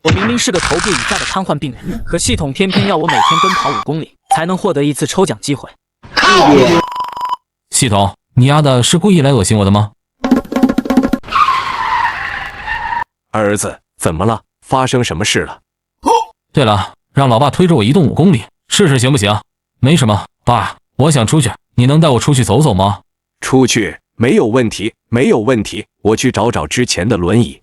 我明明是个头部以下的瘫痪病人，可系统偏偏要我每天奔跑5公里，才能获得一次抽奖机会。系统，你丫的是故意来恶心我的吗？儿子，怎么了？发生什么事了？对了，让老爸推着我移动5公里，试试行不行？没什么，爸，我想出去，你能带我出去走走吗？出去没有问题，没有问题，我去找找之前的轮椅。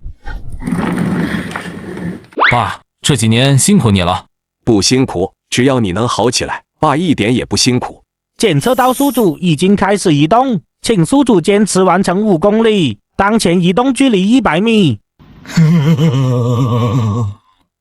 爸，这几年辛苦你了。不辛苦，只要你能好起来，爸一点也不辛苦。检测到宿主已经开始移动，请宿主坚持完成5公里，当前移动距离100米。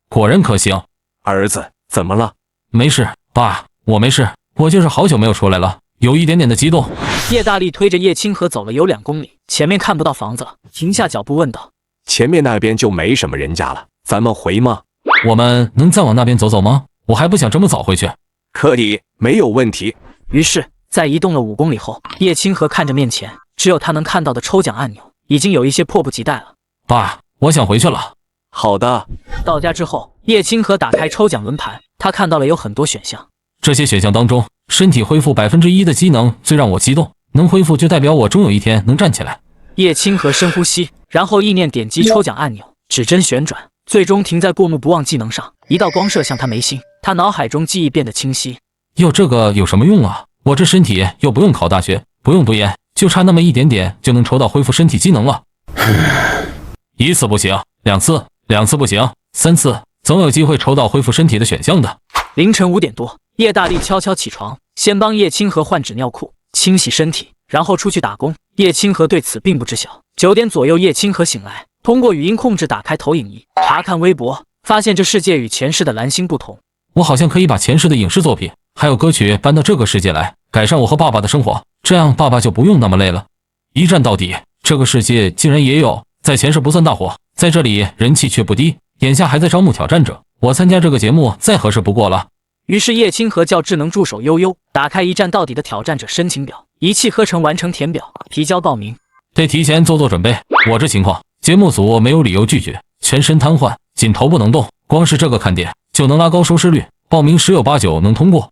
果然可行。儿子，怎么了？没事，爸，我没事，我就是好久没有出来了，有一点点的激动。叶大力推着叶清河走了有2公里，前面看不到房子了，停下脚步问道：“前面那边就没什么人家了，咱们回吗？”我们能再往那边走走吗？我还不想这么早回去。可以，没有问题。于是，在移动了5公里后，叶清河看着面前只有他能看到的抽奖按钮，已经有一些迫不及待了。爸，我想回去了。好的。到家之后，叶清河打开抽奖轮盘，他看到了有很多选项。这些选项当中，身体恢复1%的机能最让我激动，能恢复就代表我终有一天能站起来。叶清河深呼吸，然后意念点击抽奖按钮，指针旋转，最终停在过目不忘技能上。一道光射向他眉心，他脑海中记忆变得清晰。哟，这个有什么用啊？我这身体又不用考大学，不用读研，就差那么一点点就能抽到恢复身体机能了。1次不行，2次，2次不行，3次，总有机会抽到恢复身体的选项的。凌晨5点多，叶大力悄悄起床，先帮叶清河换纸尿裤、清洗身体，然后出去打工。叶清河对此并不知晓。9点左右，叶清河醒来，通过语音控制打开投影仪，查看微博，发现这世界与前世的蓝星不同。我好像可以把前世的影视作品还有歌曲搬到这个世界来，改善我和爸爸的生活，这样爸爸就不用那么累了。一战到底，这个世界竟然也有，在前世不算大火，在这里人气却不低，眼下还在招募挑战者，我参加这个节目再合适不过了。于是叶清河叫智能助手悠悠打开一战到底的挑战者申请表，一气呵成完成填表，提交报名。得提前做准备，我这情况，节目组没有理由拒绝，全身瘫痪，仅头不能动，光是这个看点就能拉高收视率，报名10有89能通过。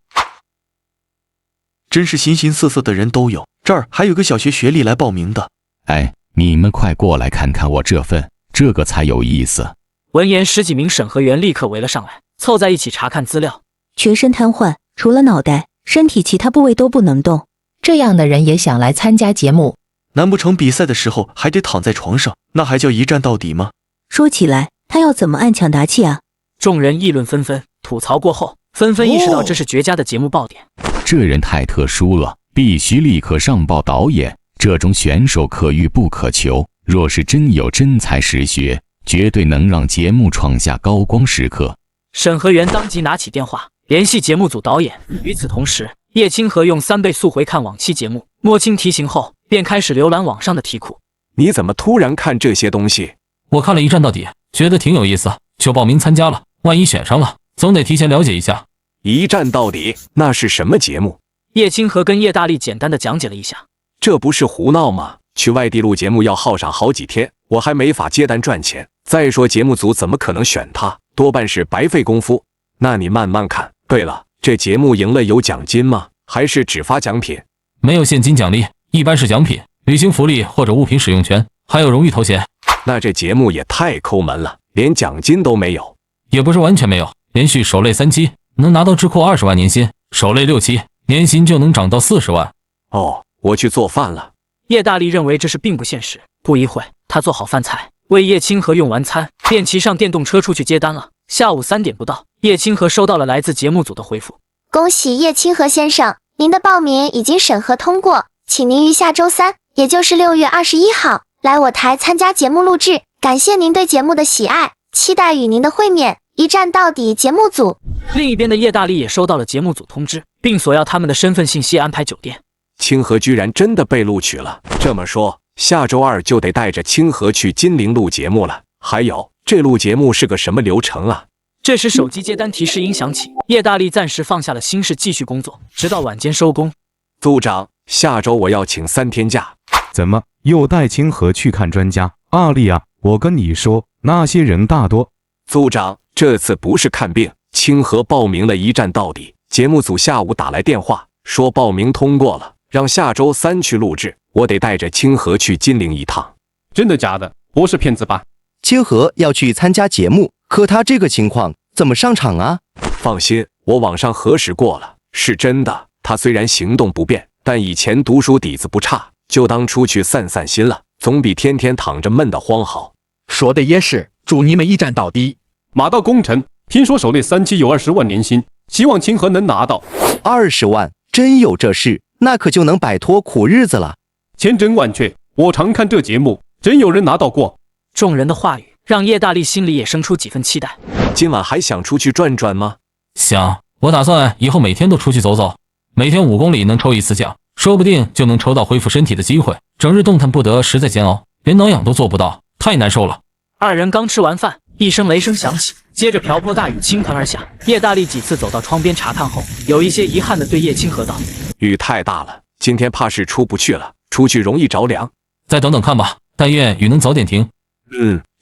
真是形形色色的人都有，这儿还有个小学学历来报名的。哎，你们快过来看看我这份，这个才有意思。闻言，10几名审核员立刻围了上来，凑在一起查看资料。全身瘫痪，除了脑袋，身体其他部位都不能动。这样的人也想来参加节目？难不成比赛的时候还得躺在床上，那还叫一战到底吗？说起来，他要怎么按抢答器啊？众人议论纷纷，吐槽过后，纷纷意识到这是绝佳的节目爆点。这人太特殊了，必须立刻上报导演。这种选手可遇不可求，若是真有真才实学，绝对能让节目创下高光时刻。审核员当即拿起电话联系节目组导演。与此同时，叶清河用3倍速回看往期节目，摸清题型后，便开始浏览网上的题库。你怎么突然看这些东西？我看了一战到底，觉得挺有意思，就报名参加了。万一选上了，总得提前了解一下。一战到底，那是什么节目？叶清河跟叶大力简单的讲解了一下。这不是胡闹吗？去外地录节目要耗上好几天，我还没法接单赚钱。再说节目组怎么可能选他？多半是白费功夫。那你慢慢看。对了，这节目赢了有奖金吗？还是只发奖品？没有现金奖励，一般是奖品、旅行福利或者物品使用权，还有荣誉头衔。那这节目也太抠门了，连奖金都没有。也不是完全没有，连续首类3期能拿到智库20万年薪，首类6期年薪就能涨到40万。哦，我去做饭了。叶大力认为这是并不现实。不一会，他做好饭菜，为叶清河用完餐，便骑上电动车出去接单了。下午3点不到，叶清河收到了来自节目组的回复：恭喜叶清河先生，您的报名已经审核通过，请您于下周3，也就是6月21号，来我台参加节目录制。感谢您对节目的喜爱，期待与您的会面。一战到底节目组。另一边的叶大力也收到了节目组通知，并索要他们的身份信息，安排酒店。清河居然真的被录取了，这么说，下周2就得带着清河去金陵录节目了。还有，这录节目是个什么流程啊？这时手机接单提示音响起，叶大力暂时放下了心事，继续工作，直到晚间收工。组长，下周我要请3天假。怎么又带清河去看专家？阿力啊，我跟你说，那些人大多……组长，这次不是看病，清河报名了一站到底。节目组下午打来电话，说报名通过了，让下周3去录制。我得带着清河去金陵一趟。真的假的？不是骗子吧？清河要去参加节目，可他这个情况怎么上场啊？放心，我网上核实过了，是真的。他虽然行动不便，但以前读书底子不差，就当出去散散心了，总比天天躺着闷得慌好。说的也是，祝你们一战到底。马到功臣，听说手内3期有20万年薪，希望清河能拿到。20万，真有这事，那可就能摆脱苦日子了。千真万确，我常看这节目，真有人拿到过。众人的话语让叶大力心里也生出几分期待。今晚还想出去转转吗？想，我打算以后每天都出去走走，每天5公里能抽1次奖，说不定就能抽到恢复身体的机会。整日动弹不得，实在煎熬，连挠痒都做不到，太难受了。二人刚吃完饭，一声雷声响起，接着瓢泼大雨倾盆而下。叶大力几次走到窗边查看后，有一些遗憾地对叶清河道：“雨太大了，今天怕是出不去了，出去容易着凉。再等等看吧，但愿雨能早点停。”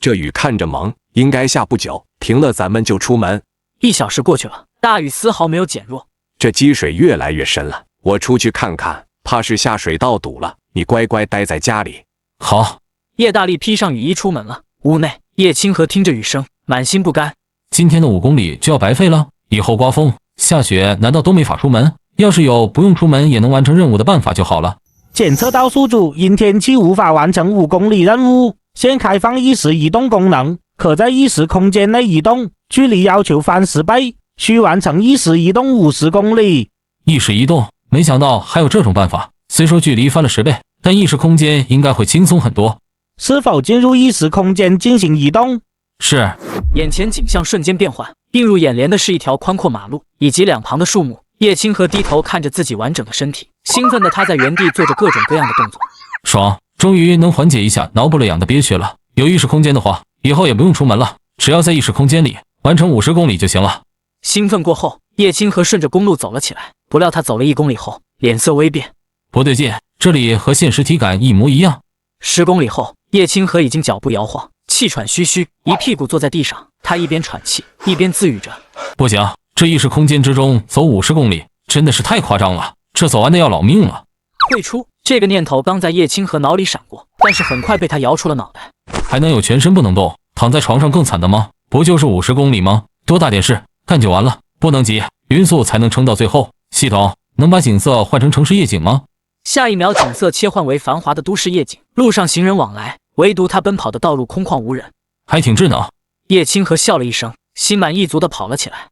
这雨看着猛，应该下不久，停了咱们就出门。1小时过去了，大雨丝毫没有减弱，这积水越来越深了，我出去看看，怕是下水道堵了。你乖乖待在家里。好。叶大力披上雨衣出门了。屋内，叶清河听着雨声，满心不甘。今天的5公里就要白费了，以后刮风下雪难道都没法出门？要是有不用出门也能完成任务的办法就好了。检测到宿主因天气无法完成5公里任务，现开放意识移动功能，可在意识空间内移动，距离要求翻10倍，需完成意识移动50公里。意识移动，没想到还有这种办法。虽说距离翻了10倍，但意识空间应该会轻松很多。是否进入意识空间进行移动？是。眼前景象瞬间变换，映入眼帘的是一条宽阔马路以及两旁的树木。叶清河低头看着自己完整的身体，兴奋的他在原地做着各种各样的动作。爽，终于能缓解一下脑补了痒的憋屈了。有意识空间的话，以后也不用出门了，只要在意识空间里完成50公里就行了。兴奋过后，叶清河顺着公路走了起来。不料他走了1公里后，脸色微变，不对劲，这里和现实体感一模一样。10公里后，叶清河已经脚步摇晃，气喘吁吁，一屁股坐在地上。他一边喘气，一边自语着：“不行，这意识空间之中走50公里，真的是太夸张了，这走完的要老命了。”退出这个念头刚在叶清河脑里闪过，但是很快被他摇出了脑袋。还能有全身不能动，躺在床上更惨的吗？不就是50公里吗？多大点事，干就完了。不能急，匀速才能撑到最后。系统能把景色换成城市夜景吗？下一秒，景色切换为繁华的都市夜景，路上行人往来，唯独他奔跑的道路空旷无人，还挺智能。叶清河笑了一声，心满意足地跑了起来。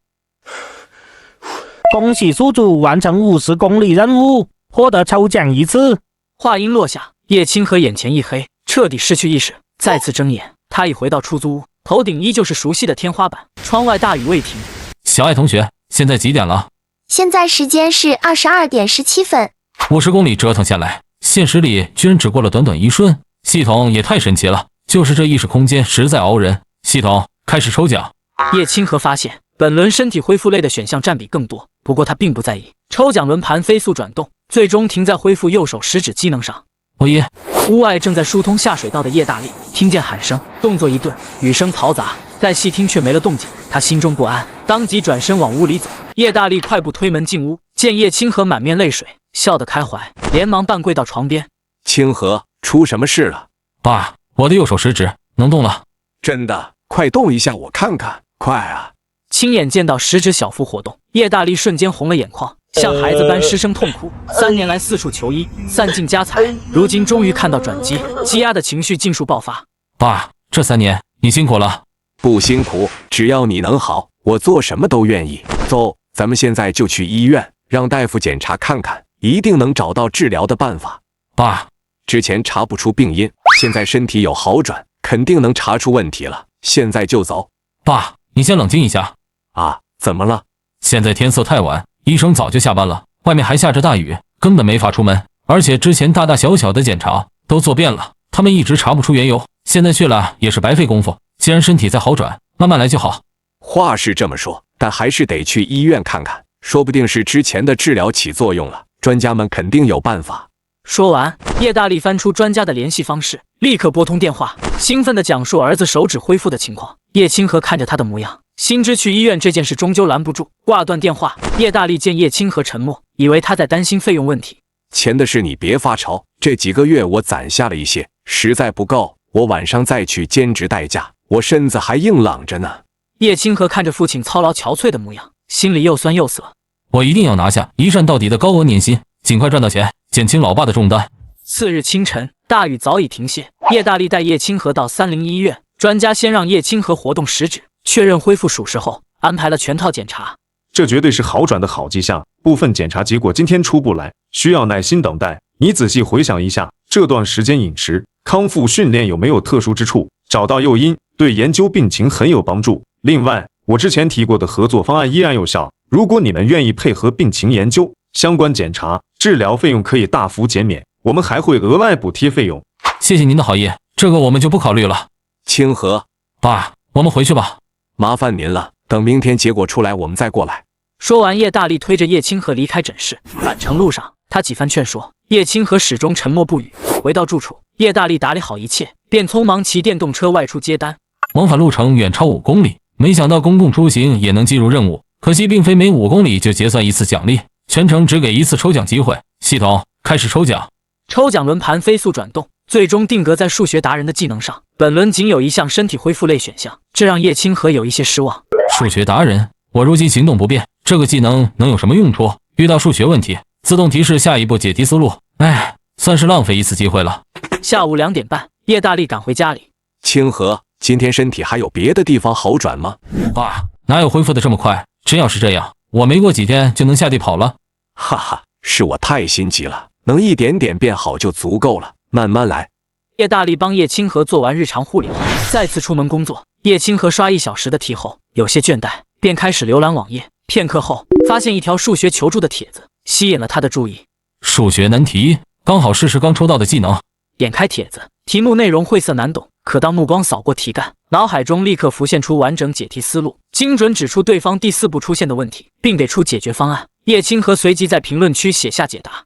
恭喜宿主完成50公里任务，获得抽奖1次。话音落下，叶清河眼前一黑，彻底失去意识。再次睁眼，他已回到出租屋，头顶依旧是熟悉的天花板，窗外大雨未停。小爱同学，现在几点了？现在时间是22点17分。50公里折腾下来，现实里居然只过了短短1瞬，系统也太神奇了。就是这意识空间实在熬人。系统开始抽奖。叶清河发现本轮身体恢复类的选项占比更多，不过他并不在意。抽奖轮盘飞速转动，最终停在恢复右手食指机能上。我耶！屋外正在疏通下水道的叶大力听见喊声，动作一顿，雨声嘈杂，再细听却没了动静，他心中不安，当即转身往屋里走。叶大力快步推门进屋，见叶清河满面泪水，笑得开怀，连忙半跪到床边。清河，出什么事了？爸，我的右手食指能动了。真的？快动一下我看看，快啊！亲眼见到食指小幅活动，叶大力瞬间红了眼眶，像孩子般失声痛哭。3年来四处求医，散尽家财，如今终于看到转机，积压的情绪尽数爆发。爸，这3年你辛苦了。不辛苦，只要你能好，我做什么都愿意。走，咱们现在就去医院，让大夫检查看看，一定能找到治疗的办法。爸，之前查不出病因，现在身体有好转，肯定能查出问题了。现在就走。爸，你先冷静一下。啊，怎么了？现在天色太晚，医生早就下班了，外面还下着大雨，根本没法出门。而且之前大大小小的检查都做遍了，他们一直查不出缘由，现在去了也是白费功夫。既然身体在好转，慢慢来就好。话是这么说，但还是得去医院看看，说不定是之前的治疗起作用了，专家们肯定有办法。说完，叶大力翻出专家的联系方式，立刻拨通电话，兴奋地讲述儿子手指恢复的情况。叶清河看着他的模样，心知去医院这件事终究拦不住，挂断电话。叶大力见叶清河沉默，以为他在担心费用问题。钱的事你别发愁，这几个月我攒下了一些，实在不够，我晚上再去兼职代驾，我身子还硬朗着呢。叶清河看着父亲操劳憔悴的模样，心里又酸又涩。我一定要拿下一战到底的高额年薪，尽快赚到钱，减轻老爸的重担。次日清晨，大雨早已停歇。叶大力带叶清河到301医院，专家先让叶清河活动食指，确认恢复属实后，安排了全套检查。这绝对是好转的好迹象，部分检查结果今天出不来，需要耐心等待。你仔细回想一下，这段时间饮食、康复训练有没有特殊之处？找到诱因，对研究病情很有帮助。另外，我之前提过的合作方案依然有效，如果你们愿意配合病情研究、相关检查、治疗费用可以大幅减免，我们还会额外补贴费用。谢谢您的好意，这个我们就不考虑了。清河，爸，我们回去吧。麻烦您了，等明天结果出来我们再过来。说完，叶大力推着叶清河离开诊室。返程路上，他几番劝说，叶清河始终沉默不语。回到住处，叶大力打理好一切，便匆忙骑电动车外出接单。往返路程远超5公里，没想到公共出行也能进入任务，可惜并非每5公里就结算一次奖励，全程只给一次抽奖机会。系统开始抽奖，抽奖轮盘飞速转动，最终定格在数学达人的技能上。本轮仅有一项身体恢复类选项，这让叶清河有一些失望。数学达人，我如今行动不便，这个技能能有什么用处？遇到数学问题，自动提示下一步解题思路。哎，算是浪费一次机会了。下午2点半，叶大力赶回家里。清河，今天身体还有别的地方好转吗？爸，哪有恢复的这么快？真要是这样，我没过几天就能下地跑了。哈哈，是我太心急了，能一点点变好就足够了，慢慢来。叶大力帮叶清河做完日常护理后，再次出门工作。叶清河刷1小时的题后，有些倦怠，便开始浏览网页。片刻后，发现一条数学求助的帖子，吸引了他的注意。数学难题，刚好试试刚抽到的技能。点开帖子，题目内容晦涩难懂，可当目光扫过题干，脑海中立刻浮现出完整解题思路，精准指出对方第4步出现的问题，并给出解决方案。叶清河随即在评论区写下解答。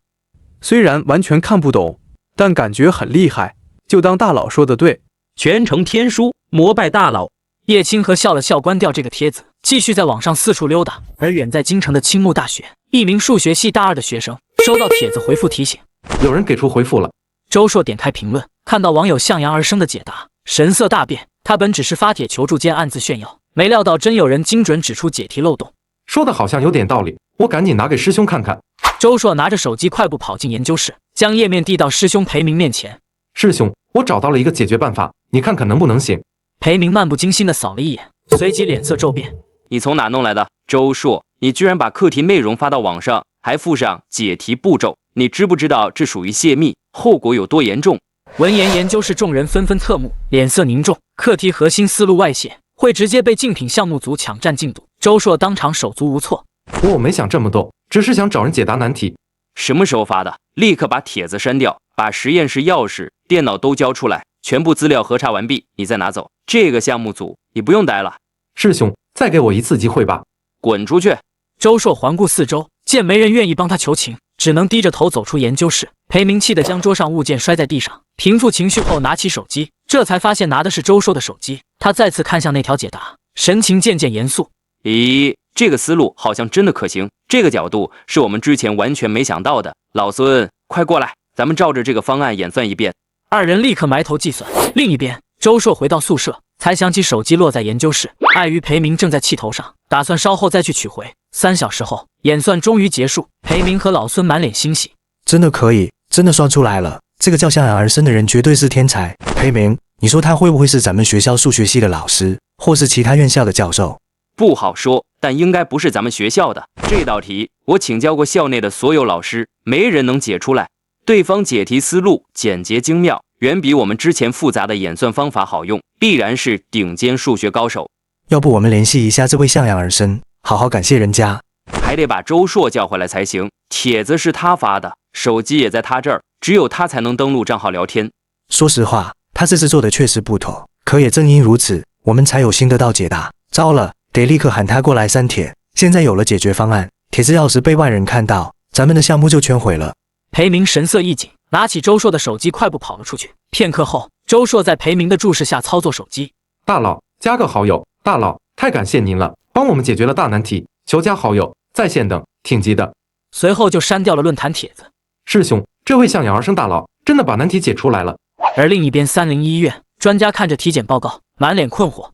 虽然完全看不懂，但感觉很厉害，就当大佬说的对，全程天书，膜拜大佬。叶清河笑了笑，关掉这个帖子，继续在网上四处溜达。而远在京城的青木大学，一名数学系大2的学生收到帖子回复提醒，有人给出回复了。周硕点开评论，看到网友向阳而生的解答，神色大变。他本只是发帖求助兼暗自炫耀，没料到真有人精准指出解题漏洞。说的好像有点道理，我赶紧拿给师兄看看。周硕拿着手机快步跑进研究室，将页面递到师兄裴明面前。师兄，我找到了一个解决办法，你看看能不能行？裴明漫不经心地扫了一眼，随即脸色骤变。你从哪弄来的？周硕，你居然把课题内容发到网上，还附上解题步骤，你知不知道这属于泄密，后果有多严重？闻言，研究室众人纷纷侧目，脸色凝重。课题核心思路外泄，会直接被竞品项目组抢占进度。周硕当场手足无措。我没想这么多，只是想找人解答难题。什么时候发的？立刻把帖子删掉，把实验室钥匙、电脑都交出来，全部资料核查完毕，你再拿走。这个项目组你不用待了。师兄，再给我一次机会吧。滚出去！周硕环顾四周，见没人愿意帮他求情，只能低着头走出研究室。裴明气得将桌上物件摔在地上，平复情绪后拿起手机，这才发现拿的是周硕的手机。他再次看向那条解答，神情渐渐严肃。咦，这个思路好像真的可行，这个角度是我们之前完全没想到的。老孙，快过来，咱们照着这个方案演算一遍。二人立刻埋头计算。另一边，周硕回到宿舍，才想起手机落在研究室，碍于裴明正在气头上，打算稍后再去取回。3小时后，演算终于结束，裴明和老孙满脸欣喜。真的可以，真的算出来了，这个叫向阳而生的人绝对是天才。裴明，你说他会不会是咱们学校数学系的老师，或是其他院校的教授？不好说，但应该不是咱们学校的。这道题我请教过校内的所有老师，没人能解出来。对方解题思路简洁精妙，远比我们之前复杂的演算方法好用，必然是顶尖数学高手。要不我们联系一下这位向阳而生，好好感谢人家。还得把周硕叫回来才行，帖子是他发的，手机也在他这儿，只有他才能登录账号聊天。说实话，他这次做的确实不妥，可也正因如此，我们才有新得到解答。糟了，得立刻喊他过来删帖。现在有了解决方案，帖子要是被外人看到，咱们的项目就全毁了。裴明神色一紧，拿起周硕的手机快步跑了出去。片刻后，周硕在裴明的注视下操作手机。大佬，加个好友，大佬，太感谢您了，帮我们解决了大难题，求加好友，在线等，挺急的。随后就删掉了论坛帖子。师兄，这位向阳而生大佬真的把难题解出来了。而另一边，30医院专家看着体检报告，满脸困惑。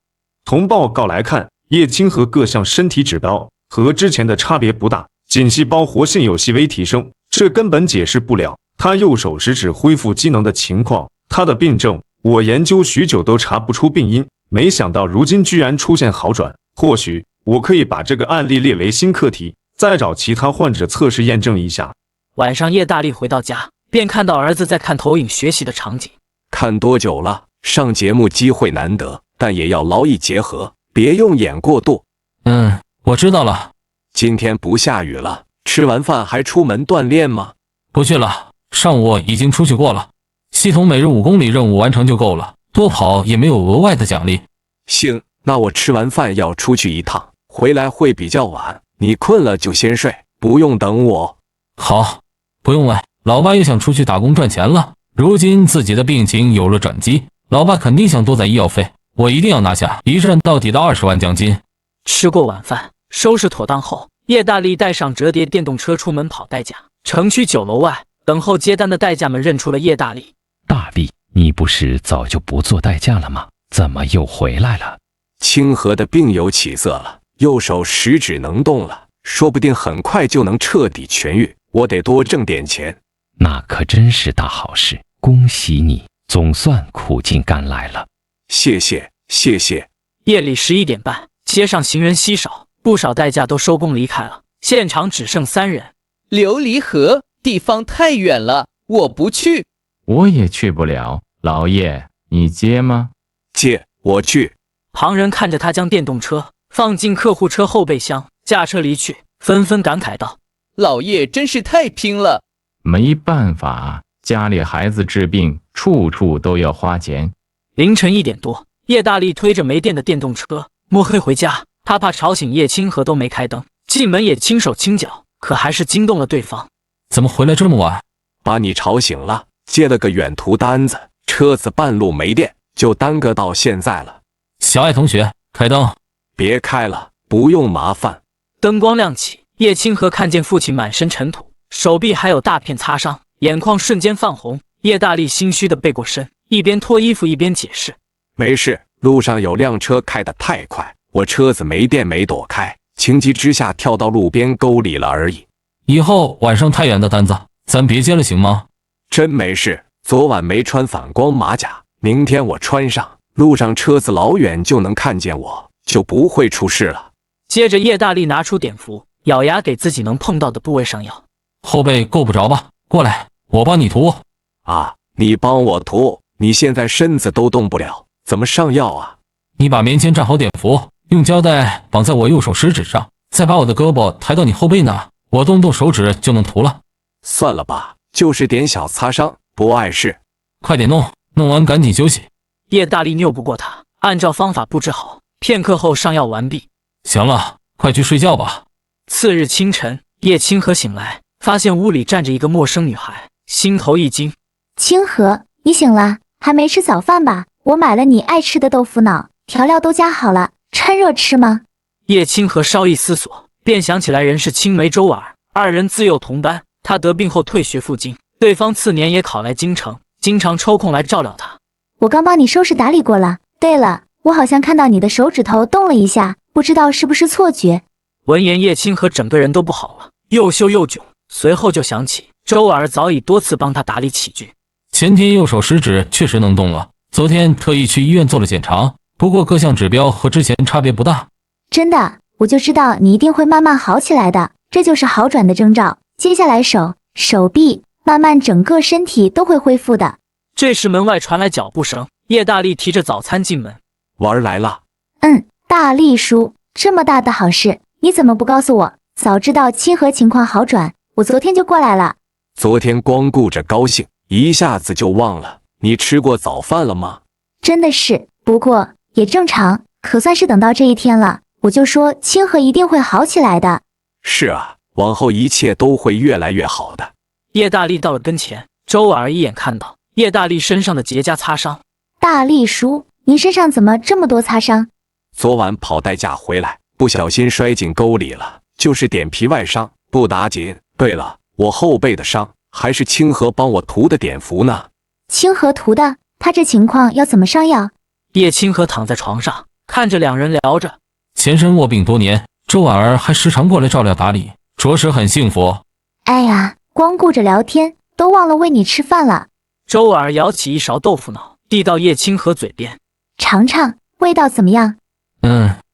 从报告来看，叶清河各项身体指标和之前的差别不大，仅细胞活性有细微提升，这根本解释不了他右手食指恢复机能的情况。他的病症，我研究许久都查不出病因，没想到如今居然出现好转。或许我可以把这个案例列为新课题，再找其他患者测试验证一下。晚上，叶大力回到家，便看到儿子在看投影学习的场景。看多久了？上节目机会难得，但也要劳逸结合，别用眼过度。我知道了。今天不下雨了，吃完饭还出门锻炼吗？不去了，上午已经出去过了。系统每日5公里任务完成就够了，多跑也没有额外的奖励。行，那我吃完饭要出去一趟，回来会比较晚，你困了就先睡，不用等我。好，不用问，老爸又想出去打工赚钱了。如今自己的病情有了转机，老爸肯定想多攒医药费，我一定要拿下一战到底的20万奖金。吃过晚饭，收拾妥当后，叶大力带上折叠电动车出门跑代驾。城区9楼外，等候接单的代驾们认出了叶大力。大力，你不是早就不做代驾了吗？怎么又回来了？清河的病有起色了，右手食指能动了，说不定很快就能彻底痊愈。我得多挣点钱。那可真是大好事，恭喜你，总算苦尽甘来了。谢谢，谢谢。夜里11点半，街上行人稀少，不少代驾都收工离开了，现场只剩3人。琉璃河地方太远了，我不去。我也去不了，老爷，你接吗？接，我去。旁人看着他将电动车放进客户车后备箱，驾车离去，纷纷感慨道：老爷真是太拼了。没办法，家里孩子治病，处处都要花钱。凌晨1点多，叶大力推着没电的电动车摸黑回家，他怕吵醒叶清河，都没开灯，进门也轻手轻脚，可还是惊动了对方。怎么回来这么晚？把你吵醒了，接了个远途单子，车子半路没电，就耽搁到现在了。小爱同学，开灯。别开了，不用麻烦。灯光亮起，叶清河看见父亲满身尘土，手臂还有大片擦伤，眼眶瞬间泛红。叶大力心虚的背过身，一边脱衣服一边解释：没事，路上有辆车开得太快，我车子没电没躲开，情急之下跳到路边沟里了而已。以后晚上太远的单子咱别接了行吗？真没事，昨晚没穿反光马甲，明天我穿上，路上车子老远就能看见我，就不会出事了。接着叶大力拿出碘伏，咬牙给自己能碰到的部位上药。后背够不着吧？过来，我帮你涂。啊，你帮我涂？你现在身子都动不了，怎么上药啊？你把棉签蘸好碘伏，用胶带绑在我右手食指上，再把我的胳膊抬到你后背那，我动动手指就能涂了。算了吧，就是点小擦伤，不碍事。快点弄，弄完赶紧休息。叶大力拗不过他，按照方法布置好，片刻后上药完毕。行了，快去睡觉吧。次日清晨，叶清河醒来，发现屋里站着一个陌生女孩，心头一惊。清河，你醒了？还没吃早饭吧？我买了你爱吃的豆腐脑，调料都加好了，趁热吃吗？叶清河稍一思索，便想起来人是青梅周尔，二人自幼同班。他得病后退学赴京，对方次年也考来京城，经常抽空来照料他。我刚帮你收拾打理过了。对了，我好像看到你的手指头动了一下，不知道是不是错觉。闻言，叶清河整个人都不好了，又羞又窘。随后就想起周尔早已多次帮他打理起居。前天右手食指确实能动了，昨天特意去医院做了检查，不过各项指标和之前差别不大。真的，我就知道你一定会慢慢好起来的，这就是好转的征兆。接下来手臂，慢慢整个身体都会恢复的。这时门外传来脚步声，叶大力提着早餐进门。娃儿来了。大力叔，这么大的好事，你怎么不告诉我？早知道清河情况好转，我昨天就过来了。昨天光顾着高兴，一下子就忘了。你吃过早饭了吗？真的是，不过也正常，可算是等到这一天了。我就说清河一定会好起来的。是啊，往后一切都会越来越好的。叶大力到了跟前，周尔一眼看到叶大力身上的结痂擦伤。大力叔，您身上怎么这么多擦伤？昨晚跑代驾回来，不小心摔进沟里了，就是点皮外伤，不打紧。对了，我后背的伤还是清河帮我涂的碘伏呢。清河涂的，他这情况要怎么上药？叶清河躺在床上，看着两人聊着。前身卧病多年，周婉儿还时常过来照料打理，着实很幸福。哎呀，光顾着聊天，都忘了喂你吃饭了。周婉儿舀起一勺豆腐脑，递到叶清河嘴边，尝尝，味道怎么样？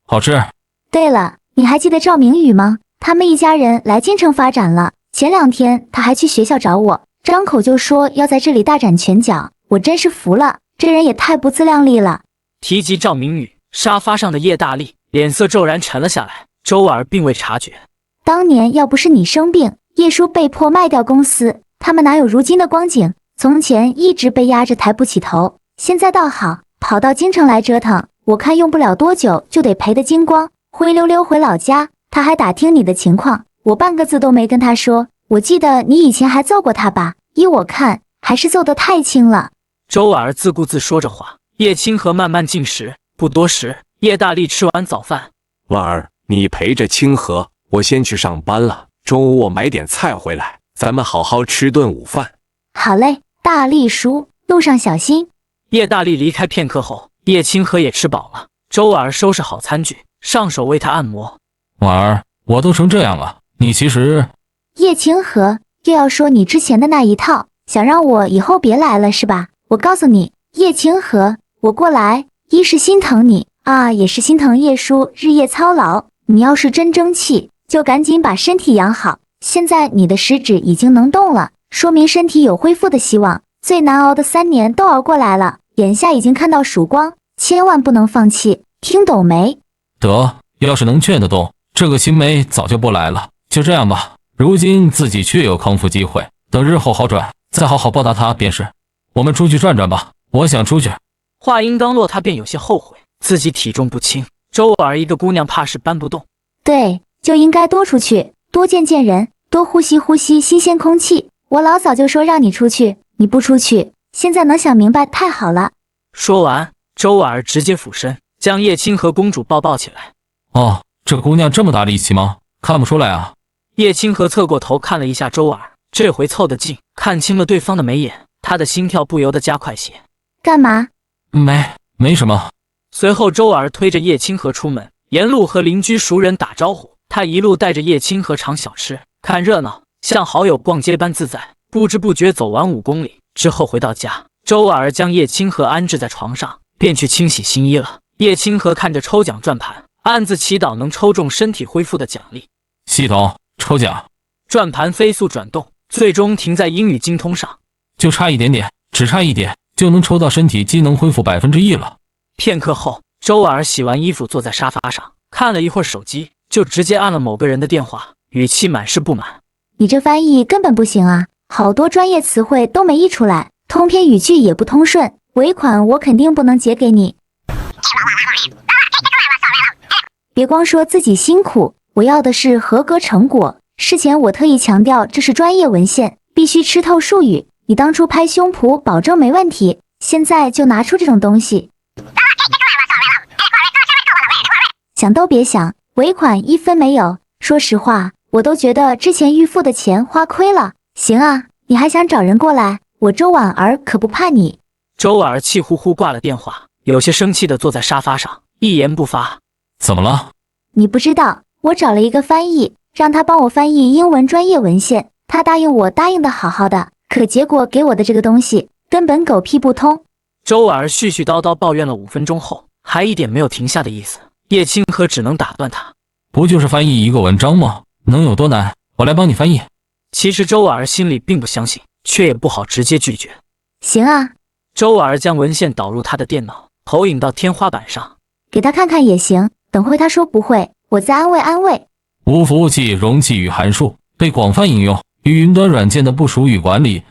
好吃。对了，你还记得赵明宇吗？他们一家人来京城发展了。前2天他还去学校找我，张口就说要在这里大展拳脚，我真是服了，这人也太不自量力了。提及赵明宇，沙发上的叶大力脸色骤然沉了下来。周婉儿并未察觉，当年要不是你生病，叶叔被迫卖掉公司，他们哪有如今的光景？从前一直被压着抬不起头，现在倒好，跑到京城来折腾，我看用不了多久就得赔得精光，灰溜溜回老家。他还打听你的情况，我半个字都没跟他说。我记得你以前还揍过他吧？依我看，还是揍得太轻了。周婉儿自顾自说着话，叶清河慢慢进食。不多时，叶大力吃完早饭。婉儿，你陪着清河，我先去上班了。中午我买点菜回来，咱们好好吃顿午饭。好嘞，大力叔，路上小心。叶大力离开片刻后，叶清河也吃饱了。周婉儿收拾好餐具，上手为他按摩。婉儿，我都成这样了，你其实……叶清河又要说你之前的那一套，想让我以后别来了是吧？我告诉你，叶清河，我过来，一是心疼你啊，也是心疼叶叔日夜操劳。你要是真争气，就赶紧把身体养好。现在你的食指已经能动了，说明身体有恢复的希望。最难熬的3年都熬过来了，眼下已经看到曙光，千万不能放弃，听懂没？得，要是能劝得动，这个青梅早就不来了。就这样吧，如今自己确有康复机会，等日后好转，再好好报答他便是。我们出去转转吧，我想出去。话音刚落，他便有些后悔自己体重不轻，周婉儿一个姑娘怕是搬不动。对，就应该多出去，多见见人，多呼吸呼吸新鲜空气。我老早就说让你出去，你不出去，现在能想明白，太好了。说完，周婉儿直接俯身将叶清河公主抱起来。哦，这姑娘这么大力气吗？看不出来啊。叶清河侧过头看了一下周婉儿，这回凑得近，看清了对方的眉眼，他的心跳不由得加快些。干嘛？没什么。随后周婉儿推着叶清河出门，沿路和邻居熟人打招呼。他一路带着叶清河尝小吃，看热闹，像好友逛街般自在。不知不觉走完5公里之后回到家，周婉儿将叶清河安置在床上，便去清洗新衣了。叶清河看着抽奖转盘，暗自祈祷能抽中身体恢复的奖励。系统抽奖，转盘飞速转动，最终停在英语精通上，就差一点点，只差一点就能抽到身体机能恢复1%了。片刻后，周婉儿洗完衣服坐在沙发上，看了一会儿手机，就直接按了某个人的电话，语气满是不满。你这翻译根本不行啊，好多专业词汇都没译出来，通篇语句也不通顺，尾款我肯定不能结给你。别光说自己辛苦，我要的是合格成果。事前我特意强调这是专业文献，必须吃透术语。你当初拍胸脯保证没问题，现在就拿出这种东西，想都别想，尾款1分没有。说实话，我都觉得之前预付的钱花亏了。行啊，你还想找人过来，我周婉儿可不怕你。周婉儿气呼呼挂了电话，有些生气地坐在沙发上，一言不发。怎么了？你不知道，我找了一个翻译，让他帮我翻译英文专业文献，他答应我，答应的好好的，可结果给我的这个东西根本狗屁不通。周婉儿絮絮叨叨抱怨了5分钟后，还一点没有停下的意思。叶清河只能打断他，不就是翻译一个文章吗？能有多难？我来帮你翻译。其实周婉儿心里并不相信，却也不好直接拒绝。行啊。周婉儿将文献导入他的电脑，投影到天花板上，给他看看也行，等会他说不会，我再安慰安慰。无服务器容器与函数被广泛应用与云端软件的部署与管理，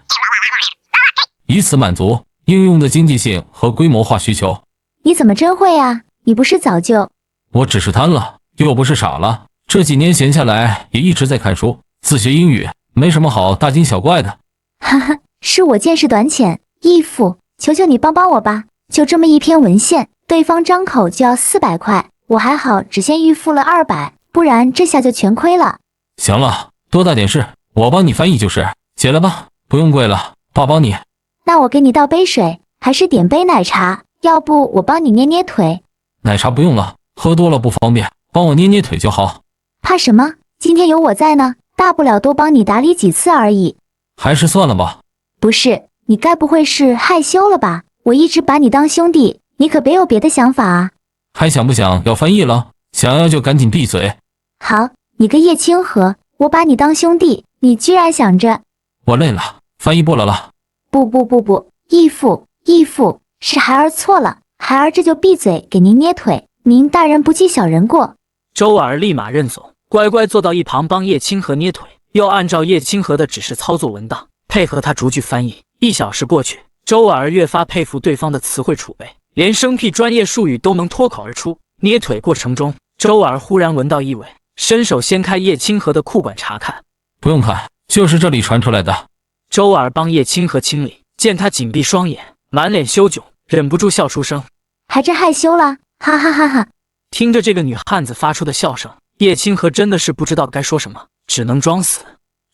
以此满足应用的经济性和规模化需求。你怎么真会啊？你不是早就……我只是贪了，又不是傻了。这几年闲下来也一直在看书，自学英语，没什么好大惊小怪的。哈哈，是我见识短浅，义父，求求你帮帮我吧！就这么一篇文献，对方张口就要400块，我还好，只先预付了200，不然这下就全亏了。行了，多大点事，我帮你翻译就是。起来吧，不用跪了，爸帮你。那我给你倒杯水，还是点杯奶茶？要不我帮你捏捏腿？奶茶不用了，喝多了不方便，帮我捏捏腿就好。怕什么？今天有我在呢，大不了多帮你打理几次而已。还是算了吧。不是，你该不会是害羞了吧？我一直把你当兄弟，你可别有别的想法啊。还想不想要翻译了？想要就赶紧闭嘴。好，你个叶清河，我把你当兄弟，你居然想着……我累了，翻译不了。不，义父，是孩儿错了，孩儿这就闭嘴，给您捏腿，您大人不计小人过。周儿立马认怂，乖乖坐到一旁帮叶清河捏腿，又按照叶清河的指示操作文档，配合他逐句翻译。1小时过去，周儿越发佩服对方的词汇储备，连生僻专业术语都能脱口而出。捏腿过程中，周儿忽然闻到异味，伸手掀开叶清河的裤管查看。不用看，就是这里传出来的。周儿帮叶清河清理，见他紧闭双眼，满脸羞窘，忍不住笑出声。还真害羞了，哈哈哈哈！听着这个女汉子发出的笑声，叶清河真的是不知道该说什么，只能装死。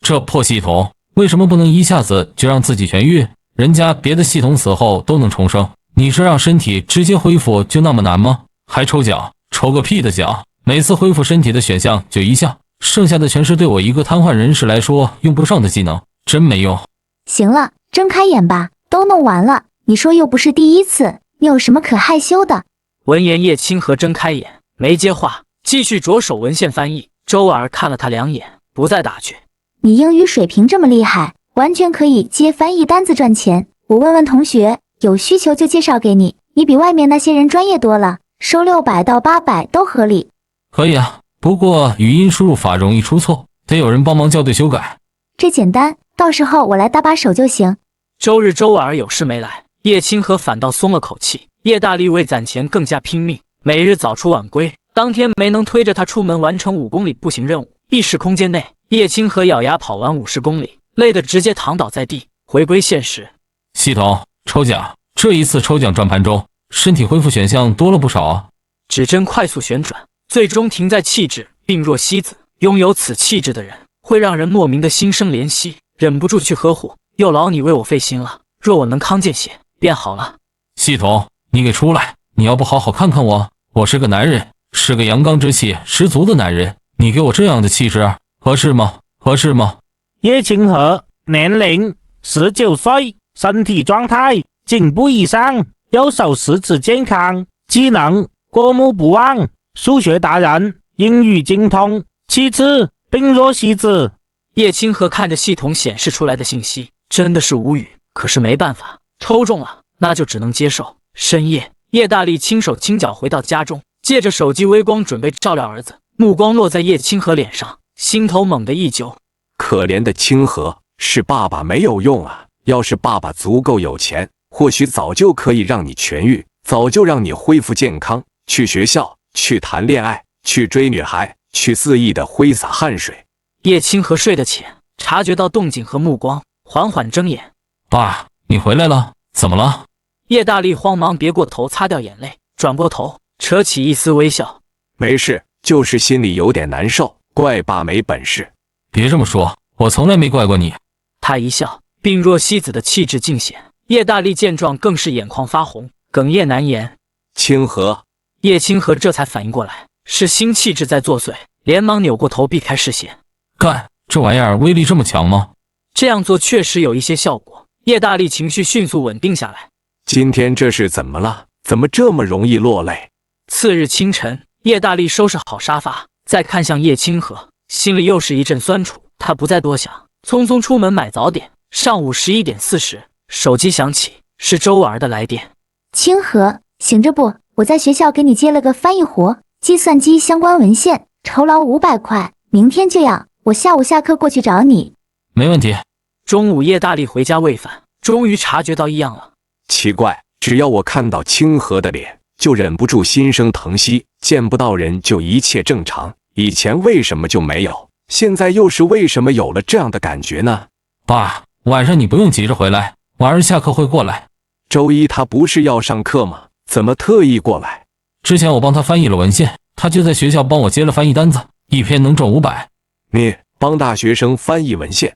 这破系统为什么不能一下子就让自己痊愈？人家别的系统死后都能重生，你这让身体直接恢复就那么难吗？还抽奖，抽个屁的奖！每次恢复身体的选项就1项，剩下的全是对我一个瘫痪人士来说用不上的技能，真没用。行了，睁开眼吧，都弄完了。你说又不是第一次，你有什么可害羞的？闻言，叶清河睁开眼，没接话，继续着手文献翻译。周儿看了他2眼，不再打趣。你英语水平这么厉害，完全可以接翻译单子赚钱。我问问同学，有需求就介绍给你。你比外面那些人专业多了，收600到800都合理。可以啊，不过语音输入法容易出错，得有人帮忙校对修改。这简单，到时候我来搭把手就行。周日周儿有事没来，叶清河反倒松了口气。叶大力为攒钱更加拼命，每日早出晚归。当天没能推着他出门完成5公里步行任务，异时空间内，叶清河咬牙跑完50公里，累得直接躺倒在地。回归现实，系统抽奖，这一次抽奖转盘中，身体恢复选项多了不少啊。指针快速旋转，最终停在气质病弱西子。拥有此气质的人，会让人莫名的心生怜惜，忍不住去呵护。又劳你为我费心了，若我能康健些，便好了。系统，你给出来！你要不好好看看我，我是个男人，是个阳刚之气十足的男人，你给我这样的气质，合适吗？合适吗？叶清河，年龄19岁，身体状态进步以上，右手食指健康，技能过目不忘，数学达人，英语精通，其次病弱西子。叶清河看着系统显示出来的信息，真的是无语。可是没办法，抽中了，那就只能接受。深夜，叶大力轻手轻脚回到家中，借着手机微光准备照料儿子，目光落在叶清河脸上，心头猛地一揪。可怜的清河，是爸爸没有用啊！要是爸爸足够有钱，或许早就可以让你痊愈，早就让你恢复健康，去学校，去谈恋爱，去追女孩，去肆意的挥洒汗水。叶清河睡得浅，察觉到动静和目光，缓缓睁眼。爸，你回来了，怎么了？叶大力慌忙别过头擦掉眼泪，转过头，扯起一丝微笑。没事，就是心里有点难受，怪爸没本事。别这么说，我从来没怪过你。他一笑，病弱西子的气质尽显。叶大力见状更是眼眶发红，哽咽难言。清河，叶清河这才反应过来，是新气质在作祟，连忙扭过头避开视线。干，这玩意儿威力这么强吗？这样做确实有一些效果。叶大力情绪迅速稳定下来。今天这是怎么了？怎么这么容易落泪？次日清晨，叶大力收拾好沙发，再看向叶清河，心里又是一阵酸楚。他不再多想，匆匆出门买早点。上午11点40，手机响起，是周儿的来电。清河，醒着不？我在学校给你接了个翻译活，计算机相关文献，酬劳500块，明天就要。我下午下课过去找你。没问题。中午叶大力回家未返，终于察觉到异样了。奇怪，只要我看到清河的脸，就忍不住心生疼惜，见不到人就一切正常。以前为什么就没有？现在又是为什么有了这样的感觉呢？爸，晚上你不用急着回来，晚上下课会过来。周一他不是要上课吗？怎么特意过来？之前我帮他翻译了文献，他就在学校帮我接了翻译单子，一篇能挣500。你帮大学生翻译文献？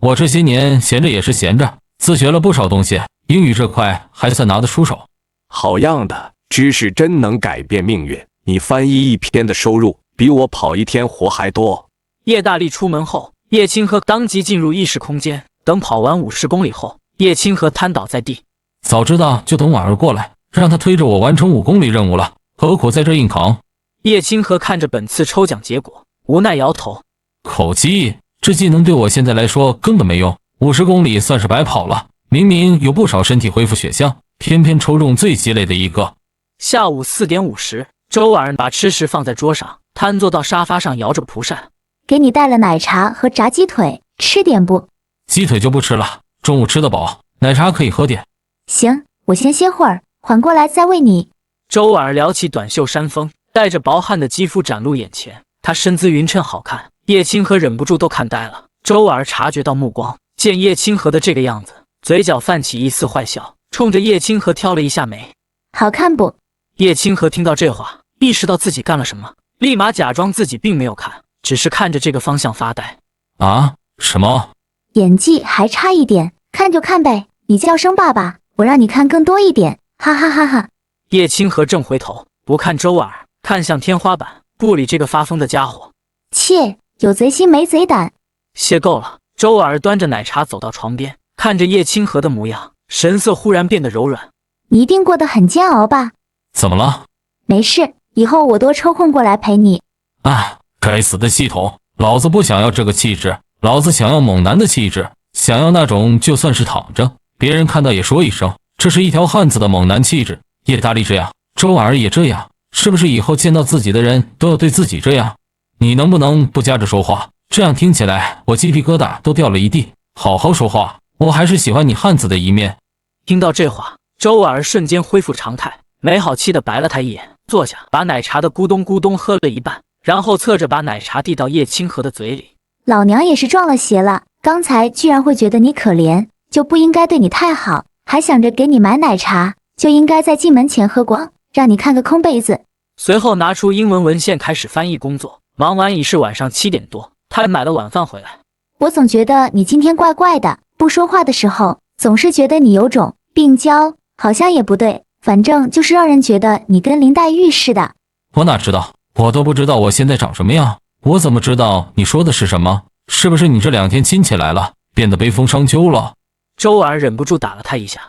我这些年闲着也是闲着，自学了不少东西，英语这块还算拿得出手。好样的，知识真能改变命运。你翻译一篇的收入比我跑1天活还多。叶大力出门后，叶清河当即进入意识空间。等跑完50公里后，叶清河瘫倒在地。早知道就等婉儿过来，让他推着我完成5公里任务了，何苦在这硬扛？叶清河看着本次抽奖结果，无奈摇头。口技，这技能对我现在来说根本没用，50公里算是白跑了。明明有不少身体恢复选项，偏偏抽中最鸡肋的一个。下午4点50，周婉儿把吃食放在桌上，瘫坐到沙发上摇着蒲扇。给你带了奶茶和炸鸡腿，吃点不？鸡腿就不吃了，中午吃得饱，奶茶可以喝点。行，我先歇会儿，缓过来再喂你。周婉儿撩起短袖衫风，带着薄汗的肌肤展露眼前，她身姿匀称好看，叶清河忍不住都看呆了。周婉儿察觉到目光，见叶清河的这个样子，嘴角泛起一丝坏笑，冲着叶清河挑了一下眉。好看不？叶清河听到这话，意识到自己干了什么，立马假装自己并没有看，只是看着这个方向发呆。啊？什么？演技还差一点，看就看呗，你叫声爸爸，我让你看更多一点，哈哈哈哈。叶清河正回头，不看周婉儿，看向天花板，不理这个发疯的家伙。切，有贼心没贼胆。歇够了，周婉儿端着奶茶走到床边，看着叶清河的模样，神色忽然变得柔软。你一定过得很煎熬吧？怎么了？没事，以后我多抽空过来陪你。啊，该死的系统，老子不想要这个气质，老子想要猛男的气质，想要那种就算是躺着，别人看到也说一声，这是一条汉子的猛男气质。叶大力这样，周婉儿也这样，是不是以后见到自己的人都要对自己这样？你能不能不夹着说话？这样听起来我鸡皮疙瘩都掉了一地。好好说话，我还是喜欢你汉子的一面。听到这话，周婉儿瞬间恢复常态，没好气的白了他一眼，坐下把奶茶的咕咚咕咚喝了一半，然后侧着把奶茶递到叶清河的嘴里。老娘也是撞了邪了，刚才居然会觉得你可怜，就不应该对你太好，还想着给你买奶茶，就应该在进门前喝光，让你看个空杯子。随后拿出英文文献开始翻译工作，忙完已是晚上7点多，他买了晚饭回来。我总觉得你今天怪怪的，不说话的时候总是觉得你有种病娇，好像也不对，反正就是让人觉得你跟林黛玉似的。我哪知道，我都不知道我现在长什么样，我怎么知道你说的是什么？是不是你这2天亲戚来了，变得悲风伤秋了？周婉儿忍不住打了他一下。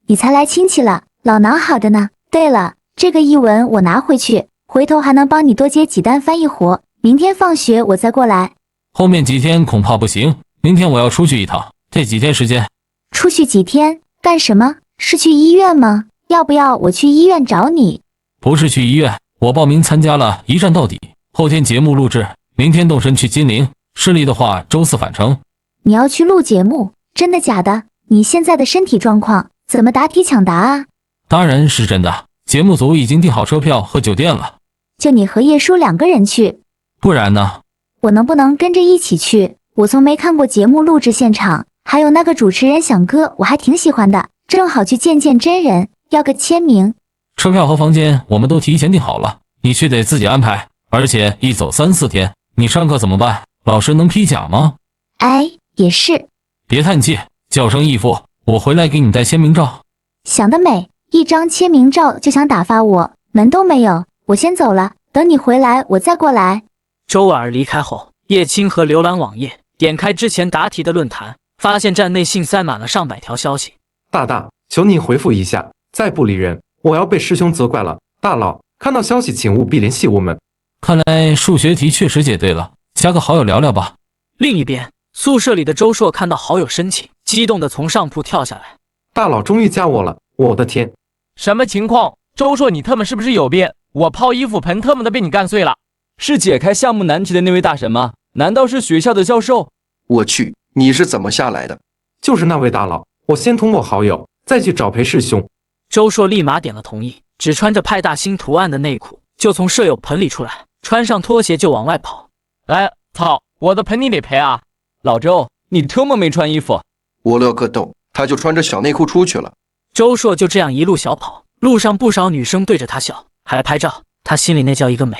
你才来亲戚了，老囊好的呢。对了，这个译文我拿回去，回头还能帮你多接几单翻译活，明天放学我再过来。后面几天恐怕不行，明天我要出去一趟，这几天时间。出去几天？干什么？是去医院吗？要不要我去医院找你？不是去医院，我报名参加了一站到底，后天节目录制，明天动身去金陵，顺利的话周4返程。你要去录节目？真的假的？你现在的身体状况怎么答题抢答啊？当然是真的，节目组已经订好车票和酒店了。就你和叶叔2个人去？不然呢？我能不能跟着一起去？我从没看过节目录制现场，还有那个主持人响哥，我还挺喜欢的，正好去见见真人，要个签名。车票和房间我们都提前订好了，你去得自己安排，而且一走3、4天，你上课怎么办？老师能批假吗？哎，也是。别叹气，叫声义父，我回来给你带签名照。想得美，一张签名照就想打发我，门都没有。我先走了，等你回来我再过来。周婉儿离开后，叶清河浏览网页，点开之前答题的论坛，发现站内信塞满了上百条消息。大大，求你回复一下，再不理人，我要被师兄责怪了。大佬，看到消息请务必联系我们。看来数学题确实解对了，加个好友聊聊吧。另一边，宿舍里的周硕看到好友申请，激动地从上铺跳下来。大佬终于加我了，我的天！什么情况？周硕，你特么是不是有病？我泡衣服盆特么的被你干碎了。是解开项目难题的那位大神吗？难道是学校的教授？我去，你是怎么下来的？就是那位大佬，我先通过好友，再去找裴师兄。周硕立马点了同意，只穿着派大星图案的内裤就从舍友盆里出来，穿上拖鞋就往外跑。哎，操，我的盆你得赔啊！老周，你特么没穿衣服。我乐个豆，他就穿着小内裤出去了。周硕就这样一路小跑，路上不少女生对着他笑，还拍照，他心里那叫一个美。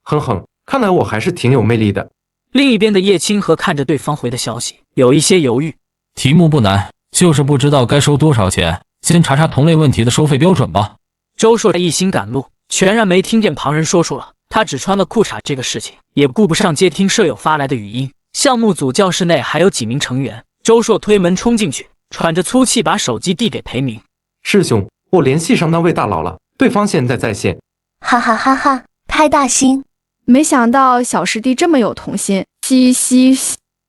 哼哼，看来我还是挺有魅力的。另一边的叶清河看着对方回的消息，有一些犹豫。题目不难，就是不知道该收多少钱，先查查同类问题的收费标准吧。周硕一心赶路，全然没听见旁人说出了他只穿了裤衩这个事情，也顾不上接听舍友发来的语音。项目组教室内还有几名成员，周硕推门冲进去，喘着粗气把手机递给裴明。师兄，我联系上那位大佬了，对方现在在线。哈哈哈哈，太大心，没想到小师弟这么有童心，嘻嘻。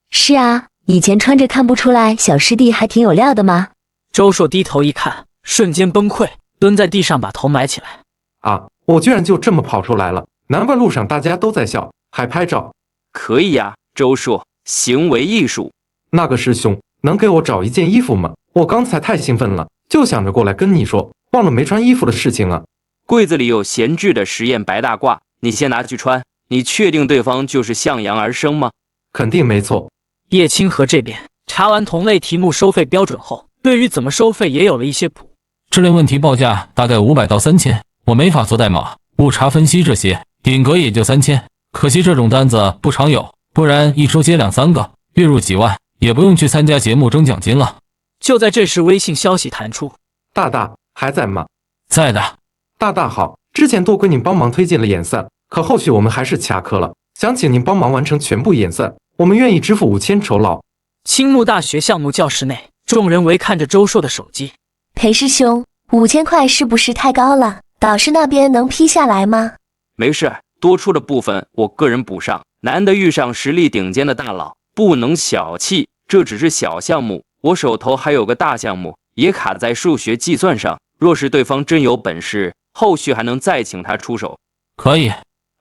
是啊，以前穿着看不出来小师弟还挺有料的吗？周硕低头一看，瞬间崩溃，蹲在地上把头埋起来。啊，我居然就这么跑出来了，难怪路上大家都在笑，还拍照。可以呀，周硕，行为艺术。那个师兄，能给我找一件衣服吗？我刚才太兴奋了，就想着过来跟你说，忘了没穿衣服的事情了。柜子里有闲置的实验白大褂，你先拿去穿。你确定对方就是向阳而生吗？肯定没错。叶清河这边查完同类题目收费标准后，对于怎么收费也有了一些谱。这类问题报价大概500到3000，我没法做代码、误差分析这些，顶格也就3000。可惜这种单子不常有，不然一周接2、3个，月入几万，也不用去参加节目争奖金了。就在这时，微信消息弹出：大大还在吗？在的。大大好，之前多亏您帮忙推荐了演算，可后续我们还是卡壳了，想请您帮忙完成全部演算，我们愿意支付5000酬劳。青木大学项目教室内，众人围看着周硕的手机。裴师兄，5000块是不是太高了？导师那边能批下来吗？没事，多出的部分我个人补上。难得遇上实力顶尖的大佬，不能小气。这只是小项目，我手头还有个大项目，也卡在数学计算上。若是对方真有本事，后续还能再请他出手。可以，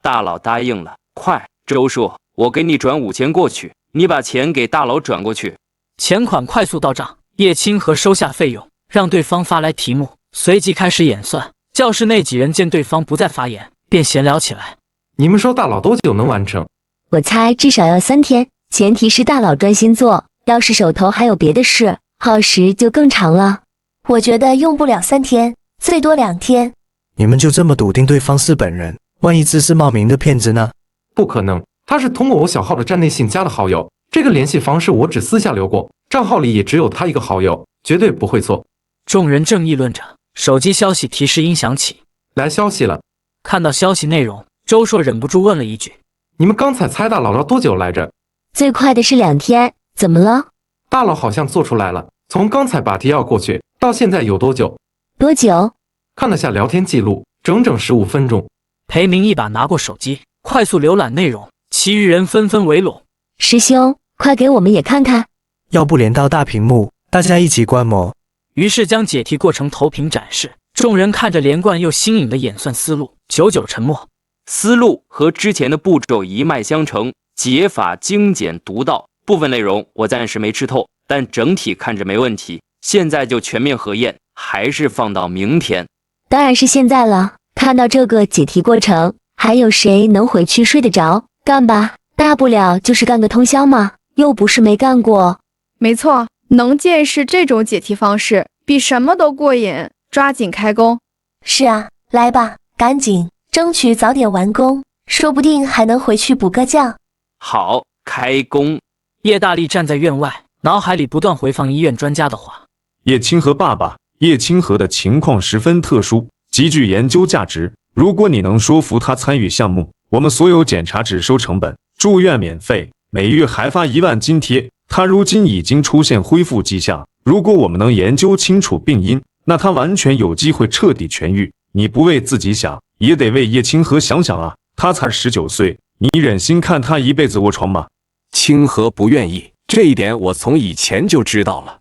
大佬答应了。快，周硕，我给你转5000过去，你把钱给大佬转过去。钱款快速到账，叶清河收下费用，让对方发来题目，随即开始演算。教室内几人见对方不再发言，便闲聊起来。你们说大佬多久能完成？我猜至少要3天，前提是大佬专心做，要是手头还有别的事，耗时就更长了。我觉得用不了3天，最多2天。你们就这么笃定对方是本人？万一自视冒名的骗子呢？不可能，他是通过我小号的站内信加的好友，这个联系方式我只私下留过，账号里也只有他一个好友，绝对不会错。众人正议论着，手机消息提示音响起，来消息了。看到消息内容，周硕忍不住问了一句：你们刚才猜大佬要多久来着？最快的是2天，怎么了？大佬好像做出来了，从刚才把题要过去到现在有多久？多久？看了下聊天记录，整整15分钟。裴明一把拿过手机，快速浏览内容，其余人纷纷围拢。师兄，快给我们也看看。要不连到大屏幕，大家一起观摩。于是将解题过程投屏展示，众人看着连贯又新颖的演算思路，久久沉默。思路和之前的步骤一脉相承，解法精简独到，部分内容我暂时没吃透，但整体看着没问题。现在就全面核验，还是放到明天？当然是现在了。看到这个解题过程，还有谁能回去睡得着？干吧，大不了就是干个通宵嘛，又不是没干过。没错，能见识这种解题方式，比什么都过瘾，抓紧开工。是啊，来吧，赶紧，争取早点完工，说不定还能回去补个觉。好，开工。叶大力站在院外，脑海里不断回放医院专家的话。叶清河爸爸，叶清河的情况十分特殊，极具研究价值。如果你能说服他参与项目，我们所有检查只收成本，住院免费，每月还发1万津贴。他如今已经出现恢复迹象，如果我们能研究清楚病因，那他完全有机会彻底痊愈。你不为自己想，也得为叶清河想想啊！他才19岁，你忍心看他一辈子卧床吗？清河不愿意，这一点我从以前就知道了。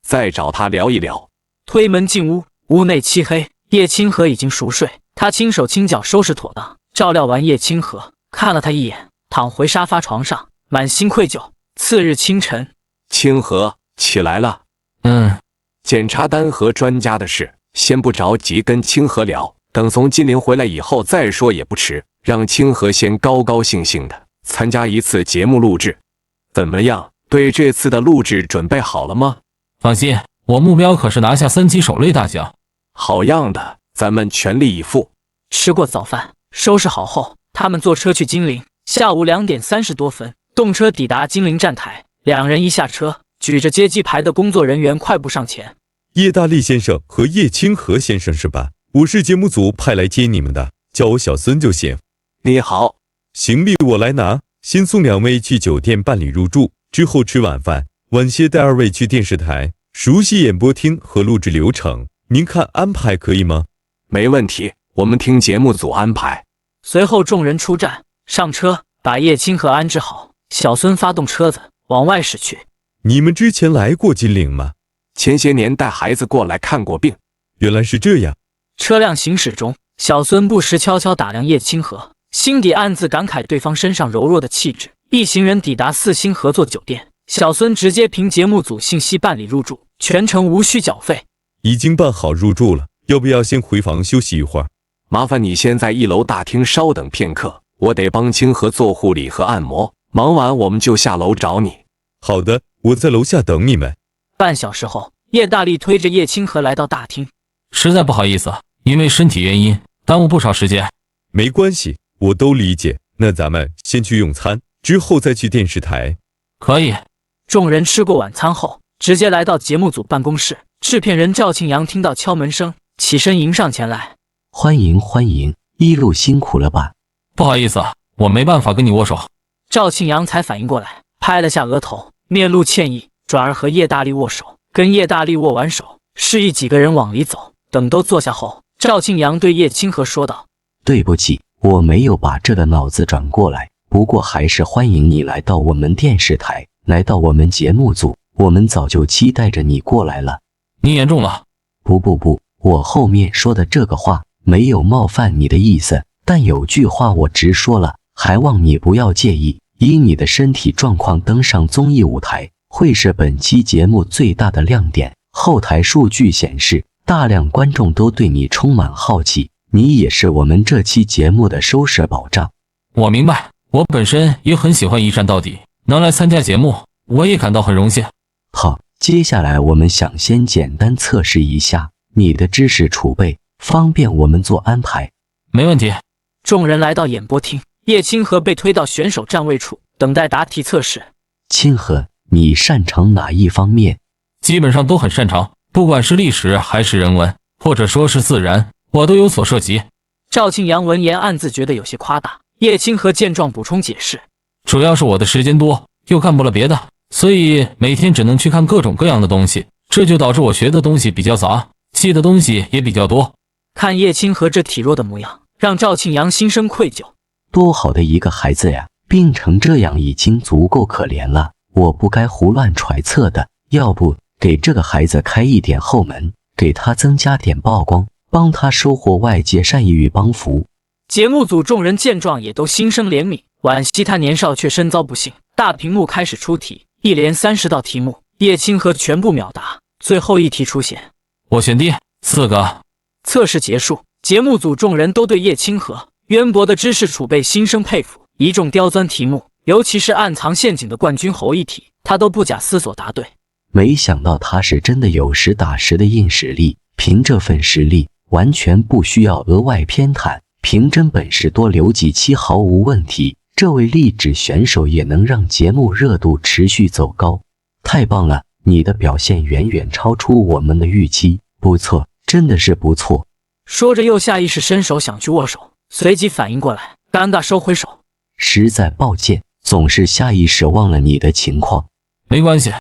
再找他聊一聊。推门进屋，屋内漆黑，叶清河已经熟睡，他轻手轻脚收拾妥当，照料完叶清河，看了他一眼，躺回沙发床上，满心愧疚。次日清晨，清河起来了。检查单和专家的事，先不着急跟清河聊，等从金陵回来以后再说也不迟。让清河先高高兴兴的参加一次节目录制。怎么样？对这次的录制准备好了吗？放心，我目标可是拿下3期首类大奖。好样的，咱们全力以赴。吃过早饭，收拾好后，他们坐车去金陵。下午2点30多分，动车抵达金陵站台，两人一下车，举着接机牌的工作人员快步上前。叶大力先生和叶清河先生是吧？我是节目组派来接你们的，叫我小孙就行。你好，行李我来拿，先送2位去酒店办理入住，之后吃晚饭，晚些带2位去电视台，熟悉演播厅和录制流程。您看安排可以吗？没问题，我们听节目组安排。随后众人出站，上车，把叶清河安置好。小孙发动车子往外驶去。你们之前来过金陵吗？前些年带孩子过来看过病。原来是这样。车辆行驶中，小孙不时悄悄打量叶清河，心底暗自感慨对方身上柔弱的气质。一行人抵达4星合作酒店，小孙直接凭节目组信息办理入住，全程无需缴费。已经办好入住了，要不要先回房休息一会儿？麻烦你先在1楼大厅稍等片刻，我得帮清河做护理和按摩，忙完我们就下楼找你。好的，我在楼下等你们。半小时后，叶大力推着叶清河来到大厅。实在不好意思，因为身体原因耽误不少时间。没关系，我都理解。那咱们先去用餐，之后再去电视台。可以。众人吃过晚餐后，直接来到节目组办公室。制片人赵庆阳听到敲门声，起身迎上前来。欢迎欢迎，一路辛苦了吧？不好意思，我没办法跟你握手。赵庆阳才反应过来，拍了下额头，面露歉意，转而和叶大力握手。跟叶大力握完手，示意几个人往里走。等都坐下后，赵庆阳对叶清河说道：对不起，我没有把这个脑子转过来，不过还是欢迎你来到我们电视台，来到我们节目组，我们早就期待着你过来了。你严重了。不，我后面说的这个话没有冒犯你的意思，但有句话我直说了，还望你不要介意。以你的身体状况登上综艺舞台，会是本期节目最大的亮点。后台数据显示，大量观众都对你充满好奇，你也是我们这期节目的收视保障。我明白，我本身也很喜欢一战到底，能来参加节目，我也感到很荣幸。好，接下来我们想先简单测试一下你的知识储备，方便我们做安排。没问题。众人来到演播厅，叶清河被推到选手站位处，等待答题测试。清河，你擅长哪一方面？基本上都很擅长，不管是历史还是人文，或者说是自然，我都有所涉及。赵庆阳闻言暗自觉得有些夸大。叶清河见状补充解释：主要是我的时间多，又看不了别的，所以每天只能去看各种各样的东西，这就导致我学的东西比较杂，记的东西也比较多。看叶清河这体弱的模样，让赵庆阳心生愧疚。多好的一个孩子呀，病成这样已经足够可怜了，我不该胡乱揣测的。要不给这个孩子开一点后门，给他增加点曝光，帮他收获外界善意与帮扶。节目组众人见状也都心生怜悯，惋惜他年少却身遭不幸。大屏幕开始出题，一连30道题目，叶清河全部秒答。最后一题出现，我选 D， 4个。测试结束，节目组众人都对叶清河渊博的知识储备心生佩服。一众刁钻题目，尤其是暗藏陷阱的冠军侯一题，他都不假思索答对。没想到他是真的有实打实的硬实力，凭这份实力，完全不需要额外偏袒，凭真本事多留几期毫无问题。这位励志选手也能让节目热度持续走高，太棒了！你的表现远远超出我们的预期，不错，真的是不错。说着又下意识伸手想去握手，随即反应过来，尴尬收回手。实在抱歉，总是下意识忘了你的情况。没关系。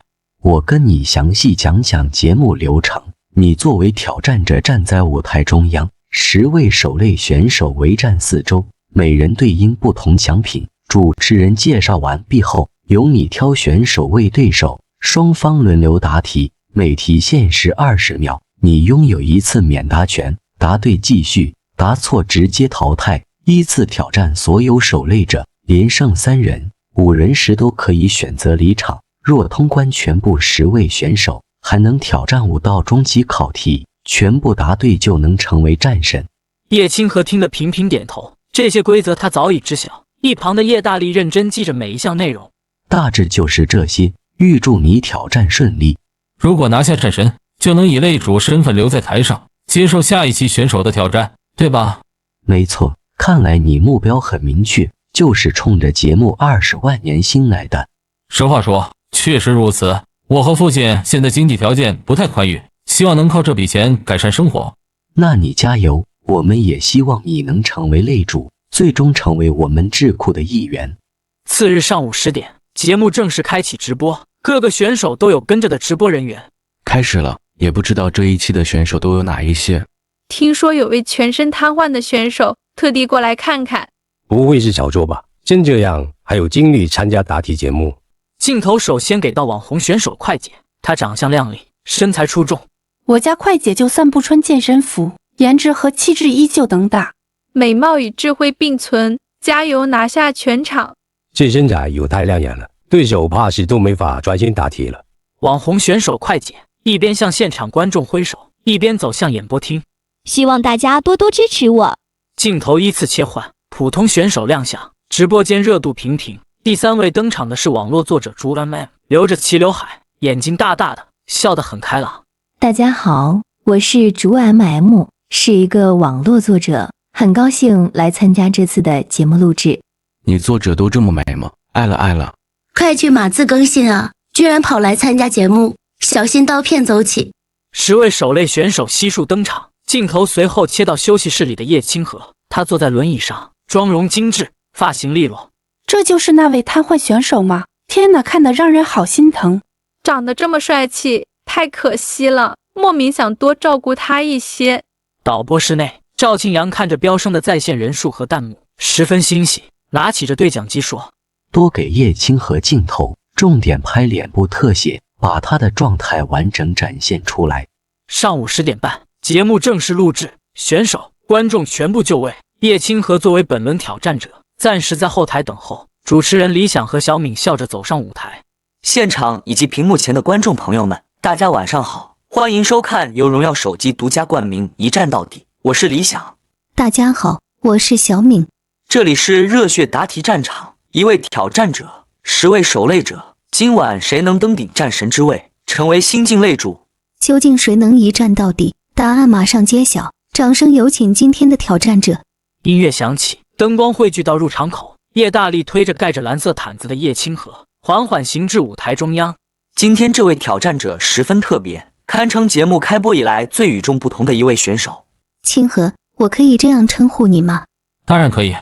我跟你详细讲讲节目流程。你作为挑战者站在舞台中央，10位首类选手围战4周，每人对应不同奖品。主持人介绍完毕后，由你挑选首位对手，双方轮流答题，每题限时20秒，你拥有1次免答权，答对继续，答错直接淘汰。依次挑战所有首类者，连胜3人，5人时都可以选择离场。若通关全部10位选手，还能挑战5道终极考题，全部答对就能成为战神。叶清河听得频频点头，这些规则他早已知晓。一旁的叶大力认真记着每一项内容。大致就是这些，预祝你挑战顺利。如果拿下战神，就能以擂主身份留在台上，接受下一期选手的挑战，对吧？没错，看来你目标很明确，就是冲着节目20万年薪来的。实话说，确实如此。我和父亲现在经济条件不太宽裕，希望能靠这笔钱改善生活。那你加油，我们也希望你能成为擂主，最终成为我们智库的一员。次日上午10点，节目正式开启直播，各个选手都有跟着的直播人员。开始了，也不知道这一期的选手都有哪一些。听说有位全身瘫痪的选手特地过来看看。不会是炒作吧？真这样还有精力参加答题节目？镜头首先给到网红选手快姐，她长相靓丽，身材出众。我家快姐就算不穿健身服，颜值和气质依旧能打，美貌与智慧并存，加油拿下全场。这身材有太亮眼了，对手怕是都没法专心答题了。网红选手快姐一边向现场观众挥手，一边走向演播厅，希望大家多多支持我。镜头依次切换，普通选手亮相，直播间热度平平。第3位登场的是网络作者朱 MM， 留着齐刘海，眼睛大大的，笑得很开朗。大家好，我是朱 MM， 是一个网络作者，很高兴来参加这次的节目录制。你作者都这么美吗？爱了爱了！快去码字更新啊！居然跑来参加节目，小心刀片走起。10位首类选手悉数登场，镜头随后切到休息室里的叶清河，他坐在轮椅上，妆容精致，发型利落。这就是那位瘫痪选手吗？天哪，看得让人好心疼。长得这么帅气，太可惜了，莫名想多照顾他一些。导播室内，赵庆阳看着飙升的在线人数和弹幕，十分欣喜，拿起着对讲机说：多给叶清河镜头，重点拍脸部特写，把他的状态完整展现出来。上午10点半，节目正式录制，选手、观众全部就位。叶清河作为本轮挑战者，暂时在后台等候。主持人李想和小敏笑着走上舞台。现场以及屏幕前的观众朋友们，大家晚上好，欢迎收看由荣耀手机独家冠名一站到底，我是李想。大家好，我是小敏。这里是热血答题战场，1位挑战者，10位守擂者，今晚谁能登顶战神之位，成为新晋擂主？究竟谁能一战到底？答案马上揭晓，掌声有请今天的挑战者。音乐响起，灯光汇聚到入场口，叶大力推着盖着蓝色毯子的叶清河，缓缓行至舞台中央。今天这位挑战者十分特别，堪称节目开播以来最与众不同的一位选手。清河，我可以这样称呼你吗？当然可以。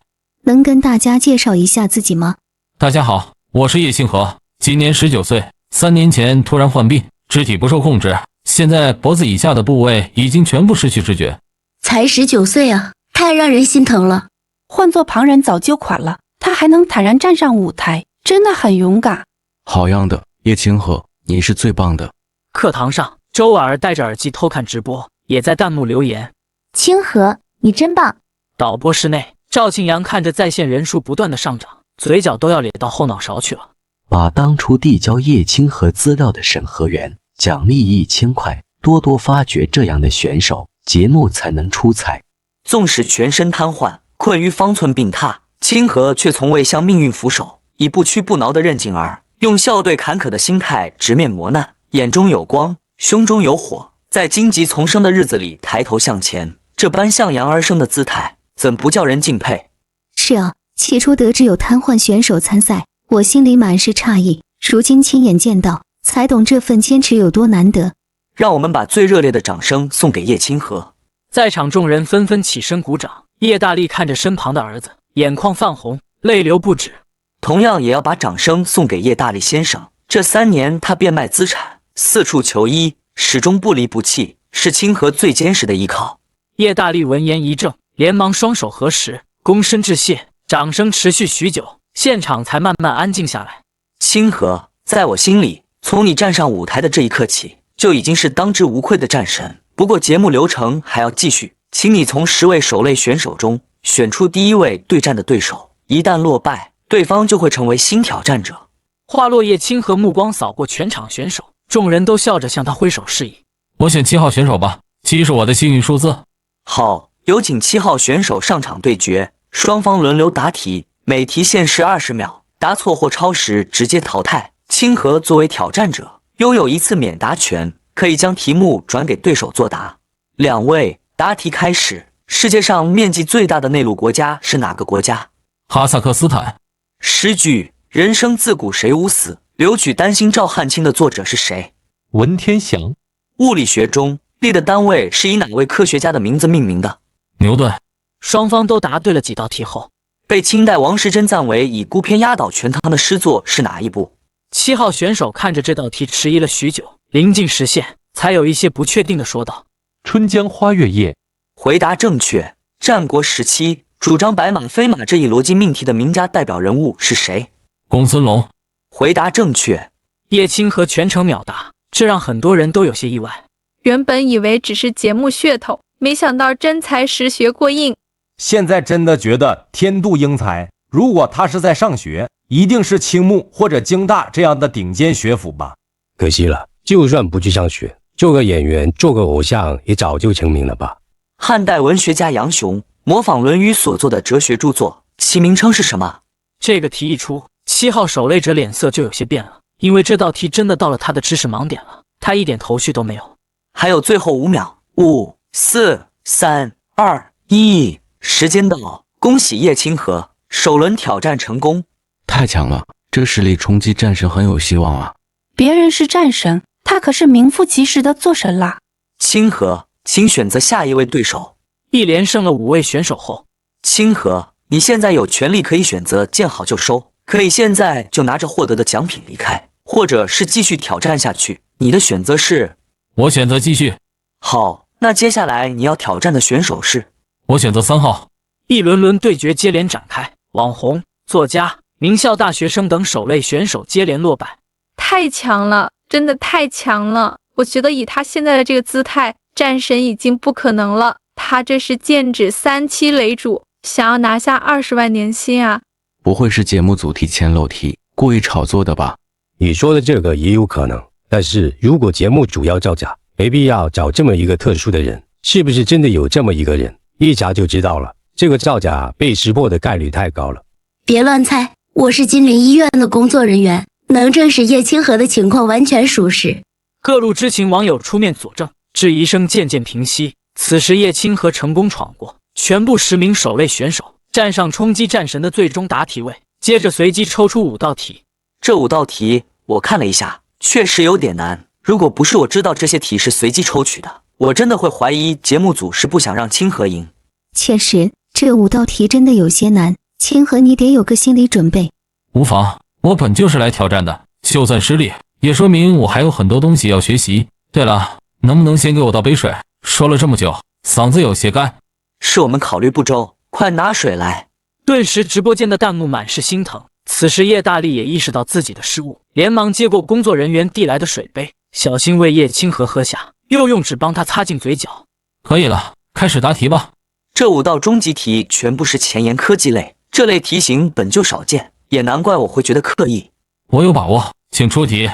能跟大家介绍一下自己吗？大家好，我是叶清河，今年19岁，3年前突然患病，肢体不受控制，现在脖子以下的部位已经全部失去知觉。才19岁啊，太让人心疼了。换做旁人早就垮了，他还能坦然站上舞台，真的很勇敢。好样的，叶清河，你是最棒的。课堂上，周婉儿戴着耳机偷看直播，也在弹幕留言：清河，你真棒。导播室内，赵庆阳看着在线人数不断的上涨，嘴角都要咧到后脑勺去了。把当初递交叶清河资料的审核员奖励1000块，多多发掘这样的选手，节目才能出彩。纵使全身瘫痪，困于方寸病榻，清河却从未向命运俯首，以不屈不挠的韧劲儿，用笑对坎坷的心态直面磨难，眼中有光，胸中有火，在荆棘丛生的日子里抬头向前，这般向阳而生的姿态，怎不叫人敬佩？是啊，起初得知有瘫痪选手参赛，我心里满是诧异，如今亲眼见到，才懂这份坚持有多难得。让我们把最热烈的掌声送给叶清河。在场众人纷纷起身鼓掌，叶大力看着身旁的儿子，眼眶泛红，泪流不止。同样也要把掌声送给叶大力先生，这3年他变卖资产，四处求医，始终不离不弃，是清河最坚实的依靠。叶大力闻言一怔，连忙双手合十，躬身致谢。掌声持续许久，现场才慢慢安静下来。清河，在我心里，从你站上舞台的这一刻起，就已经是当之无愧的战神。不过节目流程还要继续，请你从10位首类选手中选出第1位对战的对手，一旦落败，对方就会成为新挑战者。话落，叶清河目光扫过全场选手，众人都笑着向他挥手示意。我选7号选手吧，7是我的幸运数字。好，有请7号选手上场对决，双方轮流答题，每题限时20秒，答错或超时直接淘汰。清河作为挑战者，拥有1次免答权，可以将题目转给对手作答。2位，答题开始，世界上面积最大的内陆国家是哪个国家？哈萨克斯坦。诗句“人生自古谁无死，留取丹心照汗青”的作者是谁？文天祥。物理学中，力的单位是以哪位科学家的名字命名的？牛顿。双方都答对了几道题后，被清代王时珍赞为以孤篇压倒全唐的诗作是哪一部？7号选手看着这道题迟疑了许久，临近实现，才有一些不确定的说道：“春江花月夜。”回答正确。战国时期主张白马非马这一逻辑命题的名家代表人物是谁？公孙龙。回答正确。叶清河全程秒答，这让很多人都有些意外。原本以为只是节目噱头，没想到真才实学过硬。现在真的觉得天妒英才，如果他是在上学，一定是青木或者京大这样的顶尖学府吧。可惜了，就算不去上学，做个演员，做个偶像，也早就成名了吧。汉代文学家杨雄模仿《论语》所做的哲学著作，其名称是什么？这个题一出，7号守擂者脸色就有些变了，因为这道题真的到了他的知识盲点了，他一点头绪都没有。还有最后5秒，5、4、3、2、1，时间到！恭喜叶清河，首轮挑战成功。太强了，这实力冲击战神很有希望啊！别人是战神，他可是名副其实的做神啦。清河，请选择下一位对手。一连胜了5位选手后，清河，你现在有权利可以选择见好就收，可以现在就拿着获得的奖品离开，或者是继续挑战下去。你的选择是？我选择继续。好，那接下来你要挑战的选手是？我选择3号。一轮轮对决接连展开，网红、作家、名校大学生等首类选手接连落败。太强了，真的太强了！我觉得以他现在的这个姿态，战神已经不可能了。他这是剑指3期擂主，想要拿下20万年薪啊！不会是节目组提前漏题，故意炒作的吧？你说的这个也有可能，但是如果节目组要造假，没必要找这么一个特殊的人。是不是真的有这么一个人？一查就知道了。这个造假被识破的概率太高了。别乱猜，我是金陵医院的工作人员，能证实叶清河的情况完全属实。各路知情网友出面佐证，质疑声渐渐平息。此时叶清河成功闯过全部10名首类选手，站上冲击战神的最终答题位，接着随机抽出5道题。这5道题我看了一下，确实有点难。如果不是我知道这些题是随机抽取的，我真的会怀疑节目组是不想让清河赢。确实，这5道题真的有些难，清河你得有个心理准备。无妨，我本就是来挑战的，就算失利，也说明我还有很多东西要学习。对了，能不能先给我倒杯水？说了这么久，嗓子有些干。是我们考虑不周，快拿水来。顿时直播间的弹幕满是心疼。此时叶大力也意识到自己的失误，连忙接过工作人员递来的水杯，小心为叶清河喝下，又用纸帮他擦净嘴角。可以了，开始答题吧。这5道终极题全部是前沿科技类，这类题型本就少见，也难怪我会觉得刻意。我有把握，请出题。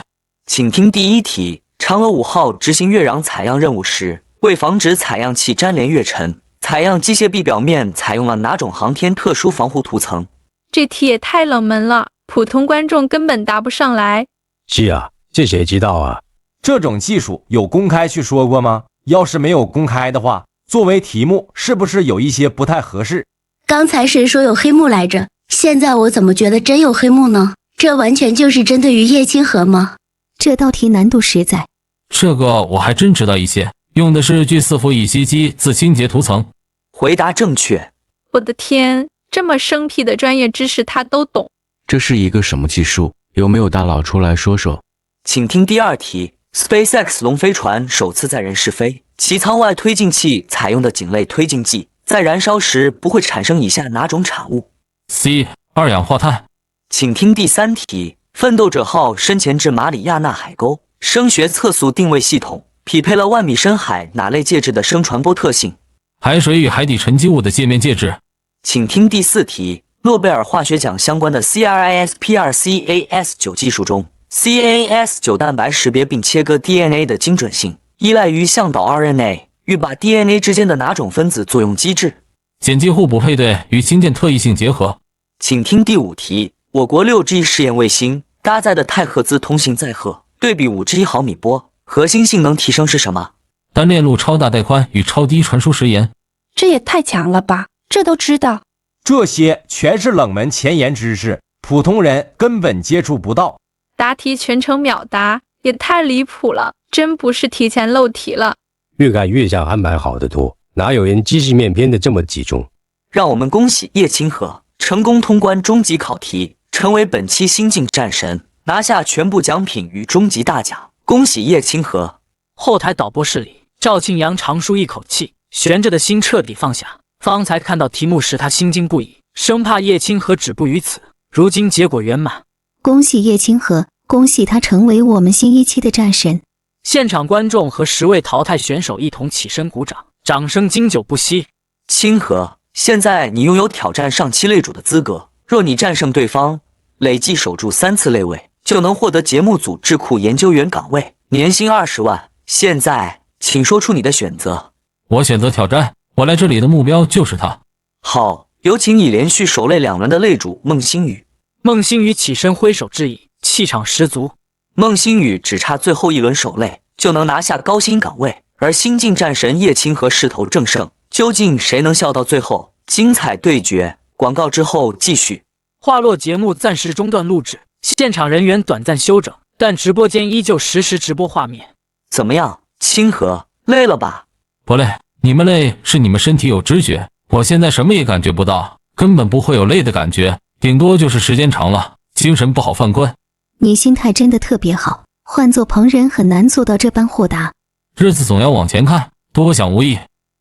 请听第1题：嫦娥5号执行月壤采样任务时，为防止采样器沾连月尘，采样机械臂表面采用了哪种航天特殊防护涂层？这题也太冷门了，普通观众根本答不上来。是啊，这谁知道啊？这种技术有公开去说过吗？要是没有公开的话，作为题目是不是有一些不太合适？刚才谁说有黑幕来着？现在我怎么觉得真有黑幕呢？这完全就是针对于叶清河吗？这道题难度实在。这个我还真知道一些，用的是聚四氟乙烯基自清洁涂层。回答正确。我的天，这么生僻的专业知识他都懂。这是一个什么技术？有没有大佬出来说说？请听第2题。SpaceX 龙飞船首次载人试飞，其舱外推进器采用的井类推进剂，在燃烧时不会产生以下哪种产物 ？C. 二氧化碳。请听第3题。奋斗者号深潜至马里亚纳海沟，声学测速定位系统匹配了1万米深海哪类介质的声传播特性？海水与海底沉积物的界面介质。请听第4题。诺贝尔化学奖相关的 CRISPR-Cas9 技术中，Cas9 蛋白识别并切割 DNA 的精准性依赖于向导 RNA 与把 DNA 之间的哪种分子作用机制？碱基互补配对与氢键特异性结合。请听第5题。我国6G 试验卫星搭载的太赫兹通信载荷对比5G 毫米波，核心性能提升是什么？单链路超大带宽与超低传输时延。这也太强了吧，这都知道。这些全是冷门前沿知识，普通人根本接触不到。答题全程秒答，也太离谱了，真不是提前漏题了。越看越像安排好的多，哪有人知识面编得这么集中？让我们恭喜叶清河成功通关终极考题，成为本期新晋战神，拿下全部奖品与终极大奖。恭喜叶清河！后台导播室里，赵庆阳长舒一口气，悬着的心彻底放下。方才看到题目时，他心惊不已，生怕叶清河止步于此。如今结果圆满，恭喜叶清河，恭喜他成为我们新一期的战神。现场观众和10位淘汰选手一同起身鼓掌，掌声经久不息。清河，现在你拥有挑战上期类主的资格，若你战胜对方，累计守住3次类位，就能获得节目组智库研究员岗位，年薪20万。现在，请说出你的选择。我选择挑战，我来这里的目标就是他。好，有请你连续守类2轮的类主孟星宇。孟星宇起身挥手致意，气场十足。孟星宇只差最后1轮守类，就能拿下高薪岗位，而新晋战神叶清河势头正盛，究竟谁能笑到最后？精彩对决，广告之后继续。话落节目暂时中断录制，现场人员短暂休整，但直播间依旧实时直播画面。怎么样，清河，累了吧？不累，你们累是你们身体有知觉，我现在什么也感觉不到，根本不会有累的感觉，顶多就是时间长了，精神不好犯困。你心态真的特别好，换做旁人很难做到这般豁达。日子总要往前看，多想无益。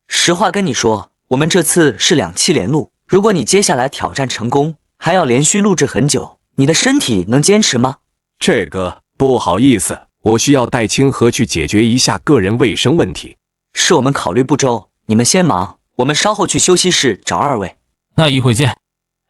实话跟你说，我们这次是2期连录，如果你接下来挑战成功，还要连续录制很久，你的身体能坚持吗？这个不好意思，我需要带清河去解决一下个人卫生问题。是我们考虑不周，你们先忙，我们稍后去休息室找2位。那一会见。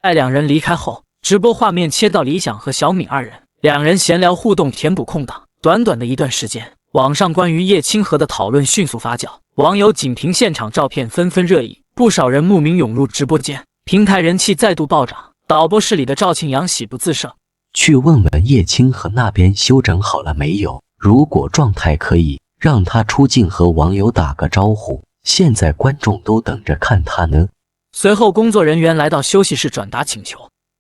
待2人离开后，直播画面切到李想和小敏2人，2人闲聊互动，填补空档。短短的一段时间，网上关于叶清河的讨论迅速发酵，网友仅凭现场照片纷纷热议，不少人慕名涌入直播间，平台人气再度暴涨。导播室里的赵庆阳喜不自胜，去问问叶清河那边休整好了没有，如果状态可以，让他出镜和网友打个招呼，现在观众都等着看他呢。随后工作人员来到休息室转达请求。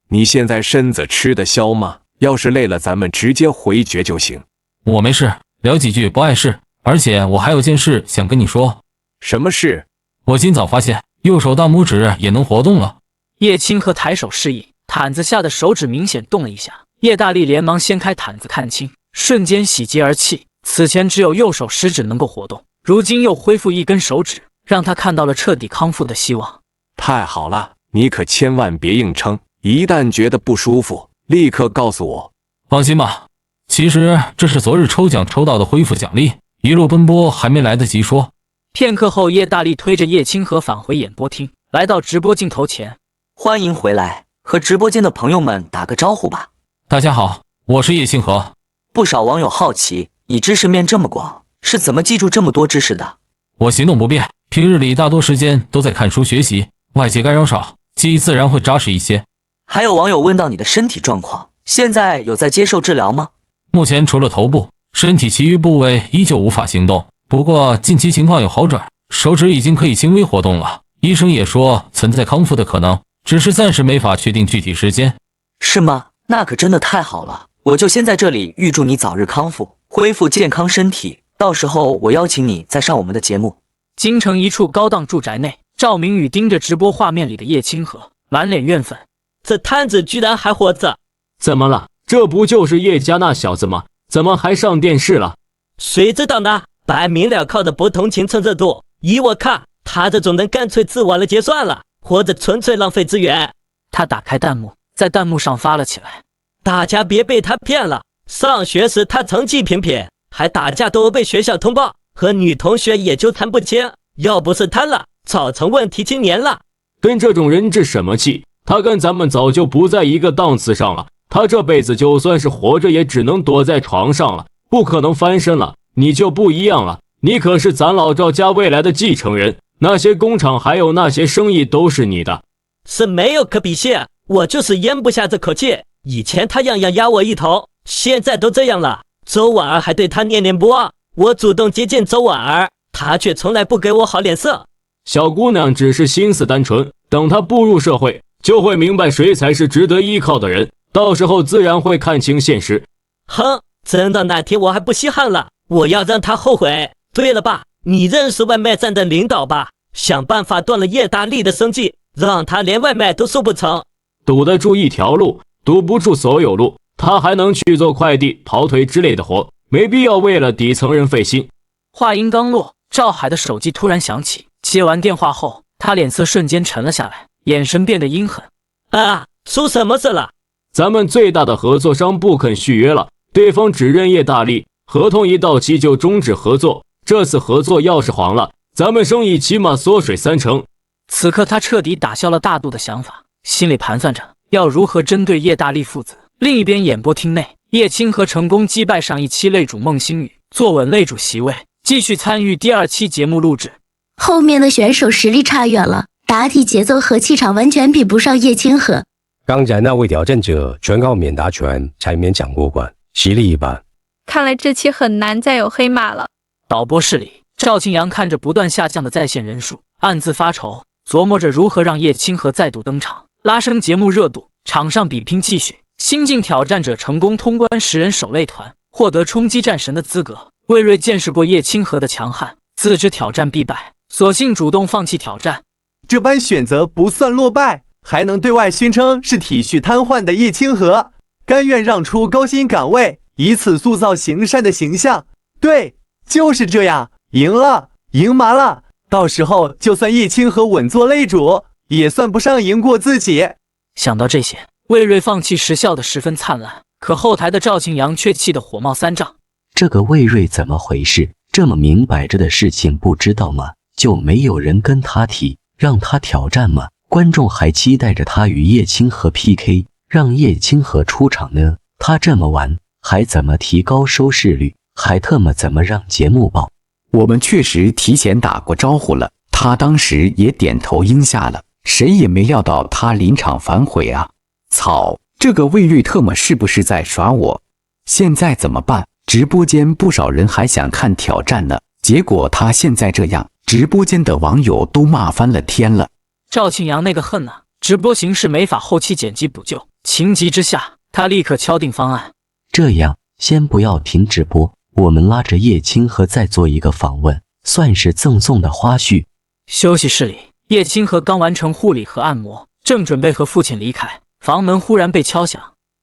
你现在身子吃得消吗？要是累了，咱们直接回绝就行。我没事，聊几句不碍事。而且我还有件事想跟你说。什么事？我今早发现右手大拇指也能活动了。叶清河抬手示意，毯子下的手指明显动了一下。叶大力连忙掀开毯子看清，瞬间喜极而泣。此前只有右手食指能够活动，如今又恢复1根手指，让他看到了彻底康复的希望。太好了，你可千万别硬撑，一旦觉得不舒服，立刻告诉我。放心吧，其实这是昨日抽奖抽到的恢复奖励，一路奔波还没来得及说。片刻后，叶大力推着叶清河返回演播厅，来到直播镜头前。欢迎回来，和直播间的朋友们打个招呼吧。大家好，我是叶清河。不少网友好奇，你知识面这么广，是怎么记住这么多知识的？我行动不便，平日里大多时间都在看书学习，外界干扰少，记忆自然会扎实一些。还有网友问到你的身体状况，现在有在接受治疗吗？目前除了头部，身体其余部位依旧无法行动，不过近期情况有好转，手指已经可以轻微活动了。医生也说存在康复的可能，只是暂时没法确定具体时间。是吗？那可真的太好了，我就先在这里预祝你早日康复，恢复健康身体，到时候我邀请你再上我们的节目。京城一处高档住宅内，赵明宇盯着直播画面里的叶清河，满脸怨愤。这摊子居然还活着！怎么了？这不就是叶家那小子吗？怎么还上电视了？谁知道呢？摆明了靠着不同情蹭热度。依我看，他这种人干脆自我了结算了，或者纯粹浪费资源。他打开弹幕，在弹幕上发了起来。大家别被他骗了，上学时他成绩平平，还打架都被学校通报，和女同学也就谈不清。要不是贪了，早成问题青年了。跟这种人置什么气？他跟咱们早就不在一个档次上了。他这辈子就算是活着，也只能躲在床上了，不可能翻身了。你就不一样了，你可是咱老赵家未来的继承人，那些工厂还有那些生意都是你的。是没有可比性，我就是咽不下这口气。以前他样样压我一头，现在都这样了。周婉儿还对他念念不忘，我主动接近周婉儿，他却从来不给我好脸色。小姑娘只是心思单纯，等她步入社会，就会明白谁才是值得依靠的人，到时候自然会看清现实。哼，真的那天我还不稀罕了，我要让她后悔。对了吧，你认识外卖站的领导吧？想办法断了叶大力的生计，让他连外卖都收不成。堵得住一条路，堵不住所有路。他还能去做快递、跑腿之类的活，没必要为了底层人费心。话音刚落，赵海的手机突然响起。接完电话后，他脸色瞬间沉了下来，眼神变得阴狠。啊，出什么事了？咱们最大的合作商不肯续约了，对方只认叶大力，合同一到期就终止合作。这次合作要是黄了，咱们生意起码缩水30%。此刻他彻底打消了大度的想法，心里盘算着要如何针对叶大力父子。另一边演播厅内，叶清河成功击败上一期擂主孟星宇，坐稳擂主席位，继续参与第2期节目录制。后面的选手实力差远了，答题节奏和气场完全比不上叶清河。刚才那位挑战者全靠免答拳才勉强过关，实力一般。看来这期很难再有黑马了。导播室里，赵庆阳看着不断下降的在线人数，暗自发愁，琢磨着如何让叶清河再度登场，拉升节目热度。场上比拼继续，新晋挑战者成功通关10人手擂团，获得冲击战神的资格。魏睿见识过叶清河的强悍，自知挑战必败，索性主动放弃挑战。这般选择不算落败，还能对外宣称是体恤瘫痪的叶清河，甘愿让出高薪岗位，以此塑造行善的形象。对，就是这样，赢了，赢麻了。到时候就算叶清河稳坐擂主，也算不上赢过自己。想到这些，魏睿放弃时笑得十分灿烂，可后台的赵庆阳却气得火冒三丈。这个魏睿怎么回事？这么明摆着的事情不知道吗？就没有人跟他提，让他挑战吗？观众还期待着他与叶清河 PK， 让叶清河出场呢。他这么玩，还怎么提高收视率？还特么怎么让节目爆？我们确实提前打过招呼了，他当时也点头应下了，谁也没料到他临场反悔啊！操，这个魏睿特么是不是在耍我？现在怎么办？直播间不少人还想看挑战呢，结果他现在这样，直播间的网友都骂翻了天了。赵庆阳那个恨啊，直播形式没法后期剪辑补救，情急之下，他立刻敲定方案。这样，先不要停直播，我们拉着叶清河再做一个访问，算是赠送的花絮。休息室里，叶清河刚完成护理和按摩，正准备和父亲离开，房门忽然被敲响。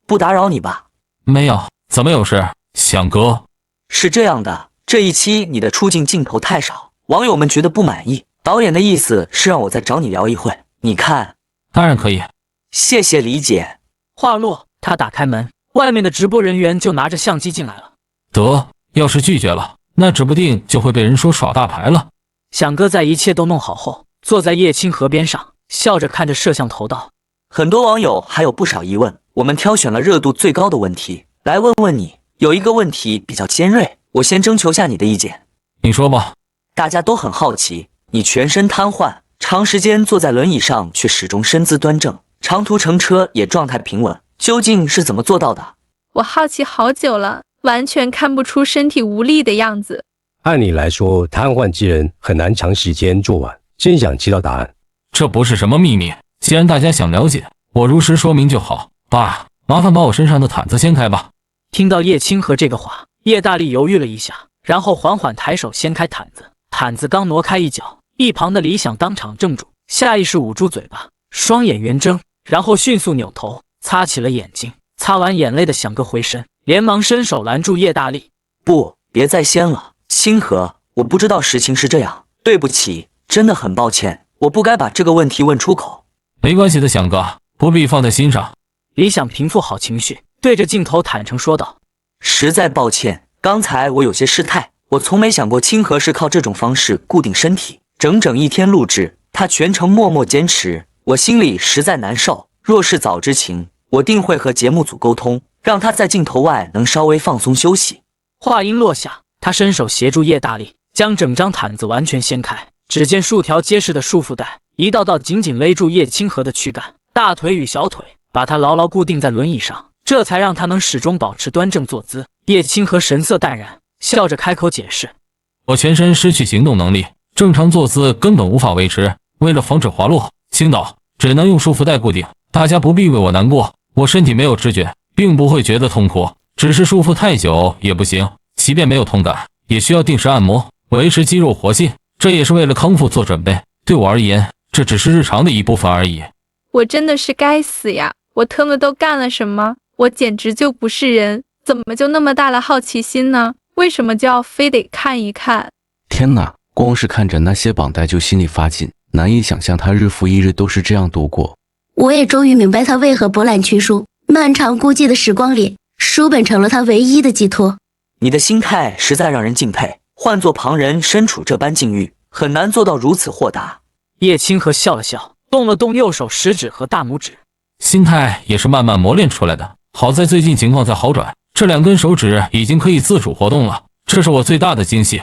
不打扰你吧？没有，怎么有事？响哥，是这样的，这一期你的出镜镜头太少，网友们觉得不满意，导演的意思是让我再找你聊一会，你看？当然可以，谢谢理解。话落，他打开门，外面的直播人员就拿着相机进来了。得，要是拒绝了，那指不定就会被人说耍大牌了。响哥在一切都弄好后，坐在叶清河边上，笑着看着摄像头道：很多网友还有不少疑问，我们挑选了热度最高的问题来问问你。有一个问题比较尖锐，我先征求下你的意见。你说吧。大家都很好奇，你全身瘫痪，长时间坐在轮椅上却始终身姿端正，长途乘车也状态平稳，究竟是怎么做到的？我好奇好久了，完全看不出身体无力的样子。按理来说，瘫痪之人很难长时间做完，真想知道答案。这不是什么秘密，既然大家想了解，我如实说明就好。爸，麻烦把我身上的毯子掀开吧。听到叶清河这个话，叶大力犹豫了一下，然后缓缓抬手掀开毯子。毯子刚挪开一角，一旁的李想当场怔住，下意识捂住嘴巴，双眼圆睁，然后迅速扭头擦起了眼睛。擦完眼泪的响哥回身，连忙伸手拦住叶大力：不，别再掀了，清河，我不知道实情是这样，对不起，真的很抱歉，我不该把这个问题问出口。没关系的，响哥，不必放在心上。李想平复好情绪，对着镜头坦诚说道：实在抱歉，刚才我有些失态，我从没想过清河是靠这种方式固定身体，整整1天录制，他全程默默坚持，我心里实在难受。若是早知情，我定会和节目组沟通，让他在镜头外能稍微放松休息。话音落下，他伸手协助叶大力将整张毯子完全掀开，只见数条结实的束缚带一道道紧紧勒住叶清河的躯干、大腿与小腿，把他牢牢固定在轮椅上，这才让他能始终保持端正坐姿。叶清河神色淡然，笑着开口解释：我全身失去行动能力，正常坐姿根本无法维持。为了防止滑落倾倒，只能用束缚带固定。大家不必为我难过，我身体没有知觉，并不会觉得痛苦，只是束缚太久也不行。即便没有痛感，也需要定时按摩，维持肌肉活性。这也是为了康复做准备。对我而言，这只是日常的一部分而已。我真的是该死呀！我特么都干了什么？我简直就不是人，怎么就那么大的好奇心呢？为什么就要非得看一看？天哪，光是看着那些绑带就心里发紧，难以想象他日复一日都是这样度过。我也终于明白他为何博览群书，漫长孤寂的时光里，书本成了他唯一的寄托。你的心态实在让人敬佩，换做旁人身处这般境遇，很难做到如此豁达。叶清河笑了笑，动了动右手食指和大拇指。心态也是慢慢磨练出来的，好在最近情况在好转，这2根手指已经可以自主活动了，这是我最大的惊喜。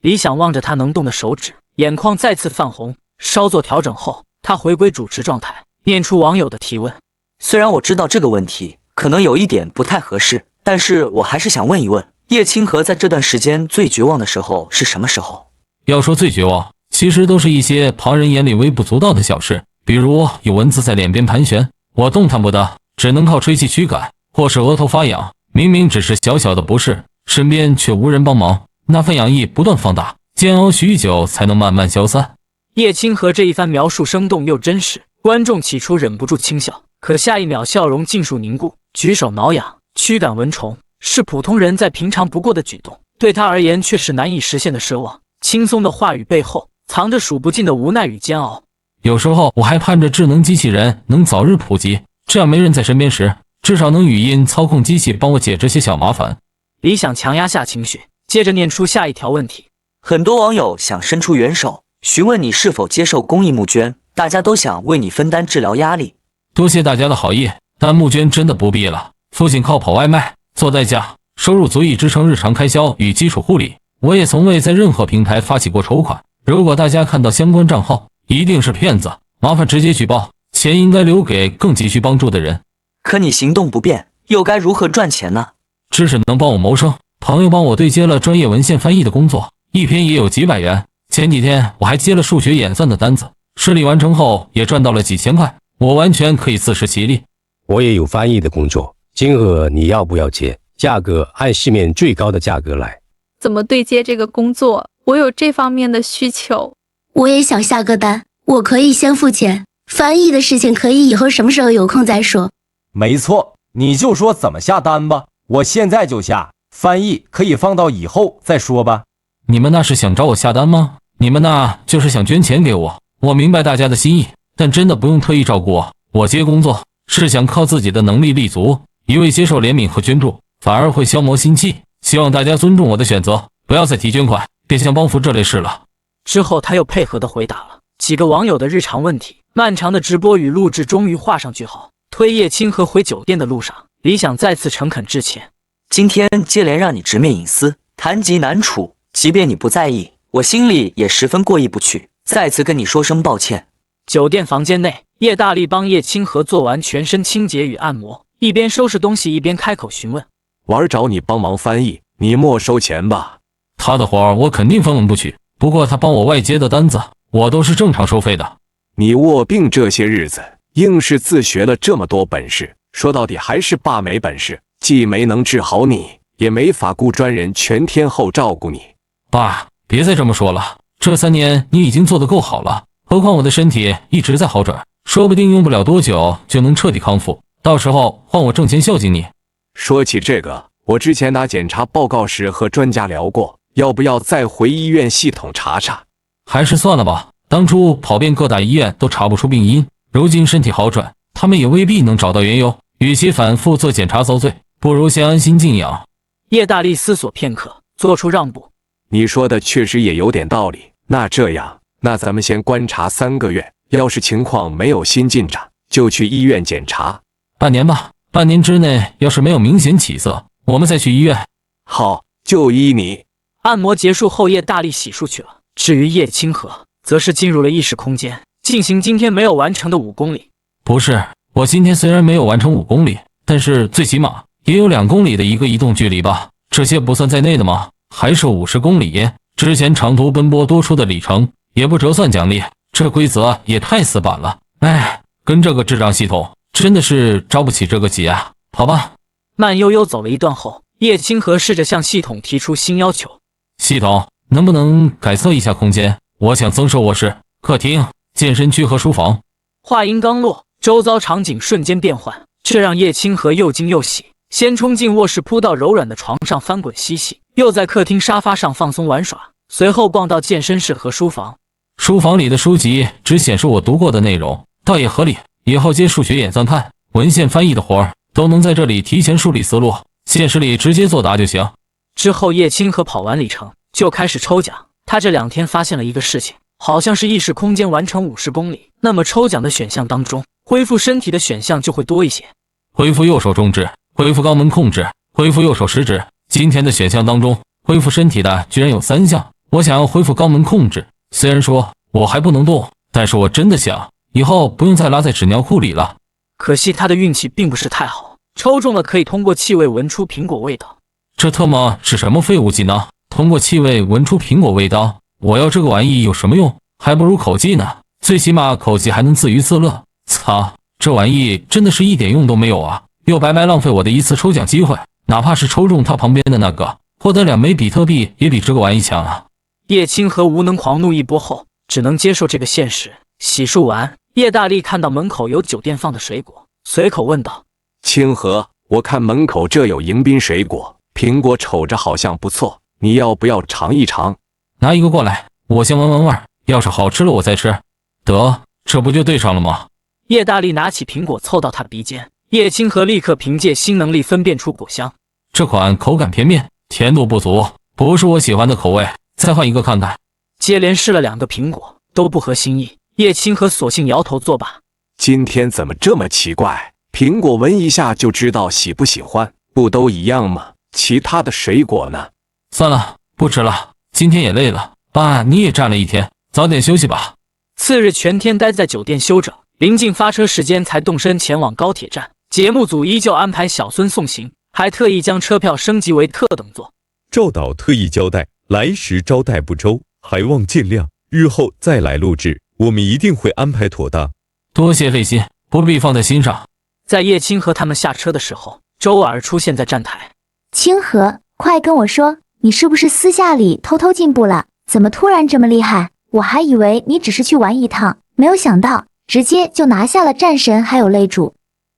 李想望着他能动的手指，眼眶再次泛红。稍作调整后，他回归主持状态，念出网友的提问。虽然我知道这个问题可能有一点不太合适，但是我还是想问一问，叶清河在这段时间最绝望的时候是什么时候？要说最绝望，其实都是一些旁人眼里微不足道的小事，比如有蚊子在脸边盘旋，我动弹不得，只能靠吹气驱赶，或是额头发痒，明明只是小小的不适，身边却无人帮忙，那份痒意不断放大，煎熬许久才能慢慢消散。叶清河这一番描述生动又真实，观众起初忍不住轻笑，可下一秒笑容尽数凝固。举手挠痒，驱赶蚊虫，是普通人再平常不过的举动，对他而言却是难以实现的奢望。轻松的话语背后，藏着数不尽的无奈与煎熬。有时候我还盼着智能机器人能早日普及，这样没人在身边时，至少能语音操控机器帮我解这些小麻烦。李想强压下情绪，接着念出下一条问题。很多网友想伸出援手，询问你是否接受公益募捐，大家都想为你分担治疗压力。多谢大家的好意，但募捐真的不必了。父亲靠跑外卖做代驾，收入足以支撑日常开销与基础护理。我也从未在任何平台发起过筹款。如果大家看到相关账号，一定是骗子，麻烦直接举报，钱应该留给更急需帮助的人。可你行动不便，又该如何赚钱呢？知识能帮我谋生，朋友帮我对接了专业文献翻译的工作，一篇也有几百元。前几天我还接了数学演算的单子，顺利完成后也赚到了几千块，我完全可以自食其力。我也有翻译的工作，金额你要不要接？价格按市面最高的价格来。怎么对接这个工作？我有这方面的需求。我也想下个单，我可以先付钱，翻译的事情可以以后什么时候有空再说。没错，你就说怎么下单吧，我现在就下，翻译可以放到以后再说吧。你们那是想找我下单吗？你们那就是想捐钱给我。我明白大家的心意，但真的不用特意照顾我。我接工作是想靠自己的能力立足，一味接受怜悯和捐助，反而会消磨心气。希望大家尊重我的选择，不要再提捐款，别想帮扶这类事了。之后他又配合地回答了几个网友的日常问题。漫长的直播与录制终于画上句号。推叶清河回酒店的路上，李想再次诚恳致歉。今天接连让你直面隐私，谈及难处，即便你不在意，我心里也十分过意不去，再次跟你说声抱歉。酒店房间内，叶大力帮叶清河做完全身清洁与按摩，一边收拾东西一边开口询问。玩找你帮忙翻译，你莫收钱吧？他的活我肯定分文不取，不过他帮我外接的单子，我都是正常收费的。你卧病这些日子，硬是自学了这么多本事，说到底还是爸没本事，既没能治好你，也没法雇专人全天候照顾你。爸，别再这么说了，这3年你已经做得够好了，何况我的身体一直在好转，说不定用不了多久就能彻底康复，到时候换我挣钱孝敬你。说起这个，我之前拿检查报告时和专家聊过，要不要再回医院系统查查？还是算了吧，当初跑遍各大医院都查不出病因，如今身体好转，他们也未必能找到缘由，与其反复做检查遭罪，不如先安心静养。叶大力思索片刻，做出让步。你说的确实也有点道理，那这样，那咱们先观察3个月，要是情况没有新进展，就去医院检查。半年吧，半年之内要是没有明显起色，我们再去医院。好，就依你。按摩结束后，叶大力洗漱去了。至于叶清河，则是进入了意识空间，进行今天没有完成的5公里。不是，我今天虽然没有完成5公里，但是最起码也有2公里的一个移动距离吧？这些不算在内的吗？还是50公里，之前长途奔波多出的里程，也不折算奖励，这规则也太死板了。哎，跟这个智障系统真的是招不起这个急啊。好吧。慢悠悠走了一段后，叶清河试着向系统提出新要求。系统能不能改测一下空间？我想增设卧室、客厅、健身区和书房。话音刚落，周遭场景瞬间变换，这让叶清河又惊又喜。先冲进卧室，扑到柔软的床上翻滚嬉戏，又在客厅沙发上放松玩耍，随后逛到健身室和书房。书房里的书籍只显示我读过的内容，倒也合理。以后接数学演算看、文献翻译的活儿，都能在这里提前梳理思路，现实里直接作答就行。之后，叶清河跑完里程就开始抽奖。他这2天发现了一个事情，好像是异时空间完成50公里，那么抽奖的选项当中，恢复身体的选项就会多一些。恢复右手中指，恢复肛门控制，恢复右手食指。今天的选项当中，恢复身体的居然有3项。我想要恢复肛门控制，虽然说我还不能动，但是我真的想以后不用再拉在纸尿裤里了。可惜他的运气并不是太好，抽中了可以通过气味闻出苹果味道。这特么是什么废物技能？通过气味闻出苹果味道？我要这个玩意有什么用？还不如口技呢，最起码口技还能自娱自乐。操，这玩意真的是一点用都没有啊！又白白浪费我的一次抽奖机会，哪怕是抽中他旁边的那个，获得2枚比特币也比这个玩意强啊！叶清河无能狂怒一波后，只能接受这个现实。洗漱完，叶大力看到门口有酒店放的水果，随口问道：清河，我看门口这有迎宾水果，苹果瞅着好像不错，你要不要尝一尝？拿一个过来，我先闻闻味儿，要是好吃了我再吃。得，这不就对上了吗？叶大力拿起苹果凑到他鼻尖，叶清河立刻凭借新能力分辨出果香。这款口感偏面，甜度不足，不是我喜欢的口味，再换一个看看。接连试了2个苹果，都不合心意，叶清河索性摇头作罢。今天怎么这么奇怪？苹果闻一下就知道喜不喜欢，不都一样吗？其他的水果呢？算了，不吃了，今天也累了。爸，你也站了一天，早点休息吧。次日全天待在酒店休整，临近发车时间才动身前往高铁站。节目组依旧安排小孙送行，还特意将车票升级为特等座。赵导特意交代，来时招待不周，还望见谅，日后再来录制，我们一定会安排妥当。多谢费心，不必放在心上。在叶清河他们下车的时候，周尔出现在站台。清河，快跟我说，你是不是私下里偷偷进步了？怎么突然这么厉害？我还以为你只是去玩一趟，没有想到直接就拿下了战神还有擂主。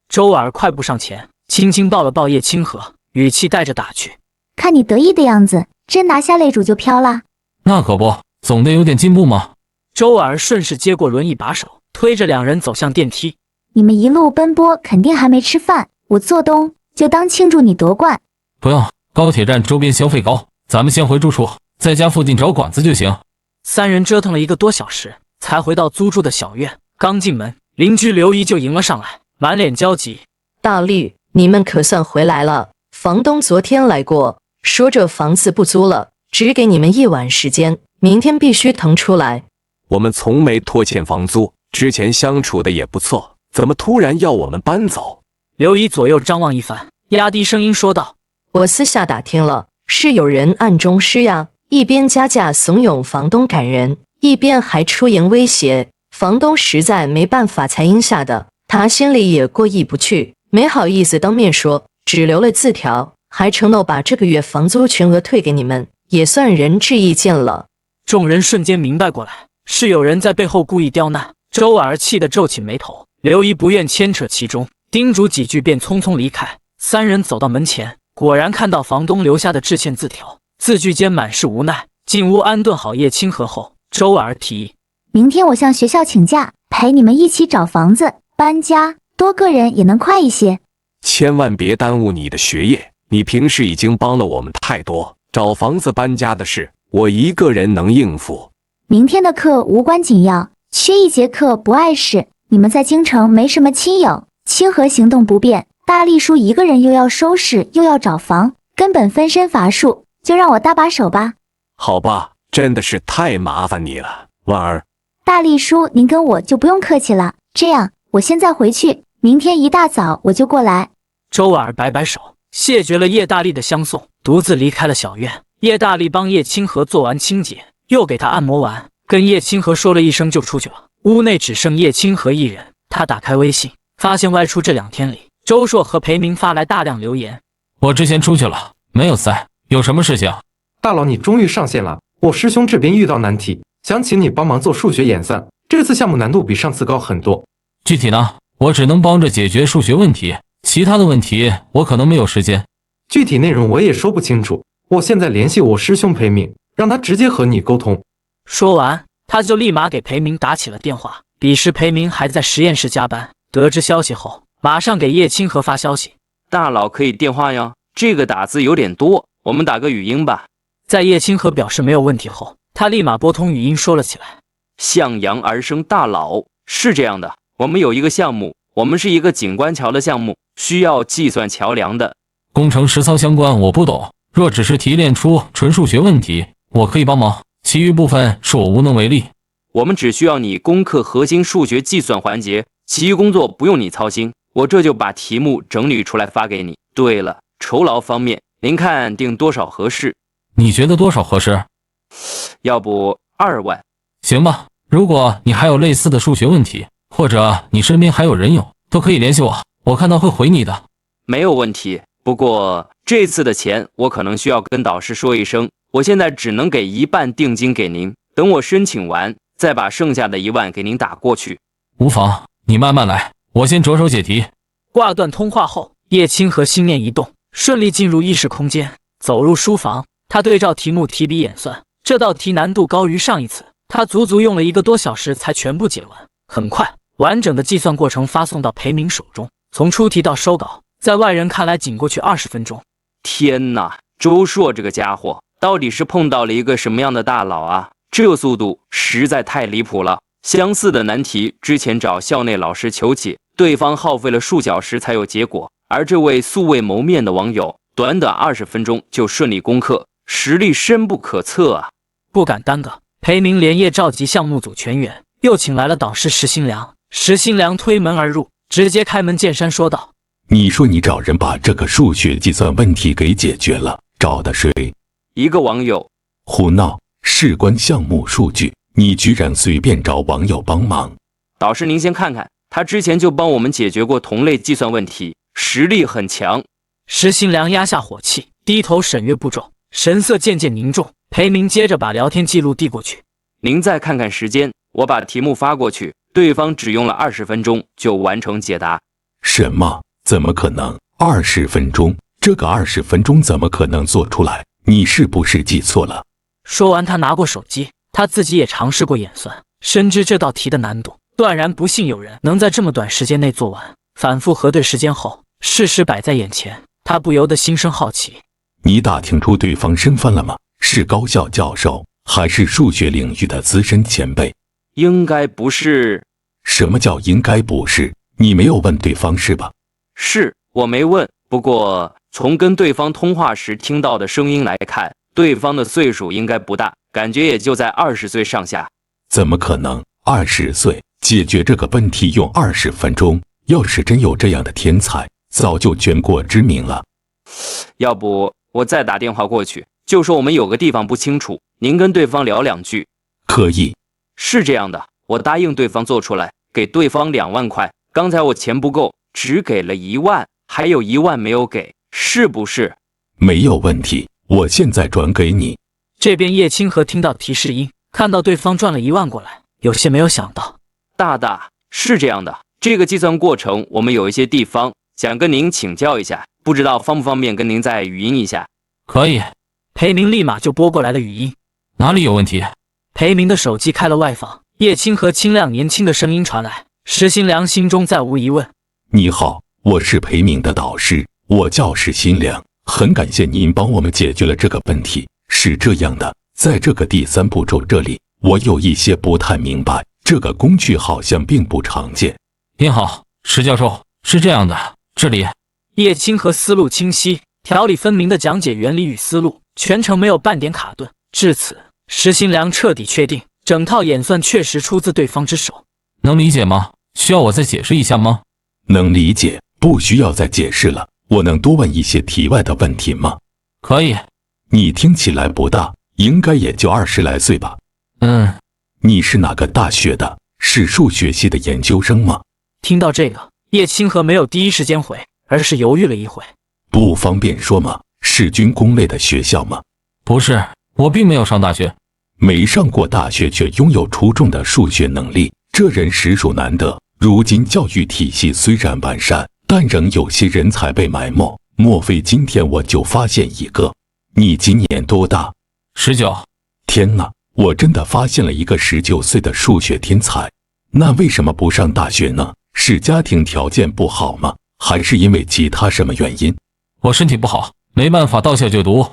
周尔快步上前，轻轻抱了抱叶清河，语气带着打趣：看你得意的样子，真拿下擂主就飘啦。那可不，总得有点进步嘛。周尔顺势接过轮椅把手，推着2人走向电梯。你们一路奔波，肯定还没吃饭，我做东就当庆祝你夺冠。不用，高铁站周边消费高，咱们先回住处，在家附近找馆子就行。3人折腾了1个多小时，才回到租住的小院。刚进门，邻居刘姨就迎了上来，满脸焦急：大力，你们可算回来了。房东昨天来过，说这房子不租了，只给你们1晚时间，明天必须腾出来。我们从没拖欠房租，之前相处的也不错，怎么突然要我们搬走？刘姨左右张望一番，压低声音说道：我私下打听了，是有人暗中施压，一边加价怂恿房东赶人，一边还出言威胁。房东实在没办法才应下的，他心里也过意不去，没好意思当面说，只留了字条，还承诺把这个月房租全额退给你们，也算仁至义尽了。众人瞬间明白过来，是有人在背后故意刁难。周尔气得皱起眉头，刘姨不愿牵扯其中，叮嘱几句便匆匆离开。3人走到门前，果然看到房东留下的致歉字条，字句间满是无奈。进屋安顿好叶清河后，周尔提议：明天我向学校请假，陪你们一起找房子搬家，多个人也能快一些。千万别耽误你的学业，你平时已经帮了我们太多，找房子搬家的事，我一个人能应付。明天的课无关紧要，缺1节课不碍事。你们在京城没什么亲友，清河行动不便，大力叔一个人又要收拾又要找房，根本分身乏术，就让我搭把手吧。好吧，真的是太麻烦你了，婉儿。大力叔，您跟我就不用客气了。这样，我现在回去，明天一大早我就过来。周尔摆摆手，谢绝了叶大力的相送，独自离开了小院。叶大力帮叶清河做完清洁，又给他按摩完，跟叶清河说了一声就出去了。屋内只剩叶清河一人，他打开微信，发现外出这2天里，周硕和裴明发来大量留言。我之前出去了，没有在，有什么事情？大佬，你终于上线了，我师兄这边遇到难题，想请你帮忙做数学演算，这次项目难度比上次高很多。具体呢？我只能帮着解决数学问题，其他的问题我可能没有时间。具体内容我也说不清楚，我现在联系我师兄裴明，让他直接和你沟通。说完，他就立马给裴明打起了电话。彼时裴明还在实验室加班，得知消息后，马上给叶清河发消息：大佬可以电话呀，这个打字有点多，我们打个语音吧。在叶清河表示没有问题后，他立马拨通语音说了起来：向阳而生大佬，是这样的，我们有一个项目，我们是一个景观桥的项目，需要计算桥梁的。工程实操相关我不懂，若只是提炼出纯数学问题，我可以帮忙，其余部分是我无能为力。我们只需要你攻克核心数学计算环节，其余工作不用你操心，我这就把题目整理出来发给你。对了，酬劳方面，您看定多少合适？你觉得多少合适？要不2万？行吧，如果你还有类似的数学问题，或者你身边还有人有，都可以联系我，我看到会回你的。没有问题，不过这次的钱我可能需要跟导师说一声，我现在只能给1半定金给您，等我申请完再把剩下的1万给您打过去。无妨，你慢慢来，我先着手解题。挂断通话后，叶清河心念一动，顺利进入意识空间，走入书房。他对照题目提笔演算，这道题难度高于上一次，他足足用了1个多小时才全部解完。很快，完整的计算过程发送到裴明手中，从出题到收稿，在外人看来仅过去20分钟。天哪，周硕这个家伙到底是碰到了一个什么样的大佬啊？这速度实在太离谱了。相似的难题之前找校内老师求解，对方耗费了数小时才有结果，而这位素未谋面的网友短短20分钟就顺利攻克，实力深不可测啊！不敢耽搁，裴明连夜召集项目组全员，又请来了导师石新良。石新良推门而入，直接开门见山说道：你说你找人把这个数学计算问题给解决了，找的谁？一个网友。胡闹，事关项目数据，你居然随便找网友帮忙。导师您先看看，他之前就帮我们解决过同类计算问题，实力很强。石新良压下火气，低头审阅步骤，神色渐渐凝重。裴明接着把聊天记录递过去，您再看看时间，我把题目发过去，对方只用了20分钟就完成解答。什么？怎么可能？20分钟？这个20分钟怎么可能做出来？你是不是记错了？说完，他拿过手机，他自己也尝试过演算，深知这道题的难度，断然不信有人能在这么短时间内做完。反复核对时间后，事实摆在眼前，他不由得心生好奇。你打听出对方身份了吗？是高校教授，还是数学领域的资深前辈？应该不是。什么叫应该不是？你没有问对方是吧？是，我没问，不过从跟对方通话时听到的声音来看，对方的岁数应该不大，感觉也就在20岁上下。怎么可能？20岁解决这个问题用20分钟？要是真有这样的天才，早就全国知名了。要不我再打电话过去，就说我们有个地方不清楚，您跟对方聊2句。可以。是这样的，我答应对方做出来，给对方2万块。刚才我钱不够，只给了1万，还有1万没有给，是不是？没有问题，我现在转给你。这边叶清河听到提示音，看到对方转了1万过来，有些没有想到。大大，是这样的，这个计算过程我们有一些地方想跟您请教一下，不知道方不方便跟您再语音一下？可以。裴明立马就拨过来了语音。哪里有问题？裴明的手机开了外放，叶清河清亮年轻的声音传来。石新良心中再无疑问。你好，我是裴明的导师，我叫石新良，很感谢您帮我们解决了这个问题。是这样的，在这个第3步骤这里，我有一些不太明白，这个工具好像并不常见。您好，石教授，是这样的，这里。叶清河思路清晰，条理分明的讲解原理与思路，全程没有半点卡顿。至此，石新良彻底确定，整套演算确实出自对方之手。能理解吗？需要我再解释一下吗？能理解，不需要再解释了。我能多问一些题外的问题吗？可以。你听起来不大，应该也就20来岁吧？你是哪个大学的？是数学系的研究生吗？听到这个，叶清河没有第一时间回，而是犹豫了一会。不方便说吗？是军工类的学校吗？不是，我并没有上大学。没上过大学却拥有出众的数学能力，这人实属难得。如今教育体系虽然完善，但仍有些人才被埋没。莫非今天我就发现一个？你今年多大？19。天哪，我真的发现了一个19岁的数学天才。那为什么不上大学呢？是家庭条件不好吗？还是因为其他什么原因？我身体不好，没办法到校就读。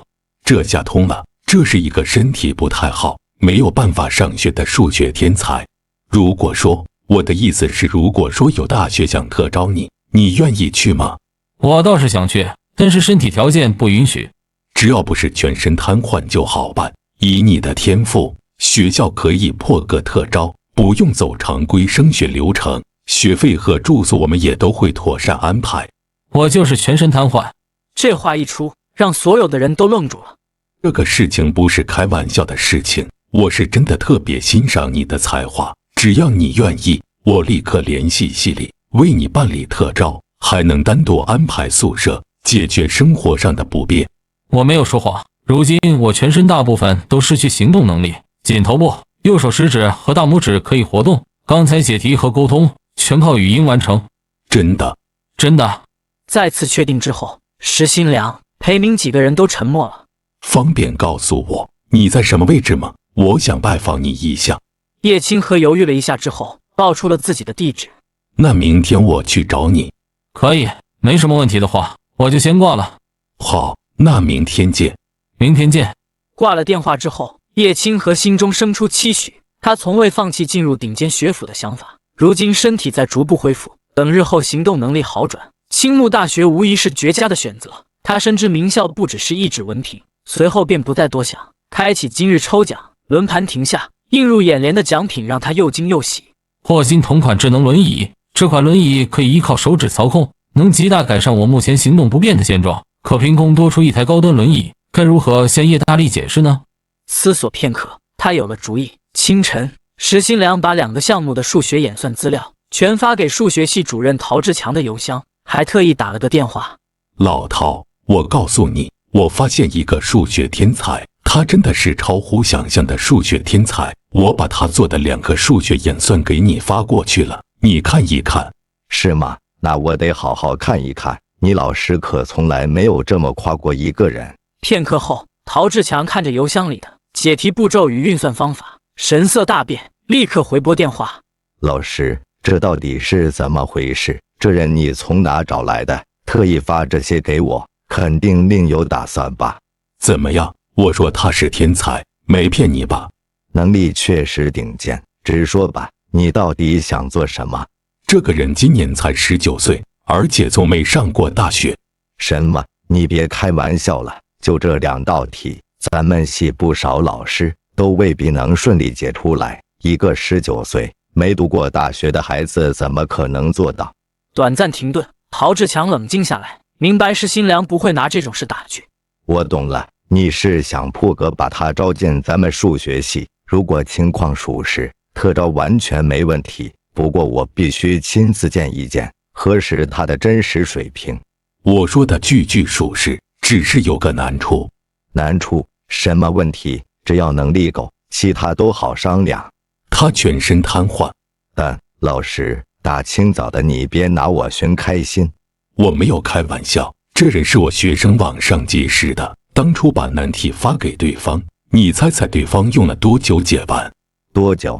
这下通了，这是一个身体不太好，没有办法上学的数学天才。如果说，我的意思是，如果说有大学想特招你，你愿意去吗？我倒是想去，但是身体条件不允许。只要不是全身瘫痪就好办。以你的天赋，学校可以破格特招，不用走常规升学流程，学费和住宿我们也都会妥善安排。我就是全身瘫痪。这话一出，让所有的人都愣住了。这个事情不是开玩笑的事情，我是真的特别欣赏你的才华。只要你愿意，我立刻联系系里为你办理特招，还能单独安排宿舍，解决生活上的不便。我没有说谎，如今我全身大部分都失去行动能力，仅头部、右手食指和大拇指可以活动。刚才解题和沟通全靠语音完成。真的？真的。再次确定之后，石新良、裴明几个人都沉默了。方便告诉我你在什么位置吗？我想拜访你一下。叶清河犹豫了一下之后，报出了自己的地址。那明天我去找你。可以，没什么问题的话，我就先挂了。好，那明天见。明天见。挂了电话之后，叶清河心中生出期许，他从未放弃进入顶尖学府的想法。如今身体在逐步恢复，等日后行动能力好转，青木大学无疑是绝佳的选择。他深知名校不只是一纸文凭，随后便不再多想，开启今日抽奖。轮盘停下，映入眼帘的奖品让他又惊又喜。霍金同款智能轮椅，这款轮椅可以依靠手指操控，能极大改善我目前行动不便的现状。可凭空多出一台高端轮椅，该如何向叶大力解释呢？思索片刻，他有了主意。清晨，石新良把2个项目的数学演算资料全发给数学系主任陶志强的邮箱，还特意打了个电话。老陶，我告诉你，我发现一个数学天才，他真的是超乎想象的数学天才。我把他做的2个数学演算给你发过去了，你看一看。是吗？那我得好好看一看。你老师可从来没有这么夸过一个人。片刻后，陶志强看着邮箱里的解题步骤与运算方法，神色大变，立刻回拨电话。老师，这到底是怎么回事？这人你从哪找来的？特意发这些给我，肯定另有打算吧？怎么样？我说他是天才，没骗你吧？能力确实顶尖，直说吧，你到底想做什么？这个人今年才19岁，而且从没上过大学。什么？你别开玩笑了，就这2道题，咱们系不少老师都未必能顺利解出来。一个19岁没读过大学的孩子怎么可能做到？短暂停顿，陶志强冷静下来，明白石新良不会拿这种事打局。我懂了，你是想破格把他招进咱们数学系？如果情况属实，特招完全没问题。不过我必须亲自见一见，核实他的真实水平。我说的句句属实，只是有个难处。难处？什么问题？只要能力够，其他都好商量。他全身瘫痪。但老师，大清早的你别拿我寻开心。我没有开玩笑，这人是我学生网上结识的，当初把难题发给对方，你猜猜对方用了多久解完？多久？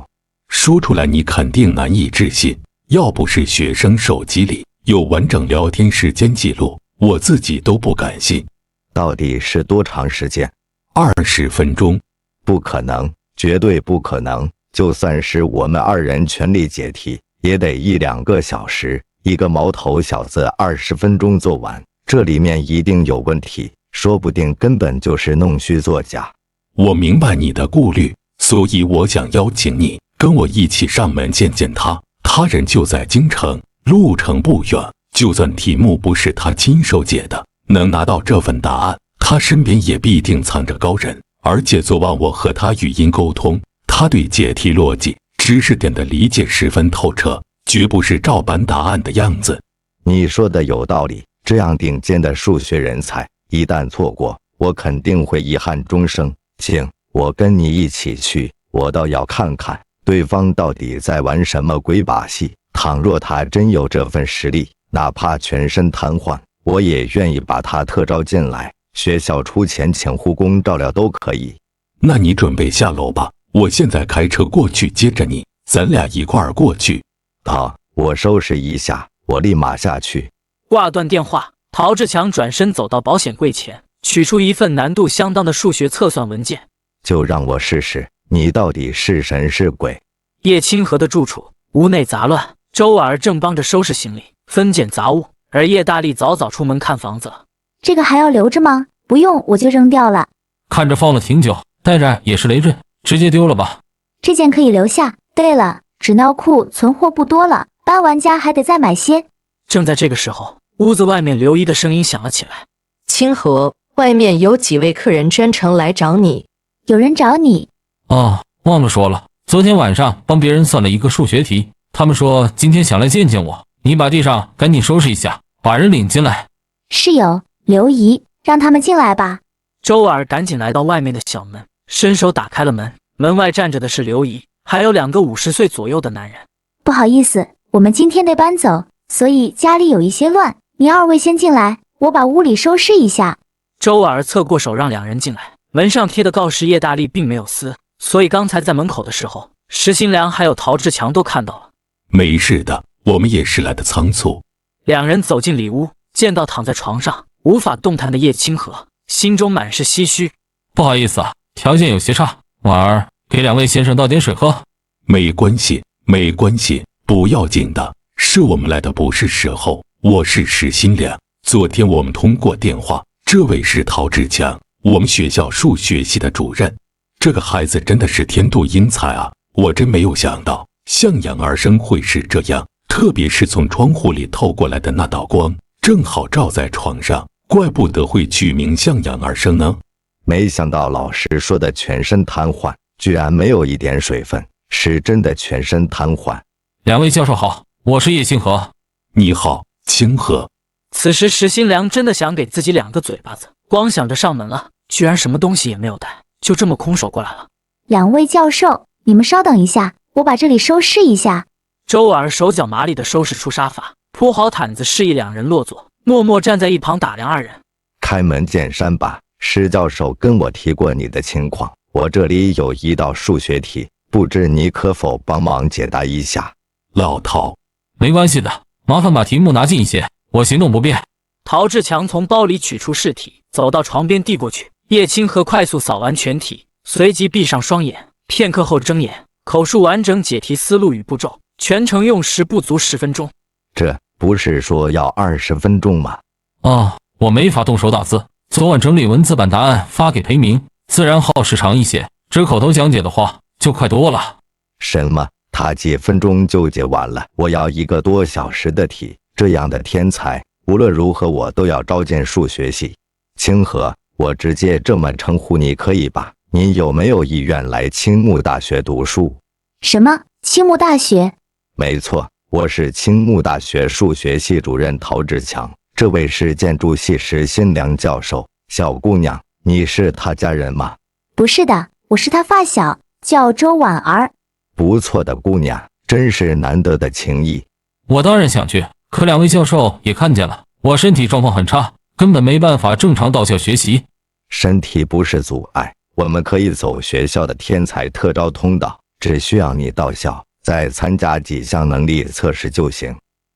说出来你肯定难以置信。要不是学生手机里有完整聊天时间记录，我自己都不敢信。到底是多长时间？20分钟。不可能，绝对不可能。就算是我们2人全力解题，也得1-2个小时。一个毛头小子20分钟做完，这里面一定有问题，说不定根本就是弄虚作假。我明白你的顾虑，所以我想邀请你跟我一起上门见见他。他人就在京城，路程不远，就算题目不是他亲手解的，能拿到这份答案，他身边也必定藏着高人。而且昨晚我和他语音沟通，他他对解题逻辑、知识点的理解十分透彻，绝不是照搬答案的样子。你说的有道理，这样顶尖的数学人才，一旦错过，我肯定会遗憾终生。行，我跟你一起去，我倒要看看对方到底在玩什么鬼把戏。倘若他真有这份实力，哪怕全身瘫痪，我也愿意把他特招进来，学校出钱请护工照料都可以。那你准备下楼吧，我现在开车过去接着你，咱俩一块儿过去。好，我收拾一下，我立马下去。挂断电话，陶志强转身走到保险柜前，取出一份难度相当的数学测算文件。就让我试试，你到底是神是鬼？叶清河的住处，屋内杂乱，周尔正帮着收拾行李，分拣杂物，而叶大力早早出门看房子了。这个还要留着吗？不用，我就扔掉了。看着放了挺久，带着也是累赘，直接丢了吧。这件可以留下。对了，纸尿裤存货不多了，搬完家还得再买些。正在这个时候，屋子外面刘姨的声音响了起来。清河，外面有几位客人专程来找你。有人找你？哦，忘了说了，昨天晚上帮别人算了一个数学题，他们说今天想来见见我，你把地上赶紧收拾一下，把人领进来。室友刘姨，让他们进来吧。周尔赶紧来到外面的小门，伸手打开了门。门外站着的是刘姨，还有2个50岁左右的男人。不好意思，我们今天得搬走，所以家里有一些乱，您2位先进来，我把屋里收拾一下。周尔侧过手让2人进来，门上贴的告示叶大力并没有撕，所以刚才在门口的时候，石新良还有陶志强都看到了。没事的，我们也是来的仓促。2人走进里屋，见到躺在床上无法动弹的叶清河，心中满是唏嘘。不好意思啊，条件有些差，婉儿给2位先生倒点水喝。没关系，没关系，不要紧的，是我们来的不是时候。我是石新良，昨天我们通过电话，这位是陶志强，我们学校数学系的主任。这个孩子真的是天妒英才啊，我真没有想到向阳而生会是这样，特别是从窗户里透过来的那道光，正好照在床上，怪不得会取名向阳而生呢。没想到老师说的全身瘫痪，居然没有一点水分，是真的全身瘫痪。2位教授好，我是叶清河。你好，清河。此时石新良真的想给自己2个嘴巴子，光想着上门了，居然什么东西也没有带，就这么空手过来了。2位教授，你们稍等一下，我把这里收拾一下。周尔手脚麻利地收拾出沙发，铺好毯子，示意2人落座，默默站在一旁打量2人。开门见山吧，石教授跟我提过你的情况，我这里有一道数学题，不知你可否帮忙解答一下？老陶，没关系的，麻烦把题目拿近一些，我行动不便。陶志强从包里取出试题，走到床边递过去。叶清河快速扫完全题，随即闭上双眼，片刻后睁眼，口述完整解题思路与步骤，全程用时不足10分钟。这不是说要20分钟吗？哦，我没法动手打字，昨晚整理文字版答案发给裴明，自然耗时长一些，这口头讲解的话就快多了。什么？他几分钟就解完了？我要1个多小时的题，这样的天才，无论如何我都要招进数学系。清河，我直接这么称呼你可以吧？你有没有意愿来青木大学读书？什么？青木大学？没错，我是青木大学数学系主任陶志强，这位是建筑系石新良教授。小姑娘，你是他家人吗？不是的，我是他发小，叫周婉儿。不错的姑娘，真是难得的情谊。我当然想去，可2位教授也看见了，我身体状况很差，根本没办法正常到校学习。身体不是阻碍，我们可以走学校的天才特招通道，只需要你到校，再参加几项能力测试就行。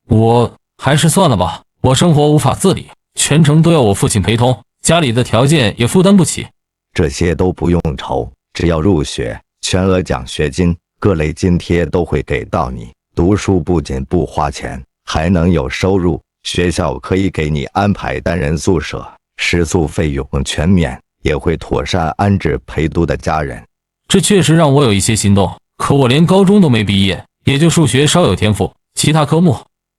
我还是算了吧，我生活无法自理，全程都要我父亲陪同，家里的条件也负担不起。这些都不用愁，只要入学，全额奖学金，各类津贴都会给到你。读书不仅不花钱，还能有收入，学校可以给你安排单人宿舍，食宿费用全免，也会妥善安置陪读的家人。这确实让我有一些心动，可我连高中都没毕业，也就数学稍有天赋，其他科目……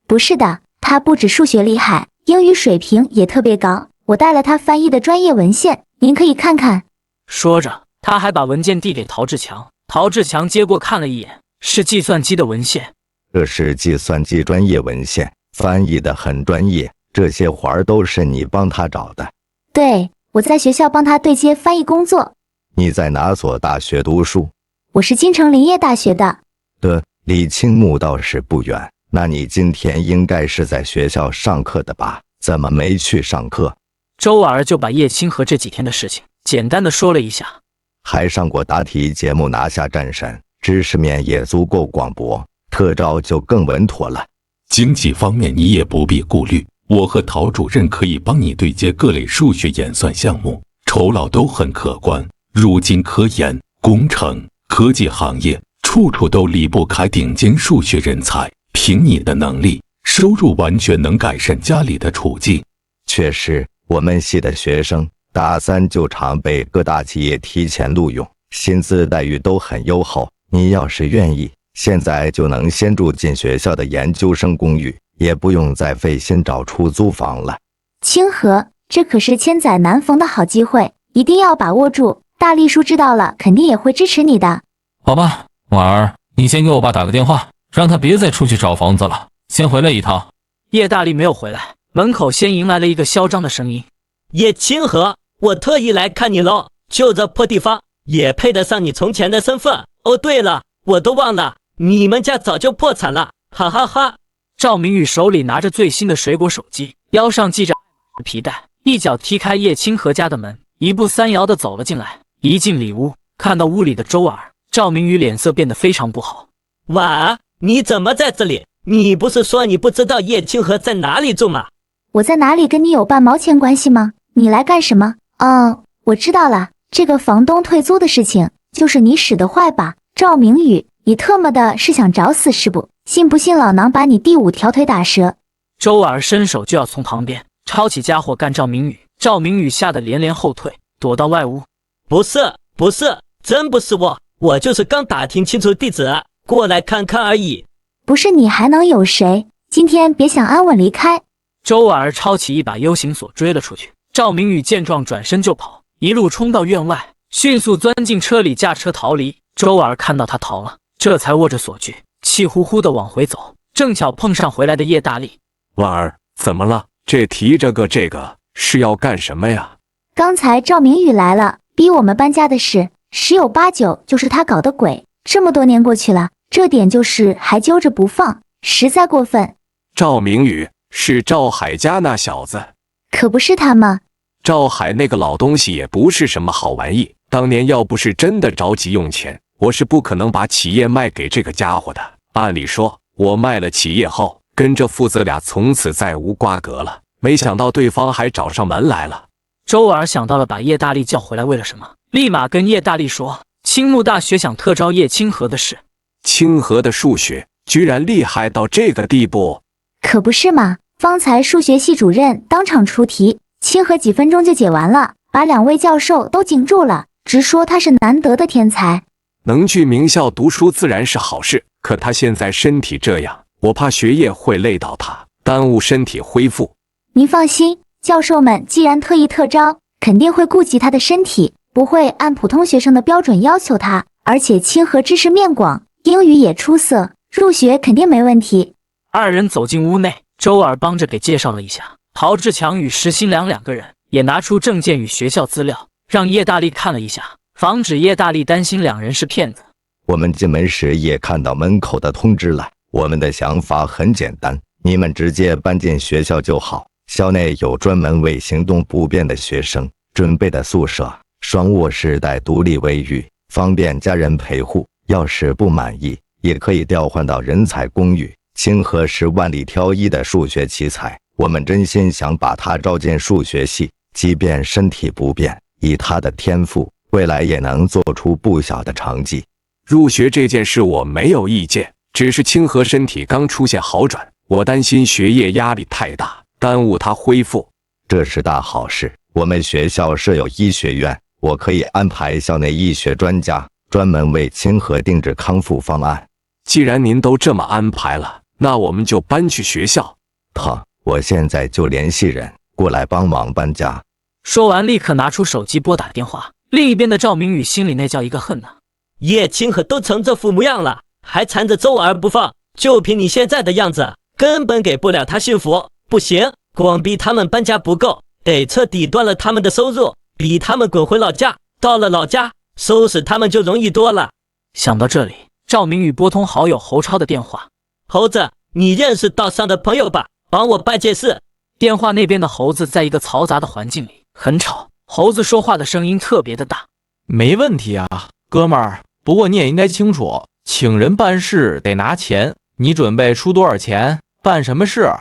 不是的，他不止数学厉害，英语水平也特别高，我带了他翻译的专业文献，您可以看看。说着，他还把文件递给陶志强。陶志强接过看了一眼，是计算机的文献。这是计算机专业文献，翻译的很专业，这些活儿都是你帮他找的。对，我在学校帮他对接翻译工作。你在哪所大学读书？我是京城林业大学的。离青木倒是不远，那你今天应该是在学校上课的吧？怎么没去上课？周尔就把叶清河这几天的事情简单的说了一下。还上过答题节目拿下战神，知识面也足够广博，特招就更稳妥了。经济方面你也不必顾虑，我和陶主任可以帮你对接各类数学演算项目，酬劳都很可观。如今科研、工程、科技行业处处都离不开顶尖数学人才，凭你的能力，收入完全能改善家里的处境。确实，我们系的学生大三就常被各大企业提前录用，薪资待遇都很优厚。你要是愿意，现在就能先住进学校的研究生公寓，也不用再费心找出租房了。清河，这可是千载难逢的好机会，一定要把握住。大力叔知道了，肯定也会支持你的。好吧，婉儿，你先给我爸打个电话，让他别再出去找房子了，先回来一趟。叶大力没有回来，门口先迎来了一个嚣张的声音：叶清河，我特意来看你喽，就这破地方也配得上你从前的身份？哦，对了，我都忘了，你们家早就破产了，哈哈哈。赵明宇手里拿着最新的水果手机，腰上系着皮带，一脚踢开叶清河家的门，一步三摇的走了进来。一进里屋，看到屋里的周儿，赵明宇脸色变得非常不好。婉儿，你怎么在这里？你不是说你不知道叶清河在哪里住吗？我在哪里跟你有半毛钱关系吗？你来干什么？哦，我知道了，这个房东退租的事情，就是你使的坏吧？赵明宇，你特么的是想找死是不？信不信老娘把你第5条腿打折？周儿伸手就要从旁边抄起家伙干赵明宇，赵明宇吓得连连后退，躲到外屋。不是，真不是我就是刚打听清楚地址，过来看看而已。不是你还能有谁？今天别想安稳离开。周儿抄起一把 U 型锁追了出去。赵明宇见状转身就跑，一路冲到院外，迅速钻进车里驾车逃离。周儿看到他逃了，这才握着锁具，气呼呼地往回走，正巧碰上回来的叶大力。婉儿，怎么了？这提着个这个是要干什么呀？刚才赵明宇来了，逼我们搬家的事，十有八九就是他搞的鬼。这么多年过去了，这点就是还揪着不放，实在过分。赵明宇是赵海家那小子，可不是他吗？赵海那个老东西也不是什么好玩意，当年要不是真的着急用钱，我是不可能把企业卖给这个家伙的。按理说，我卖了企业后，跟这父子俩从此再无瓜葛了，没想到对方还找上门来了。周尔想到了把叶大力叫回来为了什么，立马跟叶大力说青木大学想特招叶清河的事。清河的数学居然厉害到这个地步？可不是嘛，方才数学系主任当场出题，清河几分钟就解完了，把2位教授都惊住了，直说他是难得的天才。能去名校读书自然是好事，可他现在身体这样，我怕学业会累到他，耽误身体恢复。您放心，教授们既然特意特招，肯定会顾及他的身体，不会按普通学生的标准要求他。而且清河知识面广，英语也出色，入学肯定没问题。二人走进屋内，周尔帮着给介绍了一下。陶志强与石新良2个人也拿出证件与学校资料，让叶大力看了一下，防止叶大力担心2人是骗子。我们进门时也看到门口的通知了，我们的想法很简单，你们直接搬进学校就好。校内有专门为行动不便的学生准备的宿舍，双卧室带独立卫浴，方便家人陪护。要是不满意，也可以调换到人才公寓。清河是万里挑一的数学奇才，我们真心想把他招进数学系，即便身体不便，以他的天赋，未来也能做出不小的成绩。入学这件事我没有意见，只是清河身体刚出现好转，我担心学业压力太大，耽误他恢复。这是大好事，我们学校设有医学院，我可以安排校内医学专家专门为清河定制康复方案。既然您都这么安排了，那我们就搬去学校。好，我现在就联系人过来帮忙搬家。说完立刻拿出手机拨打电话。另一边的赵明宇心里那叫一个恨呐！叶清河都成这副模样了，还缠着周儿不放，就凭你现在的样子，根本给不了他幸福。不行，光逼他们搬家不够，得彻底断了他们的收入，逼他们滚回老家。到了老家，收拾他们就容易多了。想到这里，赵明宇拨通好友侯超的电话。猴子，你认识道上的朋友吧？帮我办件事。电话那边的猴子在一个嘈杂的环境里，很吵。猴子说话的声音特别的大。没问题啊，哥们儿。不过你也应该清楚，请人办事得拿钱。你准备出多少钱？办什么事？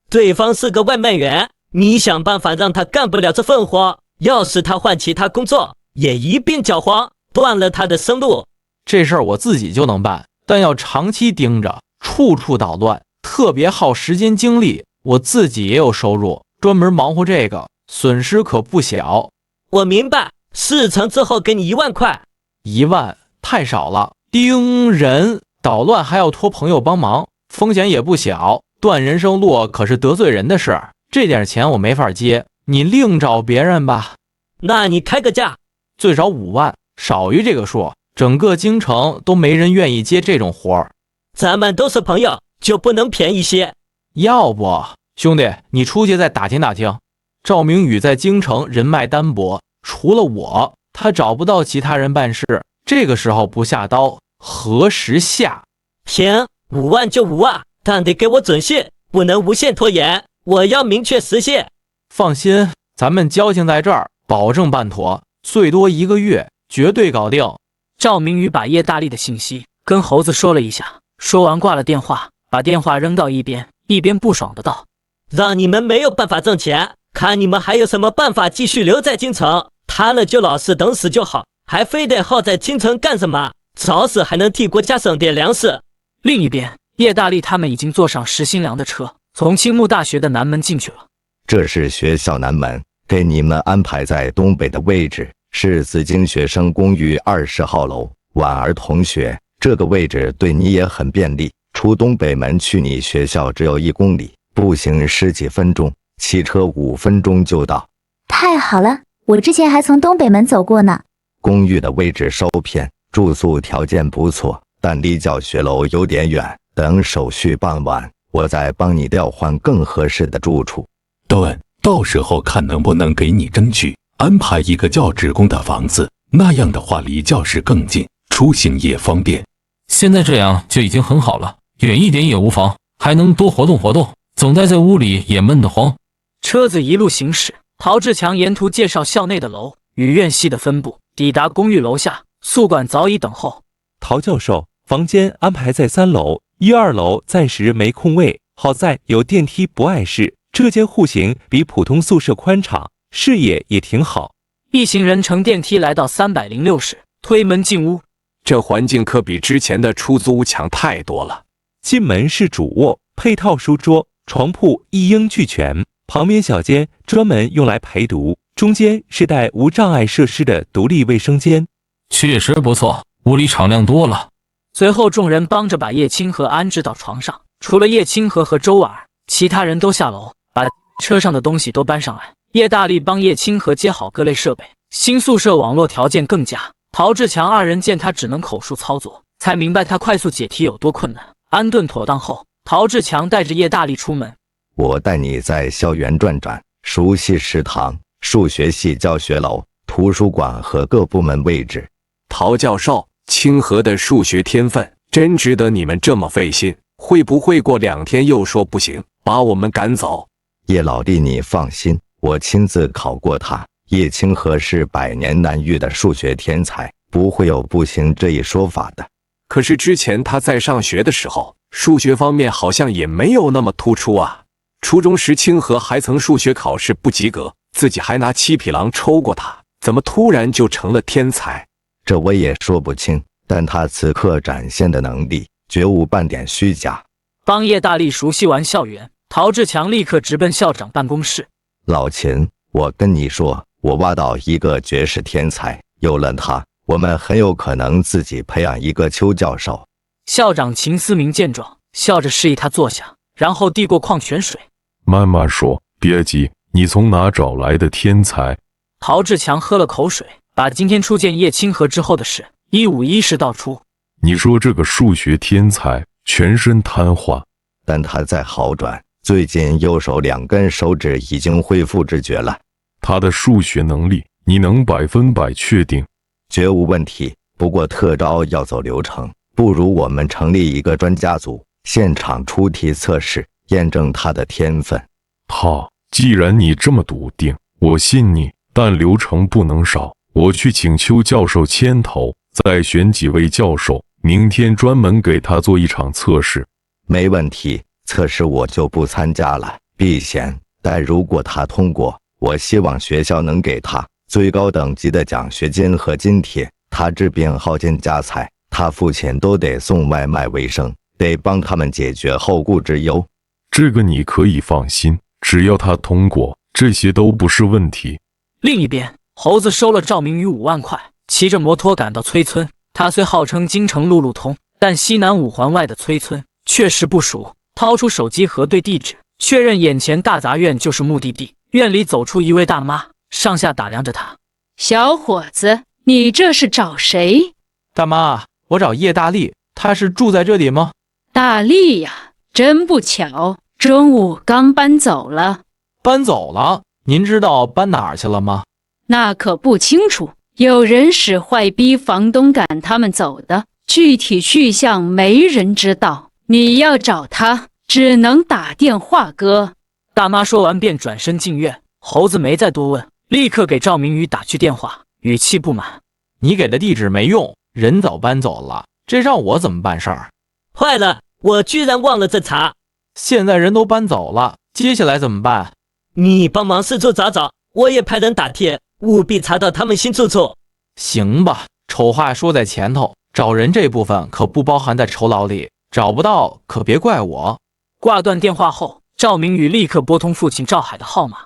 对方是个外卖员，你想办法让他干不了这份活。要是他换其他工作，也一并搅黄，断了他的生路。这事儿我自己就能办，但要长期盯着，处处捣乱，特别耗时间精力。我自己也有收入，专门忙活这个，损失可不小。我明白，事成之后给你1万块。1万太少了，盯人捣乱还要托朋友帮忙，风险也不小。断人生路可是得罪人的事，这点钱我没法接，你另找别人吧。那你开个价，最少5万，少于这个数，整个京城都没人愿意接这种活儿。咱们都是朋友，就不能便宜些？要不，兄弟，你出去再打听打听。赵明宇在京城人脉单薄，除了我，他找不到其他人办事。这个时候不下刀，何时下？行，5万就5万，但得给我准信，不能无限拖延，我要明确实现。放心，咱们交情在这儿，保证办妥，最多1个月，绝对搞定。赵明宇把叶大力的信息跟猴子说了一下，说完挂了电话，把电话扔到一边，一边不爽的道：让你们没有办法挣钱，看你们还有什么办法继续留在京城？瘫了就老实等死就好，还非得耗在京城干什么？早死还能替国家省点粮食。另一边，叶大力他们已经坐上石新良的车，从青木大学的南门进去了。这是学校南门，给你们安排在东北的位置，是紫金学生公寓20号楼。婉儿同学，这个位置对你也很便利，出东北门去你学校只有1公里，步行10几分钟，骑车5分钟就到。太好了，我之前还从东北门走过呢。公寓的位置稍偏，住宿条件不错，但离教学楼有点远。等手续办完，我再帮你调换更合适的住处。对，到时候看能不能给你争取安排一个教职工的房子，那样的话离教室更近，出行也方便。现在这样就已经很好了，远一点也无妨，还能多活动活动，总待在屋里也闷得慌。车子一路行驶，陶志强沿途介绍校内的楼与院系的分布。抵达公寓楼下，宿管早已等候。陶教授，房间安排在3楼，1、2楼暂时没空位，好在有电梯不碍事。这间户型比普通宿舍宽敞，视野也挺好。一行人乘电梯来到306室，推门进屋。这环境可比之前的出租屋强太多了。进门是主卧，配套书桌、床铺一应俱全，旁边小间专门用来陪读，中间是带无障碍设施的独立卫生间。确实不错，屋里敞亮多了。随后众人帮着把叶清河安置到床上，除了叶清河和周儿，其他人都下楼，把车上的东西都搬上来。叶大力帮叶清河接好各类设备。新宿舍网络条件更佳，陶志强2人见他只能口述操作，才明白他快速解题有多困难。安顿妥当后，陶志强带着叶大力出门。我带你在校园转转，熟悉食堂、数学系教学楼、图书馆和各部门位置。陶教授，清河的数学天分真值得你们这么费心，会不会过2天又说不行，把我们赶走？叶老弟，你放心，我亲自考过他。叶清河是100年难遇的数学天才，不会有不行这一说法的。可是之前他在上学的时候，数学方面好像也没有那么突出啊。初中时清河还曾数学考试不及格，自己还拿七匹狼抽过他，怎么突然就成了天才？这我也说不清，但他此刻展现的能力绝无半点虚假。帮叶大力熟悉完校园，陶志强立刻直奔校长办公室。老秦，我跟你说，我挖到一个绝世天才，有了他，我们很有可能自己培养一个邱教授。校长秦思明见状，笑着示意他坐下，然后递过矿泉水。慢慢说，别急，你从哪找来的天才？陶志强喝了口水，把今天初见叶清河之后的事151式道出。你说这个数学天才全身瘫痪，但他在好转，最近右手2根手指已经恢复知觉了。他的数学能力你能100%确定？绝无问题，不过特招要走流程，不如我们成立一个专家组，现场出题测试，验证他的天分。好，既然你这么笃定，我信你，但流程不能少。我去请邱教授牵头，再选几位教授，明天专门给他做一场测试。没问题，测试我就不参加了，避嫌。但如果他通过，我希望学校能给他最高等级的奖学金和津贴。他治病耗尽家财，他父亲都得送外卖为生，得帮他们解决后顾之忧。这个你可以放心，只要他通过，这些都不是问题。另一边，猴子收了赵明宇5万块，骑着摩托赶到崔村。他虽号称京城路路通，但西南5环外的崔村确实不熟。掏出手机核对地址，确认眼前大杂院就是目的地。院里走出一位大妈，上下打量着他。小伙子，你这是找谁？大妈，我找叶大力，他是住在这里吗？大力呀，真不巧，中午刚搬走了。搬走了？您知道搬哪儿去了吗？那可不清楚，有人使坏逼房东赶他们走的，具体去向没人知道。你要找他，只能打电话哥。大妈说完便转身进院，猴子没再多问，立刻给赵明宇打去电话，语气不满：“你给的地址没用，人早搬走了，这让我怎么办事儿？”坏了，我居然忘了这茬。现在人都搬走了，接下来怎么办？你帮忙四处找找，我也派人打听，务必查到他们新住处。行吧，丑话说在前头，找人这部分可不包含在酬劳里，找不到可别怪我。挂断电话后，赵明宇立刻拨通父亲赵海的号码。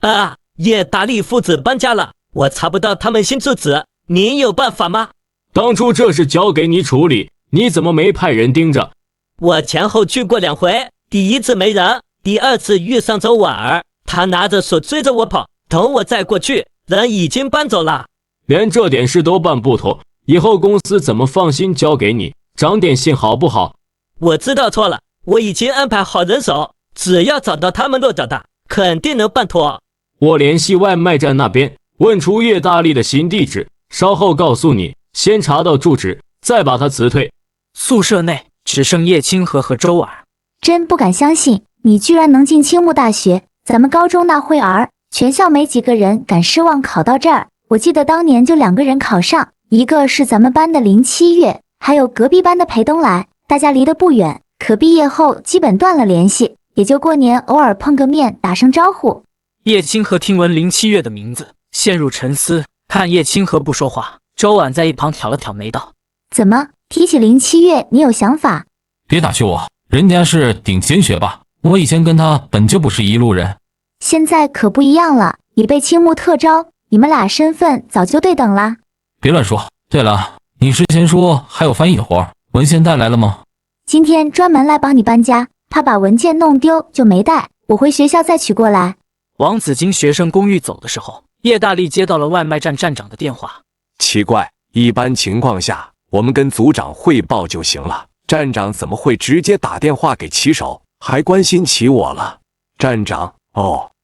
啊，叶大力父子搬家了，我查不到他们新住址，您有办法吗？当初这事交给你处理，你怎么没派人盯着？我前后去过2回，第一次没人，第2次遇上周婉儿，他拿着锁追着我跑，等我再过去，人已经搬走了。连这点事都办不妥，以后公司怎么放心交给你？长点心好不好？我知道错了，我已经安排好人手，只要找到他们落脚的，肯定能办妥。我联系外卖站那边，问出叶大力的新地址，稍后告诉你。先查到住址，再把他辞退。宿舍内只剩叶清河和周儿。真不敢相信，你居然能进青木大学。咱们高中那会儿，全校没几个人敢奢望考到这儿。我记得当年就2个人考上，一个是咱们班的林七月，还有隔壁班的裴东来。大家离得不远，可毕业后基本断了联系，也就过年偶尔碰个面，打声招呼。叶清河听闻林七月的名字，陷入沉思。看叶清河不说话，周婉在一旁挑了挑眉道：“怎么提起林七月，你有想法？”别打趣我，人家是顶尖学霸，我以前跟他本就不是一路人。现在可不一样了，你被青木特招，你们俩身份早就对等啦。别乱说。对了，你之前说还有翻译活，文献带来了吗？今天专门来帮你搬家，怕把文件弄丢就没带，我回学校再取过来。往紫金学生公寓走的时候，叶大力接到了外卖站站长的电话。奇怪，一般情况下，我们跟组长汇报就行了，站长怎么会直接打电话给骑手，还关心起我了？站长，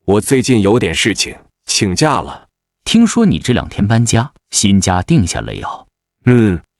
我最近有点事情，请假了。听说你这2天搬家，新家定下了哟。